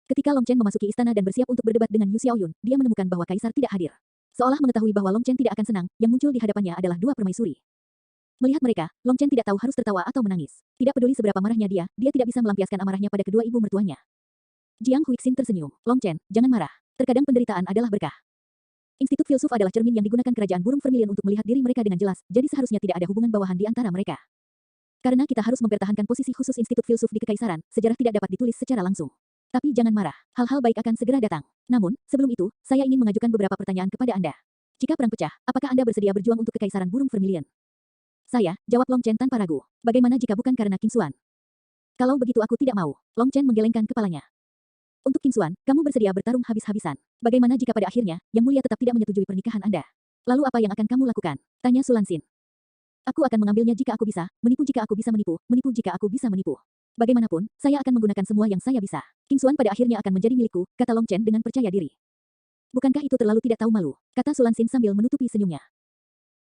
Ketika Long Chen memasuki istana dan bersiap untuk berdebat dengan Yu Xiaoyun, dia menemukan bahwa Kaisar tidak hadir. Seolah mengetahui bahwa Long Chen tidak akan senang, yang muncul di hadapannya adalah dua permaisuri. Melihat mereka, Long Chen tidak tahu harus tertawa atau menangis. Tidak peduli seberapa marahnya dia tidak bisa melampiaskan amarahnya pada kedua ibu mertuanya. Jiang Huixin tersenyum. Long Chen, jangan marah. Terkadang penderitaan adalah berkah. Institut Filsuf adalah cermin yang digunakan kerajaan burung Vermilion untuk melihat diri mereka dengan jelas, jadi seharusnya tidak ada hubungan bawahan di antara mereka. Karena kita harus mempertahankan posisi khusus Institut Filsuf di kekaisaran, sejarah tidak dapat ditulis secara langsung. Tapi jangan marah, hal-hal baik akan segera datang. Namun, sebelum itu, saya ingin mengajukan beberapa pertanyaan kepada Anda. Jika perang pecah, apakah Anda bersedia berjuang untuk kekaisaran burung Vermilion? Saya, jawab Long Chen tanpa ragu. Bagaimana jika bukan karena King Xuan? Kalau begitu aku tidak mau. Long Chen menggelengkan kepalanya. Untuk King Xuan, kamu bersedia bertarung habis-habisan. Bagaimana jika pada akhirnya, Yang Mulia tetap tidak menyetujui pernikahan Anda? Lalu apa yang akan kamu lakukan? Tanya Sulansin. Aku akan mengambilnya jika aku bisa, menipu jika aku bisa menipu, menipu jika aku bisa menipu. Bagaimanapun, saya akan menggunakan semua yang saya bisa. King Xuan pada akhirnya akan menjadi milikku, kata Long Chen dengan percaya diri. Bukankah itu terlalu tidak tahu malu? Kata Sulansin sambil menutupi senyumnya.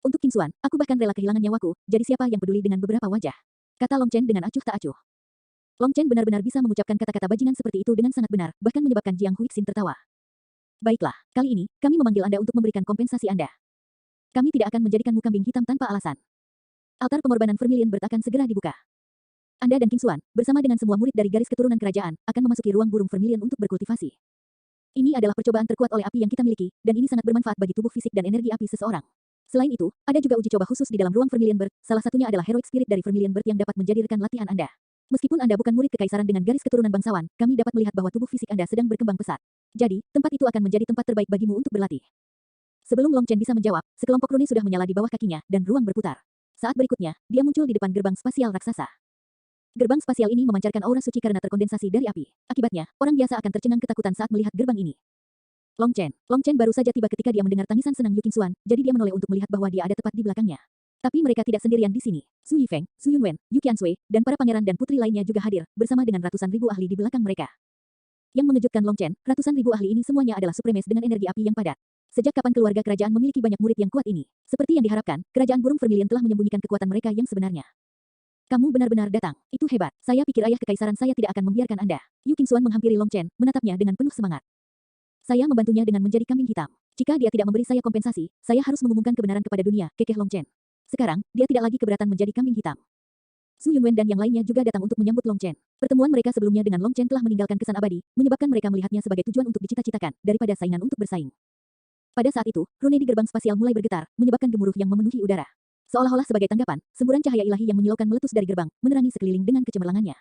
Untuk King Xuan, aku bahkan rela kehilangan nyawaku, jadi siapa yang peduli dengan beberapa wajah? Kata Long Chen dengan acuh tak acuh. Long Chen benar-benar bisa mengucapkan kata-kata bajingan seperti itu dengan sangat benar, bahkan menyebabkan Jiang Huixin tertawa. Baiklah, kali ini, kami memanggil Anda untuk memberikan kompensasi Anda. Kami tidak akan menjadikanmu kambing hitam tanpa alasan. Altar pengorbanan Vermilion Bird akan segera dibuka. Anda dan King Xuan, bersama dengan semua murid dari garis keturunan kerajaan, akan memasuki ruang burung Vermilion untuk berkultivasi. Ini adalah percobaan terkuat oleh api yang kita miliki, dan ini sangat bermanfaat bagi tubuh fisik dan energi api seseorang. Selain itu, ada juga uji coba khusus di dalam ruang Vermilion Bird, salah satunya adalah Heroic Spirit dari Vermilion Bird yang dapat menjadi rekan latihan Anda. Meskipun Anda bukan murid kekaisaran dengan garis keturunan bangsawan, kami dapat melihat bahwa tubuh fisik Anda sedang berkembang pesat. Jadi, tempat itu akan menjadi tempat terbaik bagimu untuk berlatih. Sebelum Long Chen bisa menjawab, sekelompok rune sudah menyala di bawah kakinya, dan ruang berputar. Saat berikutnya, dia muncul di depan gerbang spasial raksasa. Gerbang spasial ini memancarkan aura suci karena terkondensasi dari api. Akibatnya, orang biasa akan tercengang ketakutan saat melihat gerbang ini. Long Chen baru saja tiba ketika dia mendengar tangisan senang Yu Qingxuan, jadi dia menoleh untuk melihat bahwa dia ada tepat di belakangnya. Tapi mereka tidak sendirian di sini. Su Yifeng, Su Yunwen, Yu Qiansui, dan para pangeran dan putri lainnya juga hadir, bersama dengan ratusan ribu ahli di belakang mereka. Yang mengejutkan Long Chen, ratusan ribu ahli ini semuanya adalah supremes dengan energi api yang padat. Sejak kapan keluarga kerajaan memiliki banyak murid yang kuat ini? Seperti yang diharapkan, kerajaan burung Vermilion telah menyembunyikan kekuatan mereka yang sebenarnya. Kamu benar-benar datang. Itu hebat. Saya pikir ayah kekaisaran saya tidak akan membiarkan Anda. Yu Qingxuan menghampiri Long Chen, menatapnya dengan penuh semangat. Saya membantunya dengan menjadi kambing hitam. Jika dia tidak memberi saya kompensasi, saya harus mengumumkan kebenaran kepada dunia, kekeh Long Chen. Sekarang, dia tidak lagi keberatan menjadi kambing hitam. Su Yunwen dan yang lainnya juga datang untuk menyambut Long Chen. Pertemuan mereka sebelumnya dengan Long Chen telah meninggalkan kesan abadi, menyebabkan mereka melihatnya sebagai tujuan untuk dicita-citakan, daripada saingan untuk bersaing. Pada saat itu, rune di gerbang spasial mulai bergetar, menyebabkan gemuruh yang memenuhi udara. Seolah-olah sebagai tanggapan, semburan cahaya ilahi yang menyilaukan meletus dari gerbang, menerangi sekeliling dengan kecemerlangannya.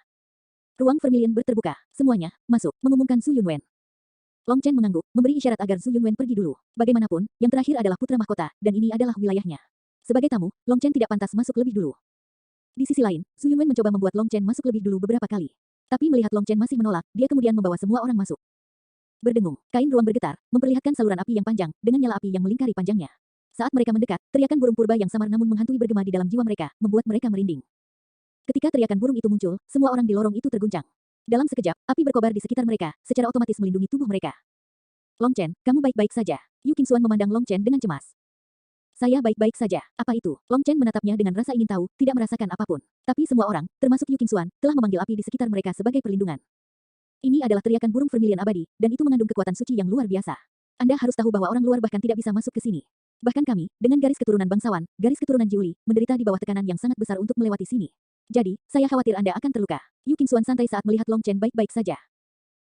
Ruang Vermilion berterbuka. Semuanya, masuk, mengumumkan Su Yunwen. Long Chen mengangguk, memberi isyarat agar Su Yunwen pergi dulu. Bagaimanapun, yang terakhir adalah putra mahkota, dan ini adalah wilayahnya. Sebagai tamu, Long Chen tidak pantas masuk lebih dulu. Di sisi lain, Su Yunwen mencoba membuat Long Chen masuk lebih dulu beberapa kali. Tapi melihat Long Chen masih menolak, dia kemudian membawa semua orang masuk. Berdengung, kain ruang bergetar, memperlihatkan saluran api yang panjang, dengan nyala api yang melingkari panjangnya. Saat mereka mendekat, teriakan burung purba yang samar namun menghantui bergema di dalam jiwa mereka, membuat mereka merinding. Ketika teriakan burung itu muncul, semua orang di lorong itu terguncang. Dalam sekejap, api berkobar di sekitar mereka, secara otomatis melindungi tubuh mereka. Long Chen, kamu baik-baik saja. Yu Qingxuan memandang Long Chen dengan cemas. Saya baik-baik saja. Apa itu? Long Chen menatapnya dengan rasa ingin tahu, tidak merasakan apapun. Tapi semua orang, termasuk Yu Qingxuan, telah memanggil api di sekitar mereka sebagai perlindungan. Ini adalah teriakan burung vermilion abadi, dan itu mengandung kekuatan suci yang luar biasa. Anda harus tahu bahwa orang luar bahkan tidak bisa masuk ke sini. Bahkan kami, dengan garis keturunan bangsawan, garis keturunan Jiuli, menderita di bawah tekanan yang sangat besar untuk melewati sini. Jadi, saya khawatir Anda akan terluka. Yu Qingxuan santai saat melihat Long Chen baik-baik saja.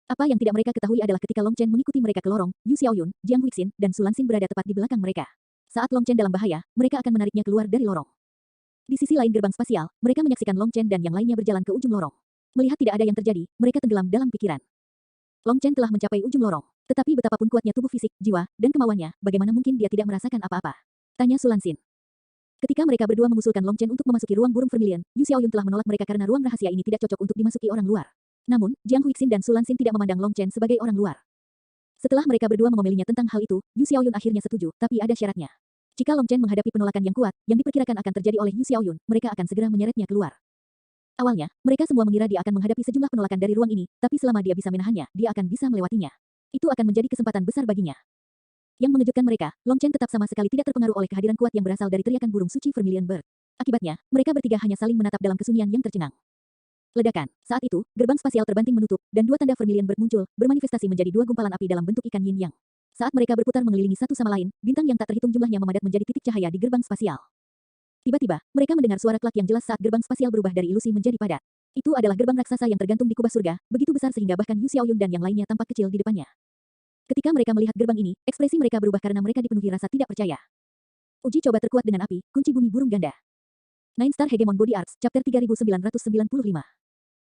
Apa yang tidak mereka ketahui adalah ketika Long Chen mengikuti mereka ke lorong, Yu Xiaoyun, Jiang Huixin, dan Su Lanxin berada tepat di belakang mereka. Saat Long Chen dalam bahaya, mereka akan menariknya keluar dari lorong. Di sisi lain gerbang spasial, mereka menyaksikan Long Chen dan yang lainnya berjalan ke ujung lorong. Melihat tidak ada yang terjadi, mereka tenggelam dalam pikiran. Long Chen telah mencapai ujung lorong. Tetapi betapapun kuatnya tubuh fisik, jiwa, dan kemauannya, bagaimana mungkin dia tidak merasakan apa-apa? Tanya Su Lanxin. Ketika mereka berdua mengusulkan Long Chen untuk memasuki ruang burung vermilion, Yu Xiaoyun telah menolak mereka karena ruang rahasia ini tidak cocok untuk dimasuki orang luar. Namun, Jiang Huixin dan Su Lanxin tidak memandang Long Chen sebagai orang luar. Setelah mereka berdua mengomelinya tentang hal itu, Yu Xiaoyun akhirnya setuju, tapi ada syaratnya. Jika Long Chen menghadapi penolakan yang kuat, yang diperkirakan akan terjadi oleh Yu Xiaoyun, mereka akan segera menyeretnya keluar. Awalnya, mereka semua mengira dia akan menghadapi sejumlah penolakan dari ruang ini, tapi selama dia bisa menahannya, dia akan bisa melewatinya. Itu akan menjadi kesempatan besar baginya. Yang mengejutkan mereka, Long Chen tetap sama sekali tidak terpengaruh oleh kehadiran kuat yang berasal dari teriakan burung suci Vermilion Bird. Akibatnya, mereka bertiga hanya saling menatap dalam kesunyian yang tercengang. Ledakan. Saat itu, gerbang spasial terbanting menutup, dan dua tanda Vermilion Bird muncul, bermanifestasi menjadi dua gumpalan api dalam bentuk ikan yin yang. Saat mereka berputar mengelilingi satu sama lain, bintang yang tak terhitung jumlahnya memadat menjadi titik cahaya di gerbang spasial. Tiba-tiba, mereka mendengar suara klak yang jelas saat gerbang spasial berubah dari ilusi menjadi padat. Itu adalah gerbang raksasa yang tergantung di kubah surga, begitu besar sehingga bahkan Yu Xiaoyun dan yang lainnya tampak kecil di depannya. Ketika mereka melihat gerbang ini, ekspresi mereka berubah karena mereka dipenuhi rasa tidak percaya. Uji coba terkuat dengan api, kunci bumi burung ganda. Nine Star Hegemon Body Arts, Chapter 3995.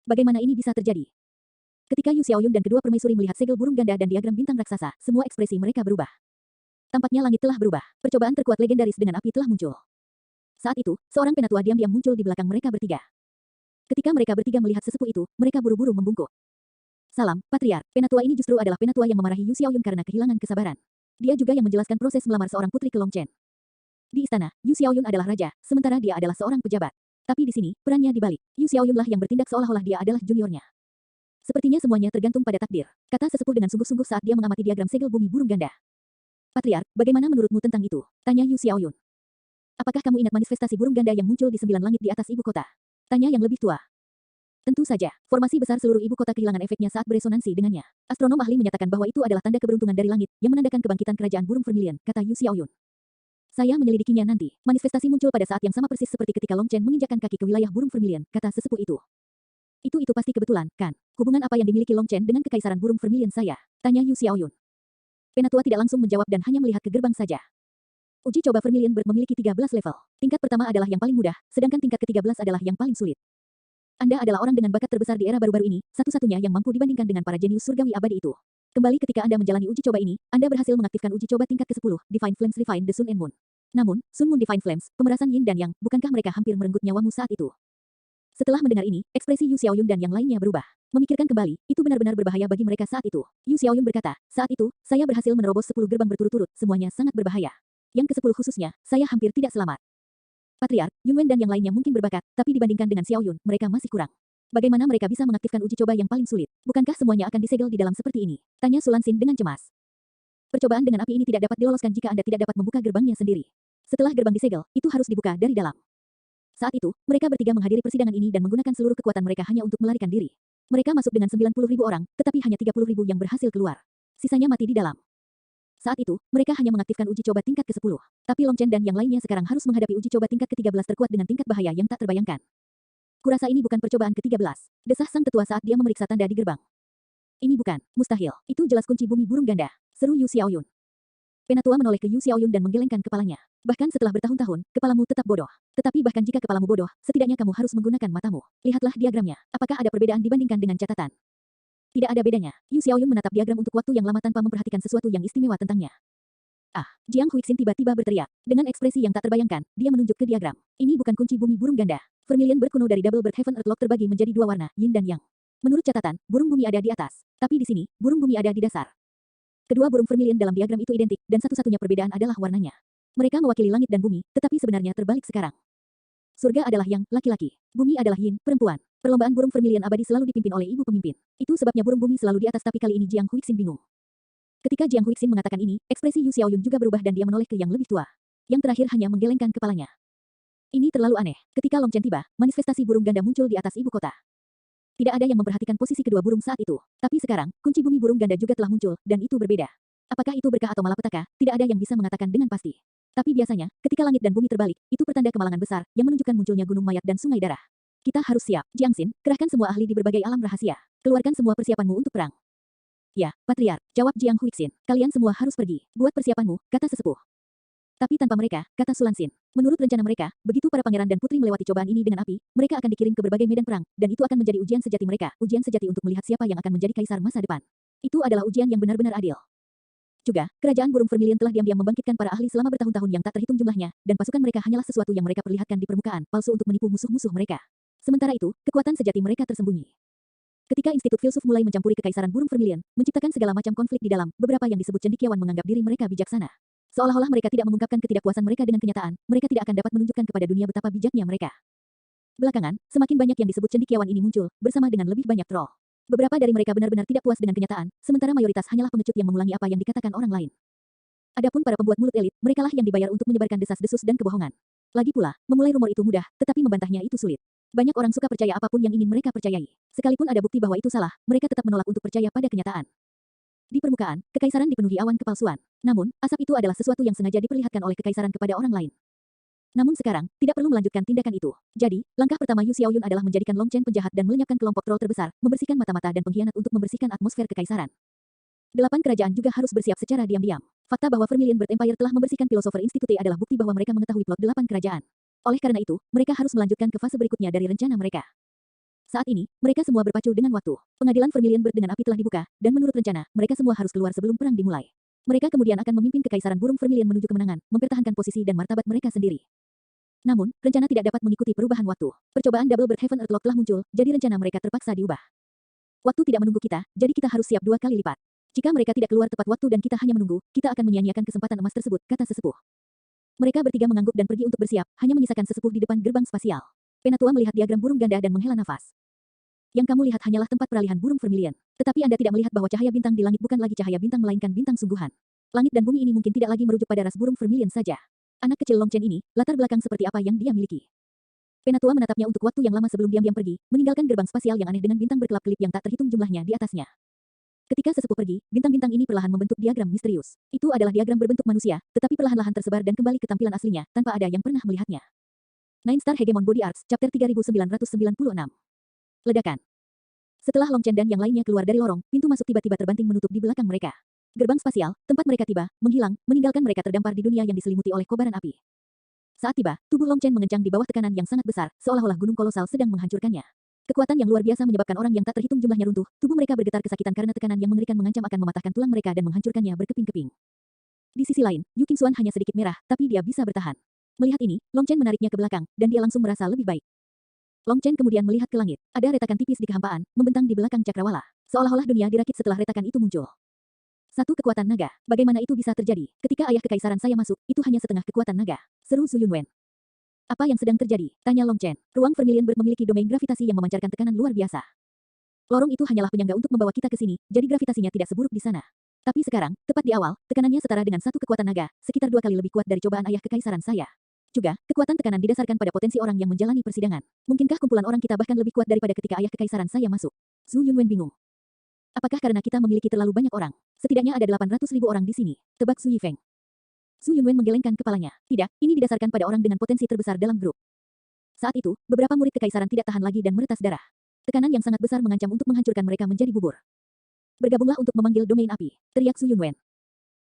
Bagaimana ini bisa terjadi? Ketika Yu Xiaoyun dan kedua permaisuri melihat segel burung ganda dan diagram bintang raksasa, semua ekspresi mereka berubah. Tampaknya langit telah berubah. Percobaan terkuat legendaris dengan api telah muncul. Saat itu, seorang penatua diam-diam muncul di belakang mereka bertiga. Ketika mereka bertiga melihat sesepuh itu, mereka buru-buru membungkuk. Salam, Patriark. Penatua ini justru adalah penatua yang memarahi Yu Xiaoyun karena kehilangan kesabaran. Dia juga yang menjelaskan proses melamar seorang putri ke Long Chen. Di istana, Yu Xiaoyun adalah raja, sementara dia adalah seorang pejabat. Tapi di sini, perannya dibalik. Yu Xiaoyun lah yang bertindak seolah-olah dia adalah juniornya. Sepertinya semuanya tergantung pada takdir, kata sesepuh dengan sungguh-sungguh saat dia mengamati diagram segel bumi burung ganda. Patriark, bagaimana menurutmu tentang itu? Tanya Yu Xiaoyun. Apakah kamu ingat manifestasi burung ganda yang muncul di 9 langit di atas ibu kota? Tanya yang lebih tua. Tentu saja, formasi besar seluruh ibu kota kehilangan efeknya saat beresonansi dengannya. Astronom ahli menyatakan bahwa itu adalah tanda keberuntungan dari langit, yang menandakan kebangkitan kerajaan burung vermilion, kata Yu Xiaoyun. Saya menyelidikinya nanti. Manifestasi muncul pada saat yang sama persis seperti ketika Long Chen menginjakkan kaki ke wilayah burung vermilion, kata sesepuh itu. Itu pasti kebetulan, kan? Hubungan apa yang dimiliki Long Chen dengan kekaisaran burung vermilion saya? Tanya Yu Xiaoyun. Penatua tidak langsung menjawab dan hanya melihat ke gerbang saja. Uji coba Vermilion Bird memiliki 13 level. Tingkat pertama adalah yang paling mudah, sedangkan tingkat ke-13 adalah yang paling sulit. Anda adalah orang dengan bakat terbesar di era baru-baru ini, satu-satunya yang mampu dibandingkan dengan para jenius surgawi abadi itu. Kembali ketika Anda menjalani uji coba ini, Anda berhasil mengaktifkan uji coba tingkat ke-10, Divine Flames Refine the Sun and Moon. Namun, Sun Moon Divine Flames, pemerasan Yin dan Yang, bukankah mereka hampir merenggut nyawamu saat itu? Setelah mendengar ini, ekspresi Yu Xiaoyun dan yang lainnya berubah. Memikirkan kembali, itu benar-benar berbahaya bagi mereka saat itu. Yu Xiaoyun berkata, saat itu, saya berhasil menerobos 10 gerbang berturut-turut, semuanya sangat berbahaya. Yang ke-10 khususnya, saya hampir tidak selamat. Patriark, Yunwen dan yang lainnya mungkin berbakat, tapi dibandingkan dengan Xiaoyun, mereka masih kurang. Bagaimana mereka bisa mengaktifkan uji coba yang paling sulit? Bukankah semuanya akan disegel di dalam seperti ini? Tanya Su Lanxin dengan cemas. Percobaan dengan api ini tidak dapat diloloskan jika Anda tidak dapat membuka gerbangnya sendiri. Setelah gerbang disegel, itu harus dibuka dari dalam. Saat itu, mereka bertiga menghadiri persidangan ini dan menggunakan seluruh kekuatan mereka hanya untuk melarikan diri. Mereka masuk dengan 90.000 orang, tetapi hanya 30.000 yang berhasil keluar. Sisanya mati di dalam. Saat itu, mereka hanya mengaktifkan uji coba tingkat ke-10. Tapi Long Chen dan yang lainnya sekarang harus menghadapi uji coba tingkat ke-13 terkuat dengan tingkat bahaya yang tak terbayangkan. Kurasa ini bukan percobaan ke-13. Desah sang tetua saat dia memeriksa tanda di gerbang. Ini bukan, mustahil. Itu jelas kunci bumi burung ganda. Seru Yu Xiaoyun. Penatua menoleh ke Yu Xiaoyun dan menggelengkan kepalanya. Bahkan setelah bertahun-tahun, kepalamu tetap bodoh. Tetapi bahkan jika kepalamu bodoh, setidaknya kamu harus menggunakan matamu. Lihatlah diagramnya. Apakah ada perbedaan dibandingkan dengan catatan? Tidak ada bedanya. Yu Xiaoyun menatap diagram untuk waktu yang lama tanpa memperhatikan sesuatu yang istimewa tentangnya. Ah, Jiang Huixin tiba-tiba berteriak. Dengan ekspresi yang tak terbayangkan, dia menunjuk ke diagram. Ini bukan kunci bumi burung ganda. Vermilion Bird kuno dari Double Bird Heaven Earthlock terbagi menjadi dua warna, Yin dan Yang. Menurut catatan, burung bumi ada di atas. Tapi di sini, burung bumi ada di dasar. Kedua burung vermilion dalam diagram itu identik, dan satu-satunya perbedaan adalah warnanya. Mereka mewakili langit dan bumi, tetapi sebenarnya terbalik sekarang. Surga adalah yang, laki-laki. Bumi adalah yin, perempuan. Perlombaan burung vermilion abadi selalu dipimpin oleh ibu pemimpin. Itu sebabnya burung bumi selalu di atas tapi kali ini Jiang Huixin bingung. Ketika Jiang Huixin mengatakan ini, ekspresi Yu Xiaoyun juga berubah dan dia menoleh ke yang lebih tua. Yang terakhir hanya menggelengkan kepalanya. Ini terlalu aneh. Ketika Long Chen tiba, manifestasi burung ganda muncul di atas ibu kota. Tidak ada yang memperhatikan posisi kedua burung saat itu. Tapi sekarang, kunci bumi burung ganda juga telah muncul, dan itu berbeda. Apakah itu berkah atau malapetaka, tidak ada yang bisa mengatakan dengan pasti. Tapi biasanya, ketika langit dan bumi terbalik, itu pertanda kemalangan besar, yang menunjukkan munculnya gunung mayat dan sungai darah. Kita harus siap. Jiang Xin, kerahkan semua ahli di berbagai alam rahasia. Keluarkan semua persiapanmu untuk perang. Ya, Patriark, jawab Jiang Huixin. Kalian semua harus pergi. Buat persiapanmu, kata sesepuh. Tapi tanpa mereka, kata Sulansin. Menurut rencana mereka, begitu para pangeran dan putri melewati cobaan ini dengan api, mereka akan dikirim ke berbagai medan perang, dan itu akan menjadi ujian sejati mereka, ujian sejati untuk melihat siapa yang akan menjadi kaisar masa depan. Itu adalah ujian yang benar-benar adil. Juga, kerajaan burung vermilion telah diam-diam membangkitkan para ahli selama bertahun-tahun yang tak terhitung jumlahnya, dan pasukan mereka hanyalah sesuatu yang mereka perlihatkan di permukaan, palsu untuk menipu musuh-musuh mereka. Sementara itu, kekuatan sejati mereka tersembunyi. Ketika Institut Filsuf mulai mencampuri kekaisaran burung vermilion, menciptakan segala macam konflik di dalam, beberapa yang disebut cendekiawan menganggap diri mereka bijaksana. Seolah-olah mereka tidak mengungkapkan ketidakpuasan mereka dengan kenyataan, mereka tidak akan dapat menunjukkan kepada dunia betapa bijaknya mereka. Belakangan, semakin banyak yang disebut cendekiawan ini muncul, bersama dengan lebih banyak troll. Beberapa dari mereka benar-benar tidak puas dengan kenyataan, sementara mayoritas hanyalah pengecut yang mengulangi apa yang dikatakan orang lain. Adapun para pembuat mulut elit, merekalah yang dibayar untuk menyebarkan desas-desus dan kebohongan. Lagi pula, memulai rumor itu mudah, tetapi membantahnya itu sulit. Banyak orang suka percaya apapun yang ingin mereka percayai. Sekalipun ada bukti bahwa itu salah, mereka tetap menolak untuk percaya pada kenyataan. Di permukaan, kekaisaran dipenuhi awan kepalsuan. Namun, asap itu adalah sesuatu yang sengaja diperlihatkan oleh kekaisaran kepada orang lain. Namun sekarang, tidak perlu melanjutkan tindakan itu. Jadi, langkah pertama Yu Xiaoyun adalah menjadikan Long Chen penjahat dan melenyapkan kelompok troll terbesar, membersihkan mata-mata dan pengkhianat untuk membersihkan atmosfer kekaisaran. 8 kerajaan juga harus bersiap secara diam-diam. Fakta bahwa Vermilion Bird Empire telah membersihkan Philosopher Institute adalah bukti bahwa mereka mengetahui plot 8 kerajaan. Oleh karena itu, mereka harus melanjutkan ke fase berikutnya dari rencana mereka. Saat ini, mereka semua berpacu dengan waktu. Pengadilan Vermilion Bird dengan api telah dibuka, dan menurut rencana, mereka semua harus keluar sebelum perang dimulai. Mereka kemudian akan memimpin kekaisaran burung Vermilion menuju kemenangan, mempertahankan posisi dan martabat mereka sendiri. Namun, rencana tidak dapat mengikuti perubahan waktu. Percobaan Double Bird Heaven Earthlock telah muncul, jadi rencana mereka terpaksa diubah. Waktu tidak menunggu kita, jadi kita harus siap 2 kali lipat. Jika mereka tidak keluar tepat waktu dan kita hanya menunggu, kita akan menyia-nyiakan kesempatan emas tersebut, kata sesepuh. Mereka bertiga mengangguk dan pergi untuk bersiap, hanya menyisakan sesepuh di depan gerbang spasial. Penatua melihat diagram burung ganda dan menghela nafas. Yang kamu lihat hanyalah tempat peralihan burung vermilion. Tetapi Anda tidak melihat bahwa cahaya bintang di langit bukan lagi cahaya bintang melainkan bintang sungguhan. Langit dan bumi ini mungkin tidak lagi merujuk pada ras burung vermilion saja. Anak kecil Long Chen ini, latar belakang seperti apa yang dia miliki. Penatua menatapnya untuk waktu yang lama sebelum diam-diam pergi, meninggalkan gerbang spasial yang aneh dengan bintang berkelap-kelip yang tak terhitung jumlahnya di atasnya. Ketika sesepuh pergi, bintang-bintang ini perlahan membentuk diagram misterius. Itu adalah diagram berbentuk manusia, tetapi perlahan-lahan tersebar dan kembali ke tampilan aslinya, tanpa ada yang pernah melihatnya. Nine Star Hegemon Body Arts, Chapter 3996. Ledakan. Setelah Long Chen dan yang lainnya keluar dari lorong, pintu masuk tiba-tiba terbanting menutup di belakang mereka. Gerbang spasial, tempat mereka tiba, menghilang, meninggalkan mereka terdampar di dunia yang diselimuti oleh kobaran api. Saat tiba, tubuh Long Chen mengencang di bawah tekanan yang sangat besar, seolah-olah gunung kolosal sedang menghancurkannya. Kekuatan yang luar biasa menyebabkan orang yang tak terhitung jumlahnya runtuh, tubuh mereka bergetar kesakitan karena tekanan yang mengerikan mengancam akan mematahkan tulang mereka dan menghancurkannya berkeping-keping. Di sisi lain, Yu Qingxuan hanya sedikit merah, tapi dia bisa bertahan. Melihat ini, Long Chen menariknya ke belakang, dan dia langsung merasa lebih baik. Long Chen kemudian melihat ke langit. Ada retakan tipis di kehampaan, membentang di belakang cakrawala. Seolah-olah dunia dirakit setelah retakan itu muncul. Satu kekuatan naga. Bagaimana itu bisa terjadi? Ketika ayah kekaisaran saya masuk, itu hanya setengah kekuatan naga. Seru Zhu Yunwen. Apa yang sedang terjadi? Tanya Long Chen. Ruang Vermilion Bird memiliki domain gravitasi yang memancarkan tekanan luar biasa. Lorong itu hanyalah penyangga untuk membawa kita ke sini, jadi gravitasinya tidak seburuk di sana. Tapi sekarang, tepat di awal, tekanannya setara dengan satu kekuatan naga, sekitar 2 kali lebih kuat dari cobaan ayah kekaisaran saya. Juga, kekuatan tekanan didasarkan pada potensi orang yang menjalani persidangan. Mungkinkah kumpulan orang kita bahkan lebih kuat daripada ketika ayah kekaisaran saya masuk? Zhu Yunwen bingung. Apakah karena kita memiliki terlalu banyak orang? Setidaknya ada 800.000 orang di sini, tebak Zhu Yifeng. Zhu Yunwen menggelengkan kepalanya. Tidak, ini didasarkan pada orang dengan potensi terbesar dalam grup. Saat itu, beberapa murid kekaisaran tidak tahan lagi dan meretas darah. Tekanan yang sangat besar mengancam untuk menghancurkan mereka menjadi bubur. Bergabunglah untuk memanggil domain api, teriak Zhu Yunwen.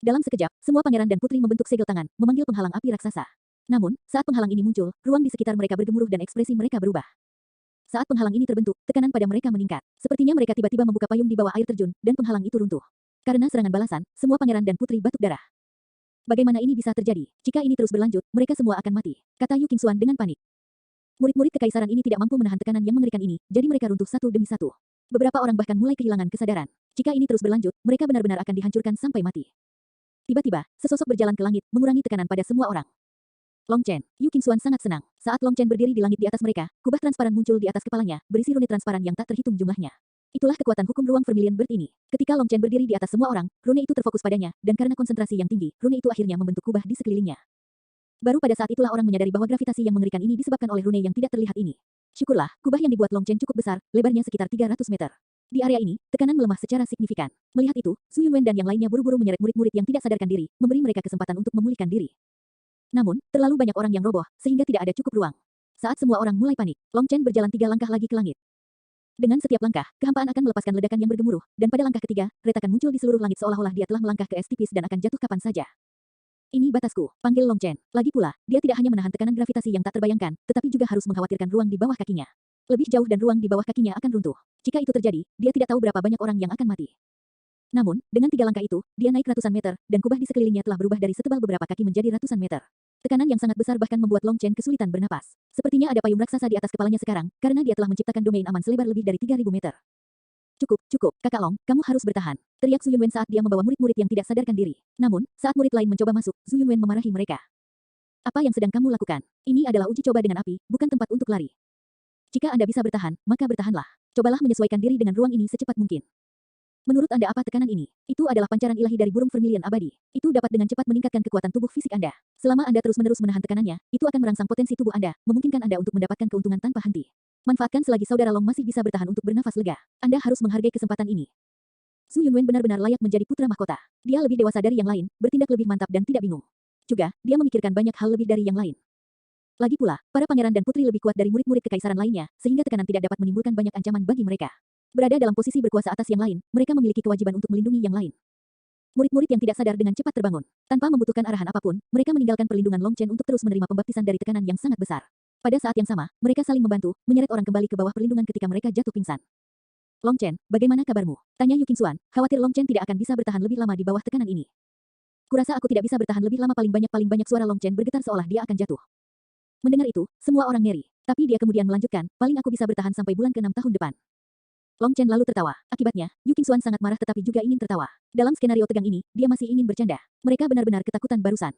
Dalam sekejap, semua pangeran dan putri membentuk segel tangan, memanggil penghalang api raksasa. Namun, saat penghalang ini muncul, ruang di sekitar mereka bergemuruh dan ekspresi mereka berubah. Saat penghalang ini terbentuk, tekanan pada mereka meningkat. Sepertinya mereka tiba-tiba membuka payung di bawah air terjun, dan penghalang itu runtuh. Karena serangan balasan, semua pangeran dan putri batuk darah. Bagaimana ini bisa terjadi? Jika ini terus berlanjut, mereka semua akan mati, kata Yu Qingxuan dengan panik. Murid-murid kekaisaran ini tidak mampu menahan tekanan yang mengerikan ini, jadi mereka runtuh satu demi satu. Beberapa orang bahkan mulai kehilangan kesadaran. Jika ini terus berlanjut, mereka benar-benar akan dihancurkan sampai mati. Tiba-tiba, sesosok berjalan ke langit, mengurangi tekanan pada semua orang. Long Chen, Yu Qingxuan sangat senang. Saat Long Chen berdiri di langit di atas mereka, kubah transparan muncul di atas kepalanya, berisi rune transparan yang tak terhitung jumlahnya. Itulah kekuatan hukum ruang Vermilion Bird ini. Ketika Long Chen berdiri di atas semua orang, rune itu terfokus padanya, dan karena konsentrasi yang tinggi, rune itu akhirnya membentuk kubah di sekelilingnya. Baru pada saat itulah orang menyadari bahwa gravitasi yang mengerikan ini disebabkan oleh rune yang tidak terlihat ini. Syukurlah, kubah yang dibuat Long Chen cukup besar, lebarnya sekitar 300 meter. Di area ini, tekanan melemah secara signifikan. Melihat itu, Zhu Yunwen dan yang lainnya buru-buru menyeret murid-murid yang tidak sadarkan diri, memberi mereka kesempatan untuk memulihkan diri. Namun, terlalu banyak orang yang roboh, sehingga tidak ada cukup ruang. Saat semua orang mulai panik, Long Chen berjalan 3 langkah lagi ke langit. Dengan setiap langkah, kehampaan akan melepaskan ledakan yang bergemuruh, dan pada langkah ketiga, retakan muncul di seluruh langit seolah-olah dia telah melangkah ke es tipis dan akan jatuh kapan saja. Ini batasku, panggil Long Chen. Lagi pula, dia tidak hanya menahan tekanan gravitasi yang tak terbayangkan, tetapi juga harus mengkhawatirkan ruang di bawah kakinya. Lebih jauh dan ruang di bawah kakinya akan runtuh. Jika itu terjadi, dia tidak tahu berapa banyak orang yang akan mati. Namun, dengan 3 langkah itu, dia naik ratusan meter, dan kubah di sekelilingnya telah berubah dari setebal beberapa kaki menjadi ratusan meter. Tekanan yang sangat besar bahkan membuat Long Chen kesulitan bernapas. Sepertinya ada payung raksasa di atas kepalanya sekarang, karena dia telah menciptakan domain aman selebar lebih dari 3.000 meter. Cukup, kakak Long, kamu harus bertahan. Teriak Zhu Yunwen saat dia membawa murid-murid yang tidak sadarkan diri. Namun, saat murid lain mencoba masuk, Zhu Yunwen memarahi mereka. Apa yang sedang kamu lakukan? Ini adalah uji coba dengan api, bukan tempat untuk lari. Jika Anda bisa bertahan, maka bertahanlah. Cobalah menyesuaikan diri dengan ruang ini secepat mungkin. Menurut Anda apa tekanan ini? Itu adalah pancaran ilahi dari burung vermilion abadi. Itu dapat dengan cepat meningkatkan kekuatan tubuh fisik Anda. Selama Anda terus-menerus menahan tekanannya, itu akan merangsang potensi tubuh Anda, memungkinkan Anda untuk mendapatkan keuntungan tanpa henti. Manfaatkan selagi saudara Long masih bisa bertahan untuk bernafas lega. Anda harus menghargai kesempatan ini. Zhu Yunwen benar-benar layak menjadi putra mahkota. Dia lebih dewasa dari yang lain, bertindak lebih mantap dan tidak bingung. Juga, dia memikirkan banyak hal lebih dari yang lain. Lagi pula, para pangeran dan putri lebih kuat dari murid-murid kekaisaran lainnya, sehingga tekanan tidak dapat menimbulkan banyak ancaman bagi mereka. Berada dalam posisi berkuasa atas yang lain, mereka memiliki kewajiban untuk melindungi yang lain. Murid-murid yang tidak sadar dengan cepat terbangun. Tanpa membutuhkan arahan apapun, mereka meninggalkan perlindungan Long Chen untuk terus menerima pembaptisan dari tekanan yang sangat besar. Pada saat yang sama, mereka saling membantu, menyeret orang kembali ke bawah perlindungan ketika mereka jatuh pingsan. Long Chen, bagaimana kabarmu? Tanya Yu Qingxuan, khawatir Long Chen tidak akan bisa bertahan lebih lama di bawah tekanan ini. Kurasa aku tidak bisa bertahan lebih lama. Paling banyak suara Long Chen bergetar seolah dia akan jatuh. Mendengar itu, semua orang ngeri. Tapi dia kemudian melanjutkan, paling aku bisa bertahan sampai bulan ke-6 tahun depan. Long Chen lalu tertawa. Akibatnya, Yu Qingxuan sangat marah tetapi juga ingin tertawa. Dalam skenario tegang ini, dia masih ingin bercanda. Mereka benar-benar ketakutan barusan.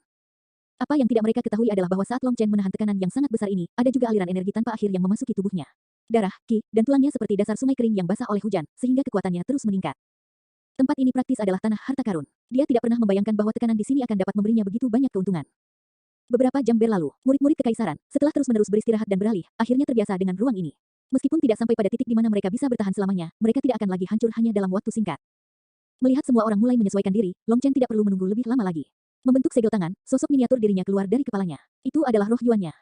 Apa yang tidak mereka ketahui adalah bahwa saat Long Chen menahan tekanan yang sangat besar ini, ada juga aliran energi tanpa akhir yang memasuki tubuhnya. Darah, ki, dan tulangnya seperti dasar sungai kering yang basah oleh hujan, sehingga kekuatannya terus meningkat. Tempat ini praktis adalah tanah harta karun. Dia tidak pernah membayangkan bahwa tekanan di sini akan dapat memberinya begitu banyak keuntungan. Beberapa jam berlalu, murid-murid kekaisaran, setelah terus-menerus beristirahat dan beralih, akhirnya terbiasa dengan ruang ini. Meskipun tidak sampai pada titik di mana mereka bisa bertahan selamanya, mereka tidak akan lagi hancur hanya dalam waktu singkat. Melihat semua orang mulai menyesuaikan diri, Long Chen tidak perlu menunggu lebih lama lagi. Membentuk segel tangan, sosok miniatur dirinya keluar dari kepalanya. Itu adalah roh Yuannya.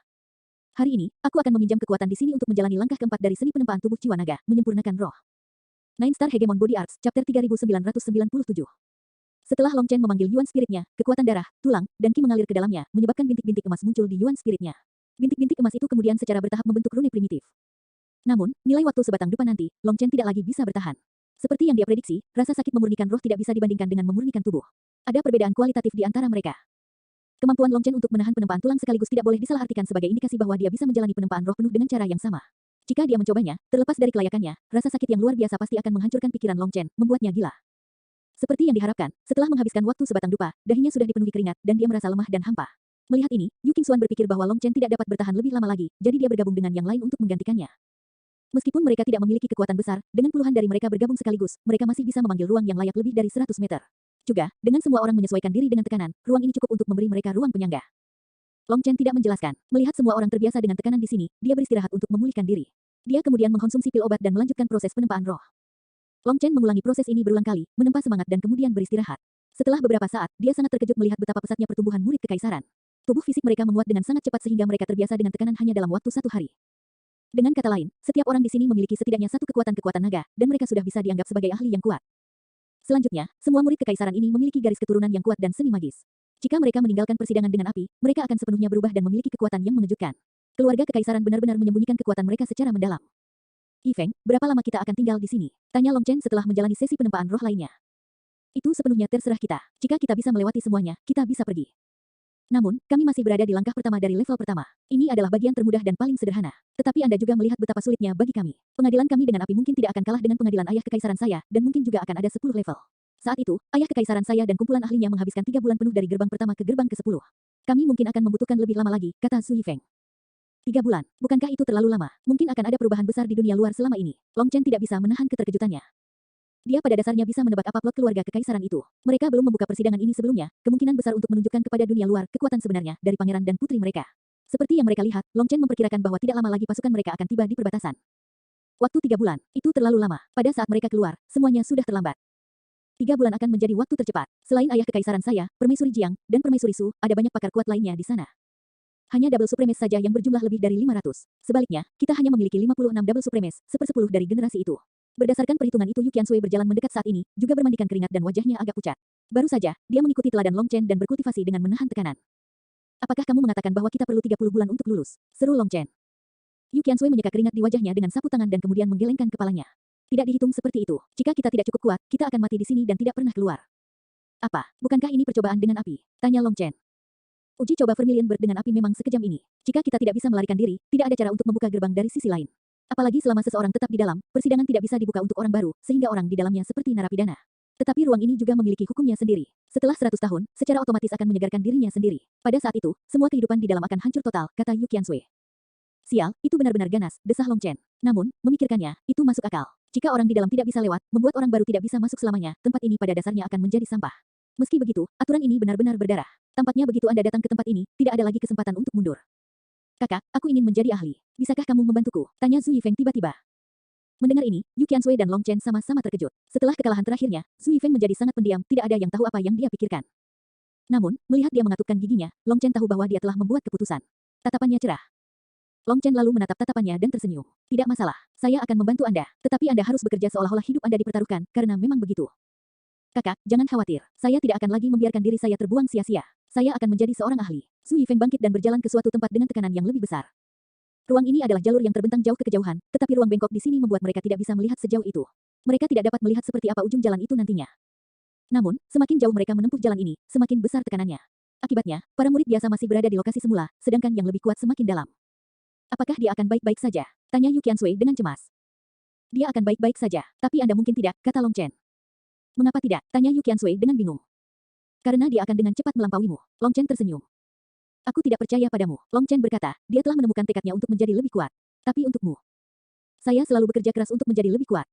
Hari ini, aku akan meminjam kekuatan di sini untuk menjalani langkah keempat dari seni penempaan tubuh jiwa naga, menyempurnakan roh. Nine Star Hegemon Body Arts, Chapter 3997. Setelah Long Chen memanggil Yuan spiritnya, kekuatan darah, tulang, dan ki mengalir ke dalamnya, menyebabkan bintik-bintik emas muncul di Yuan spiritnya. Bintik-bintik emas itu kemudian secara bertahap membentuk rune primitif. Namun, nilai waktu sebatang dupa nanti, Long Chen tidak lagi bisa bertahan. Seperti yang dia prediksi, rasa sakit memurnikan roh tidak bisa dibandingkan dengan memurnikan tubuh. Ada perbedaan kualitatif di antara mereka. Kemampuan Long Chen untuk menahan penempaan tulang sekaligus tidak boleh disalahartikan sebagai indikasi bahwa dia bisa menjalani penempaan roh penuh dengan cara yang sama. Jika dia mencobanya, terlepas dari kelayakannya, rasa sakit yang luar biasa pasti akan menghancurkan pikiran Long Chen, membuatnya gila. Seperti yang diharapkan, setelah menghabiskan waktu sebatang dupa, dahinya sudah dipenuhi keringat dan dia merasa lemah dan hampa. Melihat ini, Yu Qingxuan berpikir bahwa Long Chen tidak dapat bertahan lebih lama lagi, jadi dia bergabung dengan yang lain untuk menggantikannya. Meskipun mereka tidak memiliki kekuatan besar, dengan puluhan dari mereka bergabung sekaligus, mereka masih bisa memanggil ruang yang layak lebih dari 100 meter. Juga, dengan semua orang menyesuaikan diri dengan tekanan, ruang ini cukup untuk memberi mereka ruang penyangga. Long Chen tidak menjelaskan. Melihat semua orang terbiasa dengan tekanan di sini, dia beristirahat untuk memulihkan diri. Dia kemudian mengkonsumsi pil obat dan melanjutkan proses penempaan roh. Long Chen mengulangi proses ini berulang kali, menempa semangat dan kemudian beristirahat. Setelah beberapa saat, dia sangat terkejut melihat betapa pesatnya pertumbuhan murid kekaisaran. Tubuh fisik mereka menguat dengan sangat cepat sehingga mereka terbiasa dengan tekanan hanya dalam waktu 1 hari. Dengan kata lain, setiap orang di sini memiliki setidaknya satu kekuatan-kekuatan naga, dan mereka sudah bisa dianggap sebagai ahli yang kuat. Selanjutnya, semua murid kekaisaran ini memiliki garis keturunan yang kuat dan seni magis. Jika mereka meninggalkan persidangan dengan api, mereka akan sepenuhnya berubah dan memiliki kekuatan yang mengejutkan. Keluarga kekaisaran benar-benar menyembunyikan kekuatan mereka secara mendalam. Yi Feng, berapa lama kita akan tinggal di sini? Tanya Long Chen setelah menjalani sesi penempaan roh lainnya. Itu sepenuhnya terserah kita. Jika kita bisa melewati semuanya, kita bisa pergi. Namun, kami masih berada di langkah pertama dari level pertama. Ini adalah bagian termudah dan paling sederhana. Tetapi Anda juga melihat betapa sulitnya bagi kami. Pengadilan kami dengan api mungkin tidak akan kalah dengan pengadilan ayah kekaisaran saya, dan mungkin juga akan ada 10 level. Saat itu, ayah kekaisaran saya dan kumpulan ahlinya menghabiskan 3 bulan penuh dari gerbang pertama ke gerbang ke-10. Kami mungkin akan membutuhkan lebih lama lagi, kata Su Yifeng. 3 bulan. Bukankah itu terlalu lama? Mungkin akan ada perubahan besar di dunia luar selama ini. Long Chen tidak bisa menahan keterkejutannya. Dia pada dasarnya bisa menebak apa plot keluarga kekaisaran itu. Mereka belum membuka persidangan ini sebelumnya, kemungkinan besar untuk menunjukkan kepada dunia luar kekuatan sebenarnya dari pangeran dan putri mereka. Seperti yang mereka lihat, Long Chen memperkirakan bahwa tidak lama lagi pasukan mereka akan tiba di perbatasan. Waktu 3 bulan, itu terlalu lama. Pada saat mereka keluar, semuanya sudah terlambat. 3 bulan akan menjadi waktu tercepat. Selain ayah kekaisaran saya, Permaisuri Jiang, dan Permaisuri Su, ada banyak pakar kuat lainnya di sana. Hanya double supremes saja yang berjumlah lebih dari 500. Sebaliknya, kita hanya memiliki 56 double supremes, 1/10 dari generasi itu. Berdasarkan perhitungan itu Yu Qiansui berjalan mendekat saat ini, juga bermandikan keringat dan wajahnya agak pucat. Baru saja, dia mengikuti teladan Long Chen dan berkultivasi dengan menahan tekanan. Apakah kamu mengatakan bahwa kita perlu 30 bulan untuk lulus? Seru Long Chen. Yu Qiansui menyeka keringat di wajahnya dengan sapu tangan dan kemudian menggelengkan kepalanya. Tidak dihitung seperti itu. Jika kita tidak cukup kuat, kita akan mati di sini dan tidak pernah keluar. Apa? Bukankah ini percobaan dengan api? Tanya Long Chen. Uji coba Vermilion Bird dengan api memang sekejam ini. Jika kita tidak bisa melarikan diri, tidak ada cara untuk membuka gerbang dari sisi lain. Apalagi selama seseorang tetap di dalam, persidangan tidak bisa dibuka untuk orang baru, sehingga orang di dalamnya seperti narapidana. Tetapi ruang ini juga memiliki hukumnya sendiri. Setelah 100 tahun, secara otomatis akan menyegarkan dirinya sendiri. Pada saat itu, semua kehidupan di dalam akan hancur total, kata Yu Qiansui. Sial, itu benar-benar ganas, desah Long Chen. Namun, memikirkannya, itu masuk akal. Jika orang di dalam tidak bisa lewat, membuat orang baru tidak bisa masuk selamanya, tempat ini pada dasarnya akan menjadi sampah. Meski begitu, aturan ini benar-benar berdarah. Tampaknya begitu Anda datang ke tempat ini, tidak ada lagi kesempatan untuk mundur. Kakak, aku ingin menjadi ahli. Bisakah kamu membantuku? Tanya Zhu Yifeng tiba-tiba. Mendengar ini, Yu Qiansui dan Long Chen sama-sama terkejut. Setelah kekalahan terakhirnya, Zhu Yifeng menjadi sangat pendiam, tidak ada yang tahu apa yang dia pikirkan. Namun, melihat dia mengatupkan giginya, Long Chen tahu bahwa dia telah membuat keputusan. Tatapannya cerah. Long Chen lalu menatap tatapannya dan tersenyum. Tidak masalah, saya akan membantu Anda, tetapi Anda harus bekerja seolah-olah hidup Anda dipertaruhkan, karena memang begitu. Kakak, jangan khawatir. Saya tidak akan lagi membiarkan diri saya terbuang sia-sia. Saya akan menjadi seorang ahli. Zhu Yifeng bangkit dan berjalan ke suatu tempat dengan tekanan yang lebih besar. Ruang ini adalah jalur yang terbentang jauh ke kejauhan, tetapi ruang bengkok di sini membuat mereka tidak bisa melihat sejauh itu. Mereka tidak dapat melihat seperti apa ujung jalan itu nantinya. Namun, semakin jauh mereka menempuh jalan ini, semakin besar tekanannya. Akibatnya, para murid biasa masih berada di lokasi semula, sedangkan yang lebih kuat semakin dalam. Apakah dia akan baik-baik saja? Tanya Yu Qiansui dengan cemas. Dia akan baik-baik saja, tapi Anda mungkin tidak, kata Long Chen. Mengapa tidak? Tanya Yu Qiansui dengan bingung. Karena dia akan dengan cepat melampauimu. Long Chen tersenyum. Aku tidak percaya padamu. Long Chen berkata, dia telah menemukan tekadnya untuk menjadi lebih kuat. Tapi untukmu, saya selalu bekerja keras untuk menjadi lebih kuat.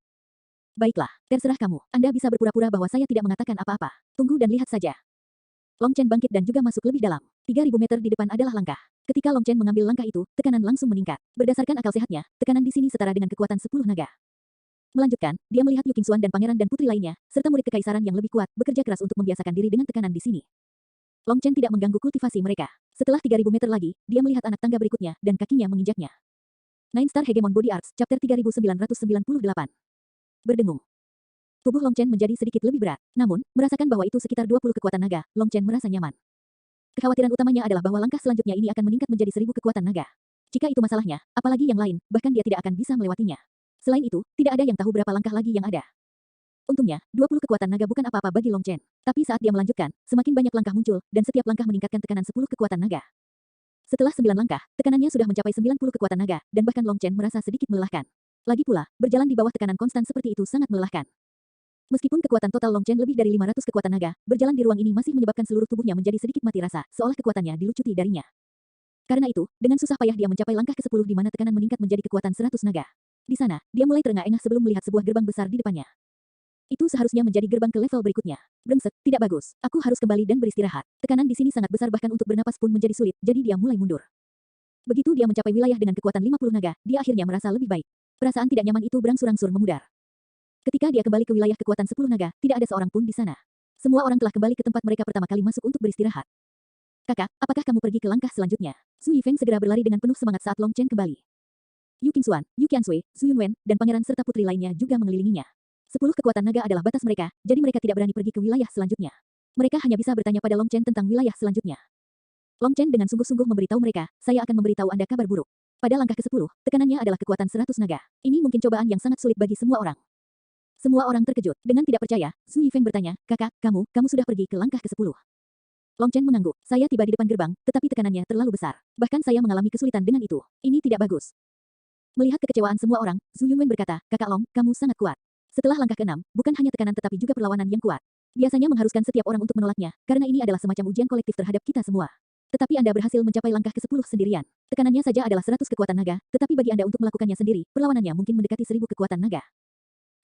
Baiklah, terserah kamu. Anda bisa berpura-pura bahwa saya tidak mengatakan apa-apa. Tunggu dan lihat saja. Long Chen bangkit dan juga masuk lebih dalam. 3.000 meter di depan adalah langkah. Ketika Long Chen mengambil langkah itu, tekanan langsung meningkat. Berdasarkan akal sehatnya, tekanan di sini setara dengan kekuatan 10 naga. Melanjutkan, dia melihat Yu Qingxuan dan pangeran dan putri lainnya, serta murid kekaisaran yang lebih kuat, bekerja keras untuk membiasakan diri dengan tekanan di sini. Long Chen tidak mengganggu kultivasi mereka. Setelah 3.000 meter lagi, dia melihat anak tangga berikutnya, dan kakinya menginjaknya. Nine Star Hegemon Body Arts, Chapter 3998. Berdengung. Tubuh Long Chen menjadi sedikit lebih berat. Namun, merasakan bahwa itu sekitar 20 kekuatan naga, Long Chen merasa nyaman. Kekhawatiran utamanya adalah bahwa langkah selanjutnya ini akan meningkat menjadi 1000 kekuatan naga. Jika itu masalahnya, apalagi yang lain, bahkan dia tidak akan bisa melewatinya. Selain itu, tidak ada yang tahu berapa langkah lagi yang ada. Untungnya, 20 kekuatan naga bukan apa-apa bagi Long Chen. Tapi saat dia melanjutkan, semakin banyak langkah muncul, dan setiap langkah meningkatkan tekanan 10 kekuatan naga. Setelah 9 langkah, tekanannya sudah mencapai 90 kekuatan naga, dan bahkan Long Chen merasa sedikit melelahkan. Lagi pula, berjalan di bawah tekanan konstan seperti itu sangat melelahkan. Meskipun kekuatan total Long Chen lebih dari 500 kekuatan naga, berjalan di ruang ini masih menyebabkan seluruh tubuhnya menjadi sedikit mati rasa, seolah kekuatannya dilucuti darinya. Karena itu, dengan susah payah dia mencapai langkah ke-10 di mana tekanan meningkat menjadi kekuatan 100 naga. Di sana, dia mulai terengah-engah sebelum melihat sebuah gerbang besar di depannya. Itu seharusnya menjadi gerbang ke level berikutnya. Brengsek, tidak bagus. Aku harus kembali dan beristirahat. Tekanan di sini sangat besar bahkan untuk bernapas pun menjadi sulit, jadi dia mulai mundur. Begitu dia mencapai wilayah dengan kekuatan 50 naga, dia akhirnya merasa lebih baik. Perasaan tidak nyaman itu berangsur-angsur memudar. Ketika dia kembali ke wilayah kekuatan 10 naga, tidak ada seorang pun di sana. Semua orang telah kembali ke tempat mereka pertama kali masuk untuk beristirahat. Kakak, apakah kamu pergi ke langkah selanjutnya? Su Yifeng segera berlari dengan penuh semangat saat Long Chen kembali. Yu Qingxuan, Yu Qiansui, Su Yunwen, dan pangeran serta putri lainnya juga mengelilinginya. 10 kekuatan naga adalah batas mereka, jadi mereka tidak berani pergi ke wilayah selanjutnya. Mereka hanya bisa bertanya pada Long Chen tentang wilayah selanjutnya. Long Chen dengan sungguh-sungguh memberitahu mereka, saya akan memberitahu Anda kabar buruk. Pada langkah ke-10, tekanannya adalah kekuatan 100 naga. Ini mungkin cobaan yang sangat sulit bagi semua orang. Semua orang terkejut. Dengan tidak percaya, Su Yifeng bertanya, kakak, kamu sudah pergi ke langkah ke-10. Long Chen mengangguk. Saya tiba di depan gerbang, tetapi tekanannya terlalu besar. Bahkan saya mengalami kesulitan dengan itu. Ini tidak bagus. Melihat kekecewaan semua orang, Zhu Yunwen berkata, kakak Long, kamu sangat kuat. Setelah langkah ke-6, bukan hanya tekanan tetapi juga perlawanan yang kuat. Biasanya mengharuskan setiap orang untuk menolaknya, karena ini adalah semacam ujian kolektif terhadap kita semua. Tetapi Anda berhasil mencapai langkah ke-10 sendirian. Tekanannya saja adalah 100 kekuatan naga, tetapi bagi Anda untuk melakukannya sendiri, perlawanannya mungkin mendekati 1000 kekuatan naga.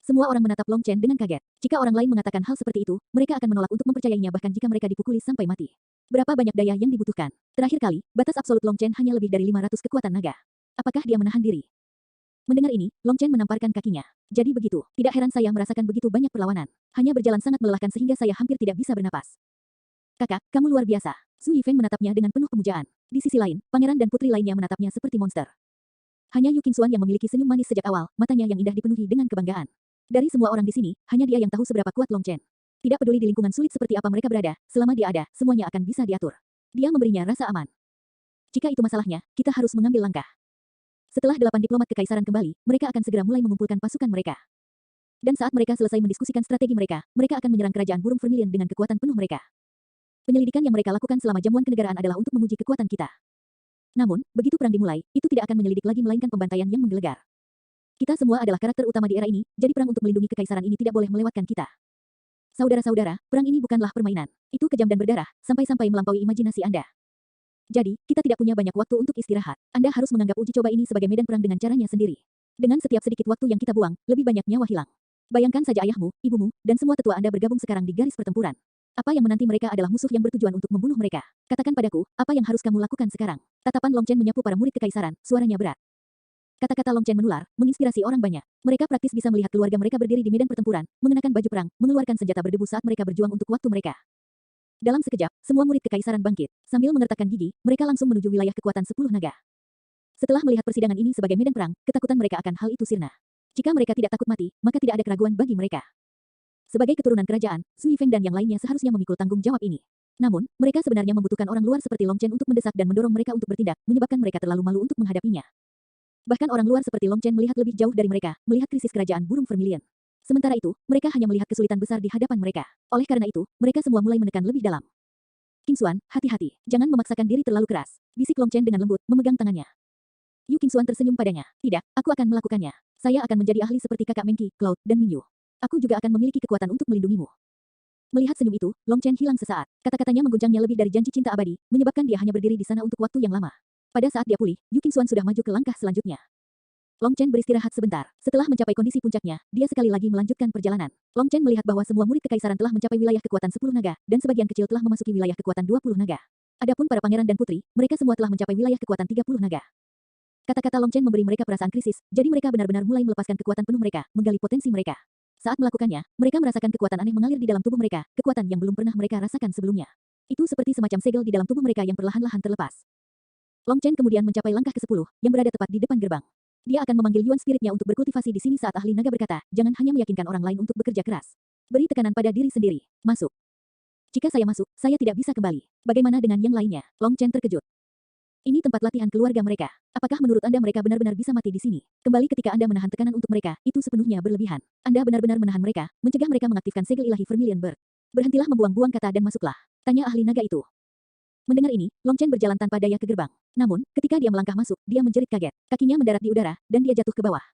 Semua orang menatap Long Chen dengan kaget. Jika orang lain mengatakan hal seperti itu, mereka akan menolak untuk mempercayainya bahkan jika mereka dipukuli sampai mati. Berapa banyak daya yang dibutuhkan? Terakhir kali, batas absolut Long Chen hanya lebih dari 500 kekuatan naga. Apakah dia menahan diri? Mendengar ini, Long Chen menamparkan kakinya. Jadi begitu, tidak heran saya merasakan begitu banyak perlawanan. Hanya berjalan sangat melelahkan sehingga saya hampir tidak bisa bernapas. Kakak, kamu luar biasa. Su Yifeng menatapnya dengan penuh pemujaan. Di sisi lain, pangeran dan putri lainnya menatapnya seperti monster. Hanya Yu Qingxuan yang memiliki senyum manis sejak awal, matanya yang indah dipenuhi dengan kebanggaan. Dari semua orang di sini, hanya dia yang tahu seberapa kuat Long Chen. Tidak peduli di lingkungan sulit seperti apa mereka berada, selama dia ada, semuanya akan bisa diatur. Dia memberinya rasa aman. Jika itu masalahnya, kita harus mengambil langkah. Setelah 8 diplomat kekaisaran kembali, mereka akan segera mulai mengumpulkan pasukan mereka. Dan saat mereka selesai mendiskusikan strategi mereka, mereka akan menyerang kerajaan burung vermilion dengan kekuatan penuh mereka. Penyelidikan yang mereka lakukan selama jamuan kenegaraan adalah untuk menguji kekuatan kita. Namun, begitu perang dimulai, itu tidak akan menyelidik lagi melainkan pembantaian yang menggelegar. Kita semua adalah karakter utama di era ini, jadi perang untuk melindungi kekaisaran ini tidak boleh melewatkan kita. Saudara-saudara, perang ini bukanlah permainan. Itu kejam dan berdarah, sampai-sampai melampaui imajinasi Anda. Jadi, kita tidak punya banyak waktu untuk istirahat. Anda harus menganggap uji coba ini sebagai medan perang dengan caranya sendiri. Dengan setiap sedikit waktu yang kita buang, lebih banyak nyawa hilang. Bayangkan saja ayahmu, ibumu, dan semua tetua Anda bergabung sekarang di garis pertempuran. Apa yang menanti mereka adalah musuh yang bertujuan untuk membunuh mereka. Katakan padaku, apa yang harus kamu lakukan sekarang? Tatapan Long Chen menyapu para murid kekaisaran, suaranya berat. Kata-kata Long Chen menular, menginspirasi orang banyak. Mereka praktis bisa melihat keluarga mereka berdiri di medan pertempuran, mengenakan baju perang, mengeluarkan senjata berdebu saat mereka berjuang untuk waktu mereka. Dalam sekejap, semua murid kekaisaran bangkit. Sambil mengertakkan gigi, mereka langsung menuju wilayah kekuatan 10 naga. Setelah melihat persidangan ini sebagai medan perang, ketakutan mereka akan hal itu sirna. Jika mereka tidak takut mati, maka tidak ada keraguan bagi mereka. Sebagai keturunan kerajaan, Su Yifeng dan yang lainnya seharusnya memikul tanggung jawab ini. Namun, mereka sebenarnya membutuhkan orang luar seperti Long Chen untuk mendesak dan mendorong mereka untuk bertindak, menyebabkan mereka terlalu malu untuk menghadapinya. Bahkan orang luar seperti Long Chen melihat lebih jauh dari mereka, melihat krisis kerajaan burung vermilion. Sementara itu, mereka hanya melihat kesulitan besar di hadapan mereka. Oleh karena itu, mereka semua mulai menekan lebih dalam. Qingxuan, hati-hati, jangan memaksakan diri terlalu keras. Bisik Long Chen dengan lembut, memegang tangannya. Yu Qingxuan tersenyum padanya. Tidak, aku akan melakukannya. Saya akan menjadi ahli seperti kakak Mengqi, Cloud, dan Minyu. Aku juga akan memiliki kekuatan untuk melindungimu. Melihat senyum itu, Long Chen hilang sesaat. Kata-katanya mengguncangnya lebih dari janji cinta abadi, menyebabkan dia hanya berdiri di sana untuk waktu yang lama. Pada saat dia pulih, Yu Qingxuan sudah maju ke langkah selanjutnya. Long Chen beristirahat sebentar. Setelah mencapai kondisi puncaknya, dia sekali lagi melanjutkan perjalanan. Long Chen melihat bahwa semua murid kekaisaran telah mencapai wilayah kekuatan 10 naga, dan sebagian kecil telah memasuki wilayah kekuatan 20 naga. Adapun para pangeran dan putri, mereka semua telah mencapai wilayah kekuatan 30 naga. Kata-kata Long Chen memberi mereka perasaan krisis, jadi mereka benar-benar mulai melepaskan kekuatan penuh mereka, menggali potensi mereka. Saat melakukannya, mereka merasakan kekuatan aneh mengalir di dalam tubuh mereka, kekuatan yang belum pernah mereka rasakan sebelumnya. Itu seperti semacam segel di dalam tubuh mereka yang perlahan-lahan terlepas. Long Chen kemudian mencapai langkah ke-10, yang berada tepat di depan gerbang. Dia akan memanggil Yuan spiritnya untuk berkultivasi di sini saat ahli naga berkata, jangan hanya meyakinkan orang lain untuk bekerja keras. Beri tekanan pada diri sendiri. Masuk. Jika saya masuk, saya tidak bisa kembali. Bagaimana dengan yang lainnya? Long Chen terkejut. Ini tempat latihan keluarga mereka. Apakah menurut Anda mereka benar-benar bisa mati di sini? Kembali ketika Anda menahan tekanan untuk mereka, itu sepenuhnya berlebihan. Anda benar-benar menahan mereka, mencegah mereka mengaktifkan segel ilahi Vermilion Bird. Berhentilah membuang-buang kata dan masuklah. Tanya ahli naga itu. Mendengar ini, Long Chen berjalan tanpa daya ke gerbang. Namun, ketika dia melangkah masuk, dia menjerit kaget. Kakinya mendarat di udara, dan dia jatuh ke bawah.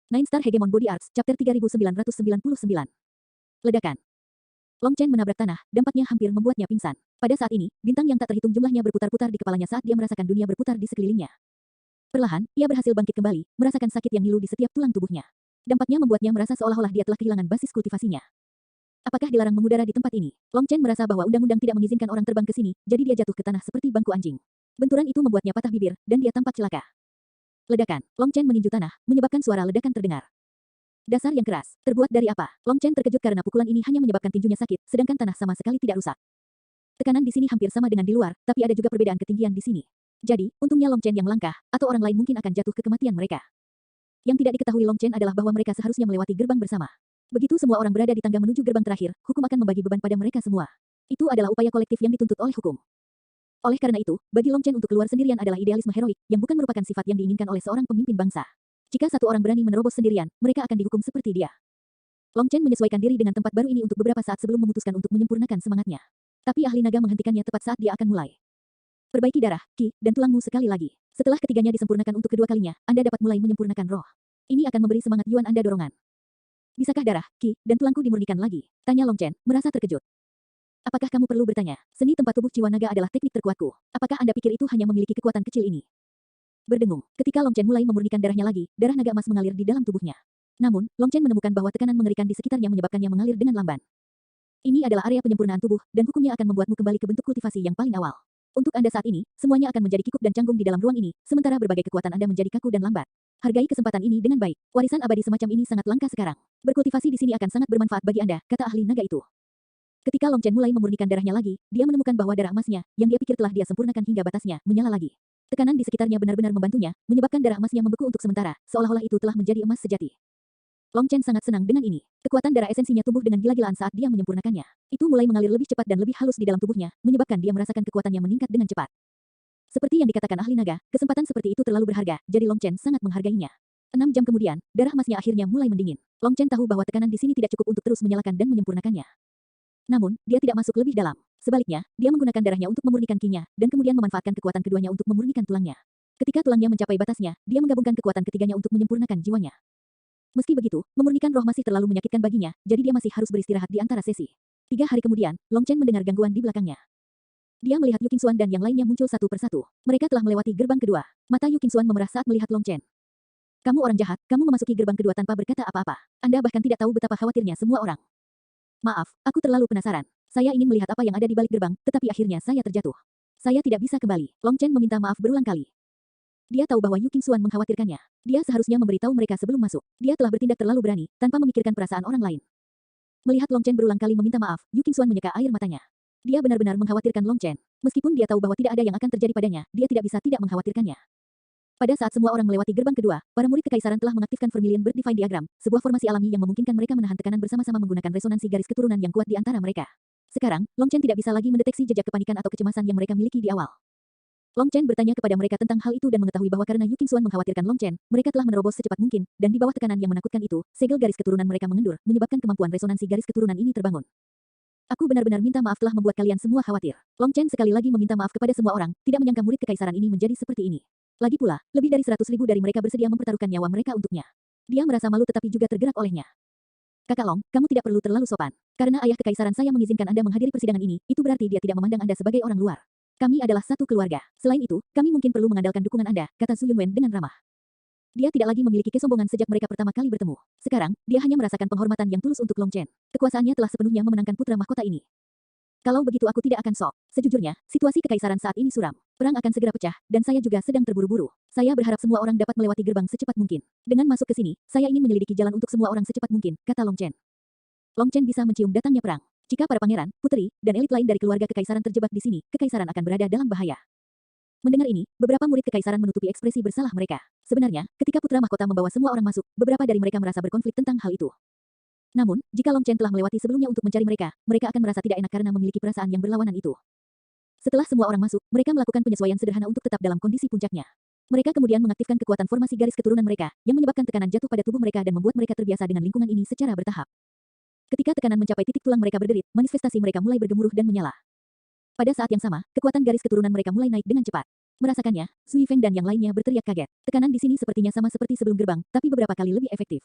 Nine Star Hegemon Body Arts, Chapter 3999. Ledakan. Long Chen menabrak tanah, dampaknya hampir membuatnya pingsan. Pada saat ini, bintang yang tak terhitung jumlahnya berputar-putar di kepalanya saat dia merasakan dunia berputar di sekelilingnya. Perlahan, ia berhasil bangkit kembali, merasakan sakit yang ngilu di setiap tulang tubuhnya. Dampaknya membuatnya merasa seolah-olah dia telah kehilangan basis kultivasinya. Apakah dilarang mengudara di tempat ini? Long Chen merasa bahwa undang-undang tidak mengizinkan orang terbang ke sini, jadi dia jatuh ke tanah seperti bangku anjing. Benturan itu membuatnya patah bibir, dan dia tampak celaka. Ledakan. Long Chen meninju tanah, menyebabkan suara ledakan terdengar. Dasar yang keras. Terbuat dari apa? Long Chen terkejut karena pukulan ini hanya menyebabkan tinjunya sakit, sedangkan tanah sama sekali tidak rusak. Tekanan di sini hampir sama dengan di luar, tapi ada juga perbedaan ketinggian di sini. Jadi, untungnya Long Chen yang langkah, atau orang lain mungkin akan jatuh ke kematian mereka. Yang tidak diketahui Long Chen adalah bahwa mereka seharusnya melewati gerbang bersama. Begitu semua orang berada di tangga menuju gerbang terakhir, hukum akan membagi beban pada mereka semua. Itu adalah upaya kolektif yang dituntut oleh hukum. Oleh karena itu, bagi Long Chen untuk keluar sendirian adalah idealisme heroik, yang bukan merupakan sifat yang diinginkan oleh seorang pemimpin bangsa. Jika satu orang berani menerobos sendirian, mereka akan dihukum seperti dia. Long Chen menyesuaikan diri dengan tempat baru ini untuk beberapa saat sebelum memutuskan untuk menyempurnakan semangatnya. Tapi ahli naga menghentikannya tepat saat dia akan mulai. Perbaiki darah, ki, dan tulangmu sekali lagi. Setelah ketiganya disempurnakan untuk kedua kalinya, Anda dapat mulai menyempurnakan roh. Ini akan memberi semangat Yuan Anda dorongan. Bisakah darah, ki, dan tulangku dimurnikan lagi? Tanya Long Chen, merasa terkejut. Apakah kamu perlu bertanya? Seni tempat tubuh jiwa naga adalah teknik terkuatku. Apakah Anda pikir itu hanya memiliki kekuatan kecil ini? Berdengung, ketika Long Chen mulai memurnikan darahnya lagi, darah naga emas mengalir di dalam tubuhnya. Namun, Long Chen menemukan bahwa tekanan mengerikan di sekitarnya menyebabkannya mengalir dengan lamban. Ini adalah area penyempurnaan tubuh, dan hukumnya akan membuatmu kembali ke bentuk kultivasi yang paling awal. Untuk Anda saat ini, semuanya akan menjadi kikuk dan canggung di dalam ruang ini, sementara berbagai kekuatan Anda menjadi kaku dan lambat. Hargai kesempatan ini dengan baik. Warisan abadi semacam ini sangat langka sekarang. Berkultivasi di sini akan sangat bermanfaat bagi Anda, kata ahli naga itu. Ketika Long Chen mulai memurnikan darahnya lagi, dia menemukan bahwa darah emasnya, yang dia pikir telah dia sempurnakan hingga batasnya, menyala lagi. Tekanan di sekitarnya benar-benar membantunya, menyebabkan darah emasnya membeku untuk sementara, seolah-olah itu telah menjadi emas sejati. Long Chen sangat senang dengan ini. Kekuatan darah esensinya tumbuh dengan gila-gilaan saat dia menyempurnakannya. Itu mulai mengalir lebih cepat dan lebih halus di dalam tubuhnya, menyebabkan dia merasakan kekuatannya meningkat dengan cepat. Seperti yang dikatakan ahli naga, kesempatan seperti itu terlalu berharga, jadi Long Chen sangat menghargainya. 6 jam kemudian, darah emasnya akhirnya mulai mendingin. Long Chen tahu bahwa tekanan di sini tidak cukup untuk terus menyalakan dan menyempurnakannya. Namun, dia tidak masuk lebih dalam. Sebaliknya, dia menggunakan darahnya untuk memurnikan ki-nya, dan kemudian memanfaatkan kekuatan keduanya untuk memurnikan tulangnya. Ketika tulangnya mencapai batasnya, dia menggabungkan kekuatan ketiganya untuk menyempurnakan jiwanya. Meski begitu, memurnikan roh masih terlalu menyakitkan baginya, jadi dia masih harus beristirahat di antara sesi. 3 hari kemudian, Long Chen mendengar gangguan di belakangnya. Dia melihat Yu Qingxuan dan yang lainnya muncul satu persatu. Mereka telah melewati gerbang kedua. Mata Yu Qingxuan memerah saat melihat Long Chen. Kamu orang jahat, kamu memasuki gerbang kedua tanpa berkata apa-apa. Anda bahkan tidak tahu betapa khawatirnya semua orang. Maaf, aku terlalu penasaran. Saya ingin melihat apa yang ada di balik gerbang, tetapi akhirnya saya terjatuh. Saya tidak bisa kembali. Long Chen meminta maaf berulang kali. Dia tahu bahwa Yu Qingxuan mengkhawatirkannya. Dia seharusnya memberitahu mereka sebelum masuk. Dia telah bertindak terlalu berani, tanpa memikirkan perasaan orang lain. Melihat Long Chen berulang kali meminta maaf, Yu Qingxuan menyeka air matanya. Dia benar-benar mengkhawatirkan Long Chen. Meskipun dia tahu bahwa tidak ada yang akan terjadi padanya, dia tidak bisa tidak mengkhawatirkannya. Pada saat semua orang melewati gerbang kedua, para murid kekaisaran telah mengaktifkan Vermilion Bird Divine Diagram, sebuah formasi alami yang memungkinkan mereka menahan tekanan bersama-sama menggunakan resonansi garis keturunan yang kuat di antara mereka. Sekarang, Long Chen tidak bisa lagi mendeteksi jejak kepanikan atau kecemasan yang mereka miliki di awal. Long Chen bertanya kepada mereka tentang hal itu dan mengetahui bahwa karena Yu Qingxuan mengkhawatirkan Long Chen, mereka telah menerobos secepat mungkin, dan di bawah tekanan yang menakutkan itu, segel garis keturunan mereka mengendur, menyebabkan kemampuan resonansi garis keturunan ini terbangun. Aku benar-benar minta maaf telah membuat kalian semua khawatir. Long Chen sekali lagi meminta maaf kepada semua orang, tidak menyangka murid kekaisaran ini menjadi seperti ini. Lagi pula, lebih dari 100.000 dari mereka bersedia mempertaruhkan nyawa mereka untuknya. Dia merasa malu tetapi juga tergerak olehnya. Kakak Long, kamu tidak perlu terlalu sopan. Karena ayah kekaisaran saya mengizinkan Anda menghadiri persidangan ini, itu berarti dia tidak memandang Anda sebagai orang luar. Kami adalah satu keluarga. Selain itu, kami mungkin perlu mengandalkan dukungan Anda, kata Su Yunwen dengan ramah. Dia tidak lagi memiliki kesombongan sejak mereka pertama kali bertemu. Sekarang, dia hanya merasakan penghormatan yang tulus untuk Long Chen. Kekuasaannya telah sepenuhnya memenangkan putra mahkota ini. Kalau begitu aku tidak akan sok. Sejujurnya, situasi kekaisaran saat ini suram. Perang akan segera pecah, dan saya juga sedang terburu-buru. Saya berharap semua orang dapat melewati gerbang secepat mungkin. Dengan masuk ke sini, saya ingin menyelidiki jalan untuk semua orang secepat mungkin, kata Long Chen. Long Chen bisa mencium datangnya perang. Jika para pangeran, putri, dan elit lain dari keluarga kekaisaran terjebak di sini, kekaisaran akan berada dalam bahaya. Mendengar ini, beberapa murid kekaisaran menutupi ekspresi bersalah mereka. Sebenarnya, ketika putra mahkota membawa semua orang masuk, beberapa dari mereka merasa berkonflik tentang hal itu. Namun, jika Long Chen telah melewati sebelumnya untuk mencari mereka, mereka akan merasa tidak enak karena memiliki perasaan yang berlawanan itu. Setelah semua orang masuk, mereka melakukan penyesuaian sederhana untuk tetap dalam kondisi puncaknya. Mereka kemudian mengaktifkan kekuatan formasi garis keturunan mereka, yang menyebabkan tekanan jatuh pada tubuh mereka dan membuat mereka terbiasa dengan lingkungan ini secara bertahap. Ketika tekanan mencapai titik tulang mereka berderit, manifestasi mereka mulai bergemuruh dan menyala. Pada saat yang sama, kekuatan garis keturunan mereka mulai naik dengan cepat. Merasakannya, Sui Feng dan yang lainnya berteriak kaget. Tekanan di sini sepertinya sama seperti sebelum gerbang, tapi beberapa kali lebih efektif.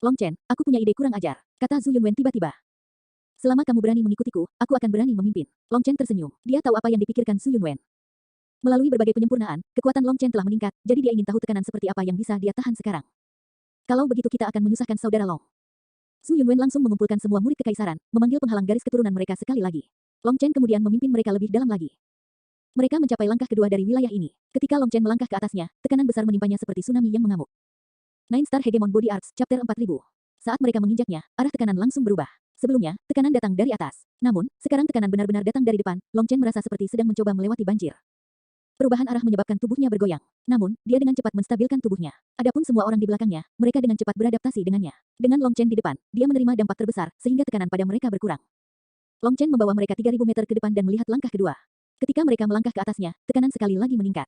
Long Chen, aku punya ide kurang ajar, kata Zhu Yunwen tiba-tiba. Selama kamu berani mengikutiku, aku akan berani memimpin. Long Chen tersenyum. Dia tahu apa yang dipikirkan Zhu Yunwen. Melalui berbagai penyempurnaan, kekuatan Long Chen telah meningkat, jadi dia ingin tahu tekanan seperti apa yang bisa dia tahan sekarang. Kalau begitu kita akan menyusahkan saudara Long. Su Yunwen langsung mengumpulkan semua murid kekaisaran, memanggil penghalang garis keturunan mereka sekali lagi. Long Chen kemudian memimpin mereka lebih dalam lagi. Mereka mencapai langkah kedua dari wilayah ini. Ketika Long Chen melangkah ke atasnya, tekanan besar menimpanya seperti tsunami yang mengamuk. Nine Star Hegemon Body Arts, Chapter 4000. Saat mereka menginjaknya, arah tekanan langsung berubah. Sebelumnya, tekanan datang dari atas. Namun, sekarang tekanan benar-benar datang dari depan. Long Chen merasa seperti sedang mencoba melewati banjir. Perubahan arah menyebabkan tubuhnya bergoyang. Namun, dia dengan cepat menstabilkan tubuhnya. Adapun semua orang di belakangnya, mereka dengan cepat beradaptasi dengannya. Dengan Long Chen di depan, dia menerima dampak terbesar, sehingga tekanan pada mereka berkurang. Long Chen membawa mereka 3000 meter ke depan dan melihat langkah kedua. Ketika mereka melangkah ke atasnya, tekanan sekali lagi meningkat.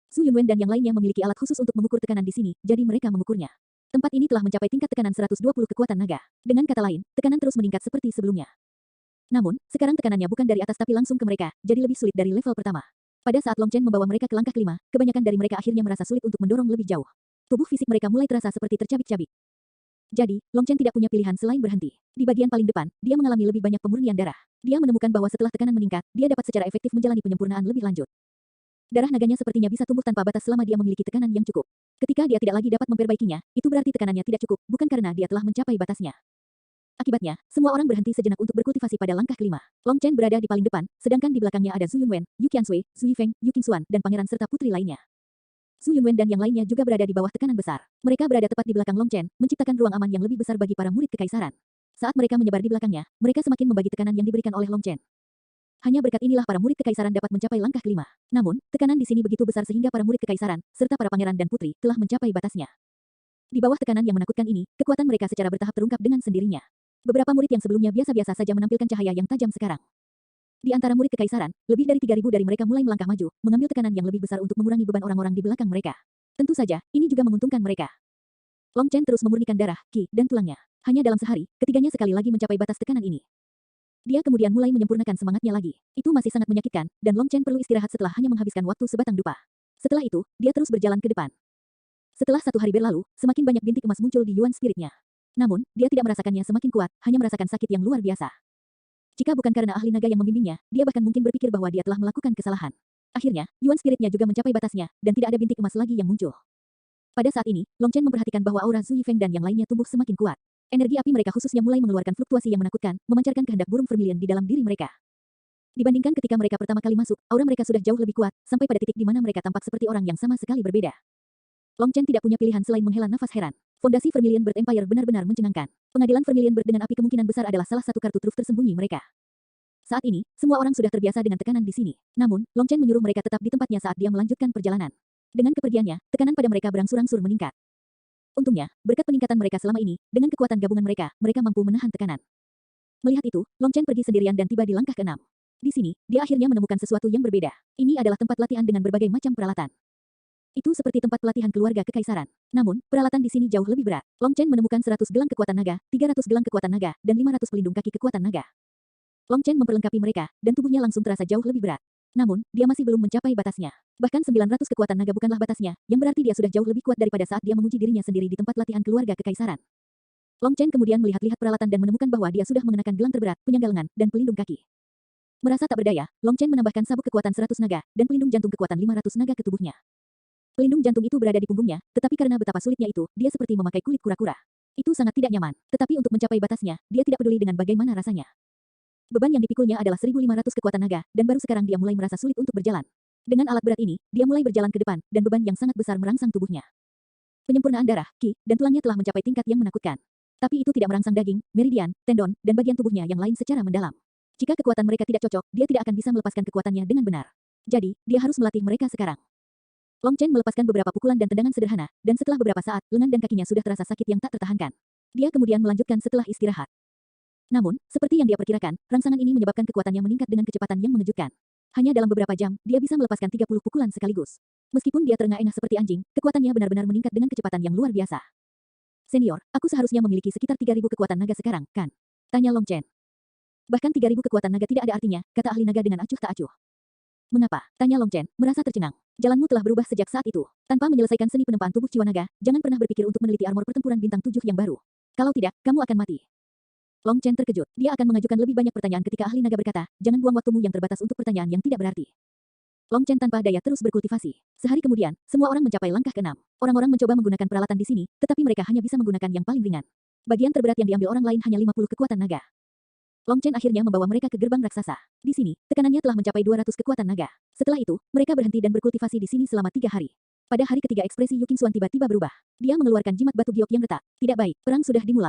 Su Yunwen dan yang lainnya memiliki alat khusus untuk mengukur tekanan di sini, jadi mereka mengukurnya. Tempat ini telah mencapai tingkat tekanan 120 kekuatan naga. Dengan kata lain, tekanan terus meningkat seperti sebelumnya. Namun, sekarang tekanannya bukan dari atas tapi langsung ke mereka, jadi lebih sulit dari level pertama. Pada saat Long Chen membawa mereka ke langkah kelima, kebanyakan dari mereka akhirnya merasa sulit untuk mendorong lebih jauh. Tubuh fisik mereka mulai terasa seperti tercabik-cabik. Jadi, Long Chen tidak punya pilihan selain berhenti. Di bagian paling depan, dia mengalami lebih banyak pemurnian darah. Dia menemukan bahwa setelah tekanan meningkat, dia dapat secara efektif menjalani penyempurnaan lebih lanjut. Darah naganya sepertinya bisa tumbuh tanpa batas selama dia memiliki tekanan yang cukup. Ketika dia tidak lagi dapat memperbaikinya, itu berarti tekanannya tidak cukup, bukan karena dia telah mencapai batasnya. Akibatnya, semua orang berhenti sejenak untuk berkultivasi pada langkah kelima. Long Chen berada di paling depan, sedangkan di belakangnya ada Su Yunwen, Yu Qiansui, Su Yifeng, Yu Qingxuan, dan pangeran serta putri lainnya. Su Yunwen dan yang lainnya juga berada di bawah tekanan besar. Mereka berada tepat di belakang Long Chen, menciptakan ruang aman yang lebih besar bagi para murid kekaisaran. Saat mereka menyebar di belakangnya, mereka semakin membagi tekanan yang diberikan oleh Long Chen. Hanya berkat inilah para murid kekaisaran dapat mencapai langkah kelima. Namun, tekanan di sini begitu besar sehingga para murid kekaisaran, serta para pangeran dan putri, telah mencapai batasnya. Di bawah tekanan yang menakutkan ini, kekuatan mereka secara bertahap terungkap dengan sendirinya. Beberapa murid yang sebelumnya biasa-biasa saja menampilkan cahaya yang tajam sekarang. Di antara murid kekaisaran, lebih dari 3000 dari mereka mulai melangkah maju, mengambil tekanan yang lebih besar untuk mengurangi beban orang-orang di belakang mereka. Tentu saja, ini juga menguntungkan mereka. Long Chen terus memurnikan darah, ki, dan tulangnya. Hanya dalam sehari, ketiganya sekali lagi mencapai batas tekanan ini. Dia kemudian mulai menyempurnakan semangatnya lagi. Itu masih sangat menyakitkan, dan Long Chen perlu istirahat setelah hanya menghabiskan waktu sebatang dupa. Setelah itu, dia terus berjalan ke depan. Setelah 1 hari berlalu, semakin banyak bintik emas muncul di Yuan Spiritnya. Namun, dia tidak merasakannya semakin kuat, hanya merasakan sakit yang luar biasa. Jika bukan karena ahli naga yang membimbingnya, dia bahkan mungkin berpikir bahwa dia telah melakukan kesalahan. Akhirnya, Yuan Spiritnya juga mencapai batasnya, dan tidak ada bintik emas lagi yang muncul. Pada saat ini, Long Chen memperhatikan bahwa aura Zhu Yifeng dan yang lainnya tumbuh semakin kuat. Energi api mereka khususnya mulai mengeluarkan fluktuasi yang menakutkan, memancarkan kehendak burung vermilion di dalam diri mereka. Dibandingkan ketika mereka pertama kali masuk, aura mereka sudah jauh lebih kuat, sampai pada titik di mana mereka tampak seperti orang yang sama sekali berbeda. Long Chen tidak punya pilihan selain menghela nafas heran. Fondasi Vermilion Bird Empire benar-benar mencengangkan. Pengadilan Vermilion Bird dengan api kemungkinan besar adalah salah satu kartu truf tersembunyi mereka. Saat ini, semua orang sudah terbiasa dengan tekanan di sini. Namun, Long Chen menyuruh mereka tetap di tempatnya saat dia melanjutkan perjalanan. Dengan kepergiannya, tekanan pada mereka berangsur-angsur meningkat. Untungnya, berkat peningkatan mereka selama ini, dengan kekuatan gabungan mereka, mereka mampu menahan tekanan. Melihat itu, Long Chen pergi sendirian dan tiba di langkah ke-6. Di sini, dia akhirnya menemukan sesuatu yang berbeda. Ini adalah tempat latihan dengan berbagai macam peralatan. Itu seperti tempat pelatihan keluarga kekaisaran. Namun, peralatan di sini jauh lebih berat. Long Chen menemukan 100 gelang kekuatan naga, 300 gelang kekuatan naga, dan 500 pelindung kaki kekuatan naga. Long Chen memperlengkapi mereka, dan tubuhnya langsung terasa jauh lebih berat. Namun, dia masih belum mencapai batasnya. Bahkan 900 kekuatan naga bukanlah batasnya, yang berarti dia sudah jauh lebih kuat daripada saat dia menguji dirinya sendiri di tempat latihan keluarga kekaisaran. Long Chen kemudian melihat-lihat peralatan dan menemukan bahwa dia sudah mengenakan gelang terberat, penyangga lengan, dan pelindung kaki. Merasa tak berdaya, Long Chen menambahkan sabuk kekuatan 100 naga, dan pelindung jantung kekuatan 500 naga ke tubuhnya. Pelindung jantung itu berada di punggungnya, tetapi karena betapa sulitnya itu, dia seperti memakai kulit kura-kura. Itu sangat tidak nyaman, tetapi untuk mencapai batasnya, dia tidak peduli dengan bagaimana rasanya. Beban yang dipikulnya adalah 1500 kekuatan naga, dan baru sekarang dia mulai merasa sulit untuk berjalan. Dengan alat berat ini, dia mulai berjalan ke depan, dan beban yang sangat besar merangsang tubuhnya. Penyempurnaan darah, ki, dan tulangnya telah mencapai tingkat yang menakutkan. Tapi itu tidak merangsang daging, meridian, tendon, dan bagian tubuhnya yang lain secara mendalam. Jika kekuatan mereka tidak cocok, dia tidak akan bisa melepaskan kekuatannya dengan benar. Jadi, dia harus melatih mereka sekarang. Long Chen melepaskan beberapa pukulan dan tendangan sederhana, dan setelah beberapa saat, lengan dan kakinya sudah terasa sakit yang tak tertahankan. Dia kemudian melanjutkan setelah istirahat. Namun, seperti yang dia perkirakan, rangsangan ini menyebabkan kekuatannya meningkat dengan kecepatan yang mengejutkan. Hanya dalam beberapa jam, dia bisa melepaskan 30 pukulan sekaligus. Meskipun dia terengah-engah seperti anjing, kekuatannya benar-benar meningkat dengan kecepatan yang luar biasa. Senior, aku seharusnya memiliki sekitar 3000 kekuatan naga sekarang, kan? Tanya Long Chen. Bahkan 3000 kekuatan naga tidak ada artinya, kata ahli naga dengan acuh tak acuh. Mengapa? Tanya Long Chen, merasa tercengang. Jalanmu telah berubah sejak saat itu. Tanpa menyelesaikan seni penempaan tubuh jiwa naga, jangan pernah berpikir untuk meneliti armor pertempuran bintang 7 yang baru. Kalau tidak, kamu akan mati. Long Chen terkejut. Dia akan mengajukan lebih banyak pertanyaan ketika ahli naga berkata, jangan buang waktumu yang terbatas untuk pertanyaan yang tidak berarti. Long Chen tanpa daya terus berkultivasi. Sehari kemudian, semua orang mencapai langkah ke-6. Orang-orang mencoba menggunakan peralatan di sini, tetapi mereka hanya bisa menggunakan yang paling ringan. Bagian terberat yang diambil orang lain hanya 50 kekuatan naga. Long Chen akhirnya membawa mereka ke gerbang raksasa. Di sini, tekanannya telah mencapai 200 kekuatan naga. Setelah itu, mereka berhenti dan berkultivasi di sini selama 3 hari. Pada hari ketiga ekspresi Yu Qingxuan tiba-tiba berubah. Dia mengeluarkan jimat batu giok yang retak. Tidak baik, perang sudah dimulai.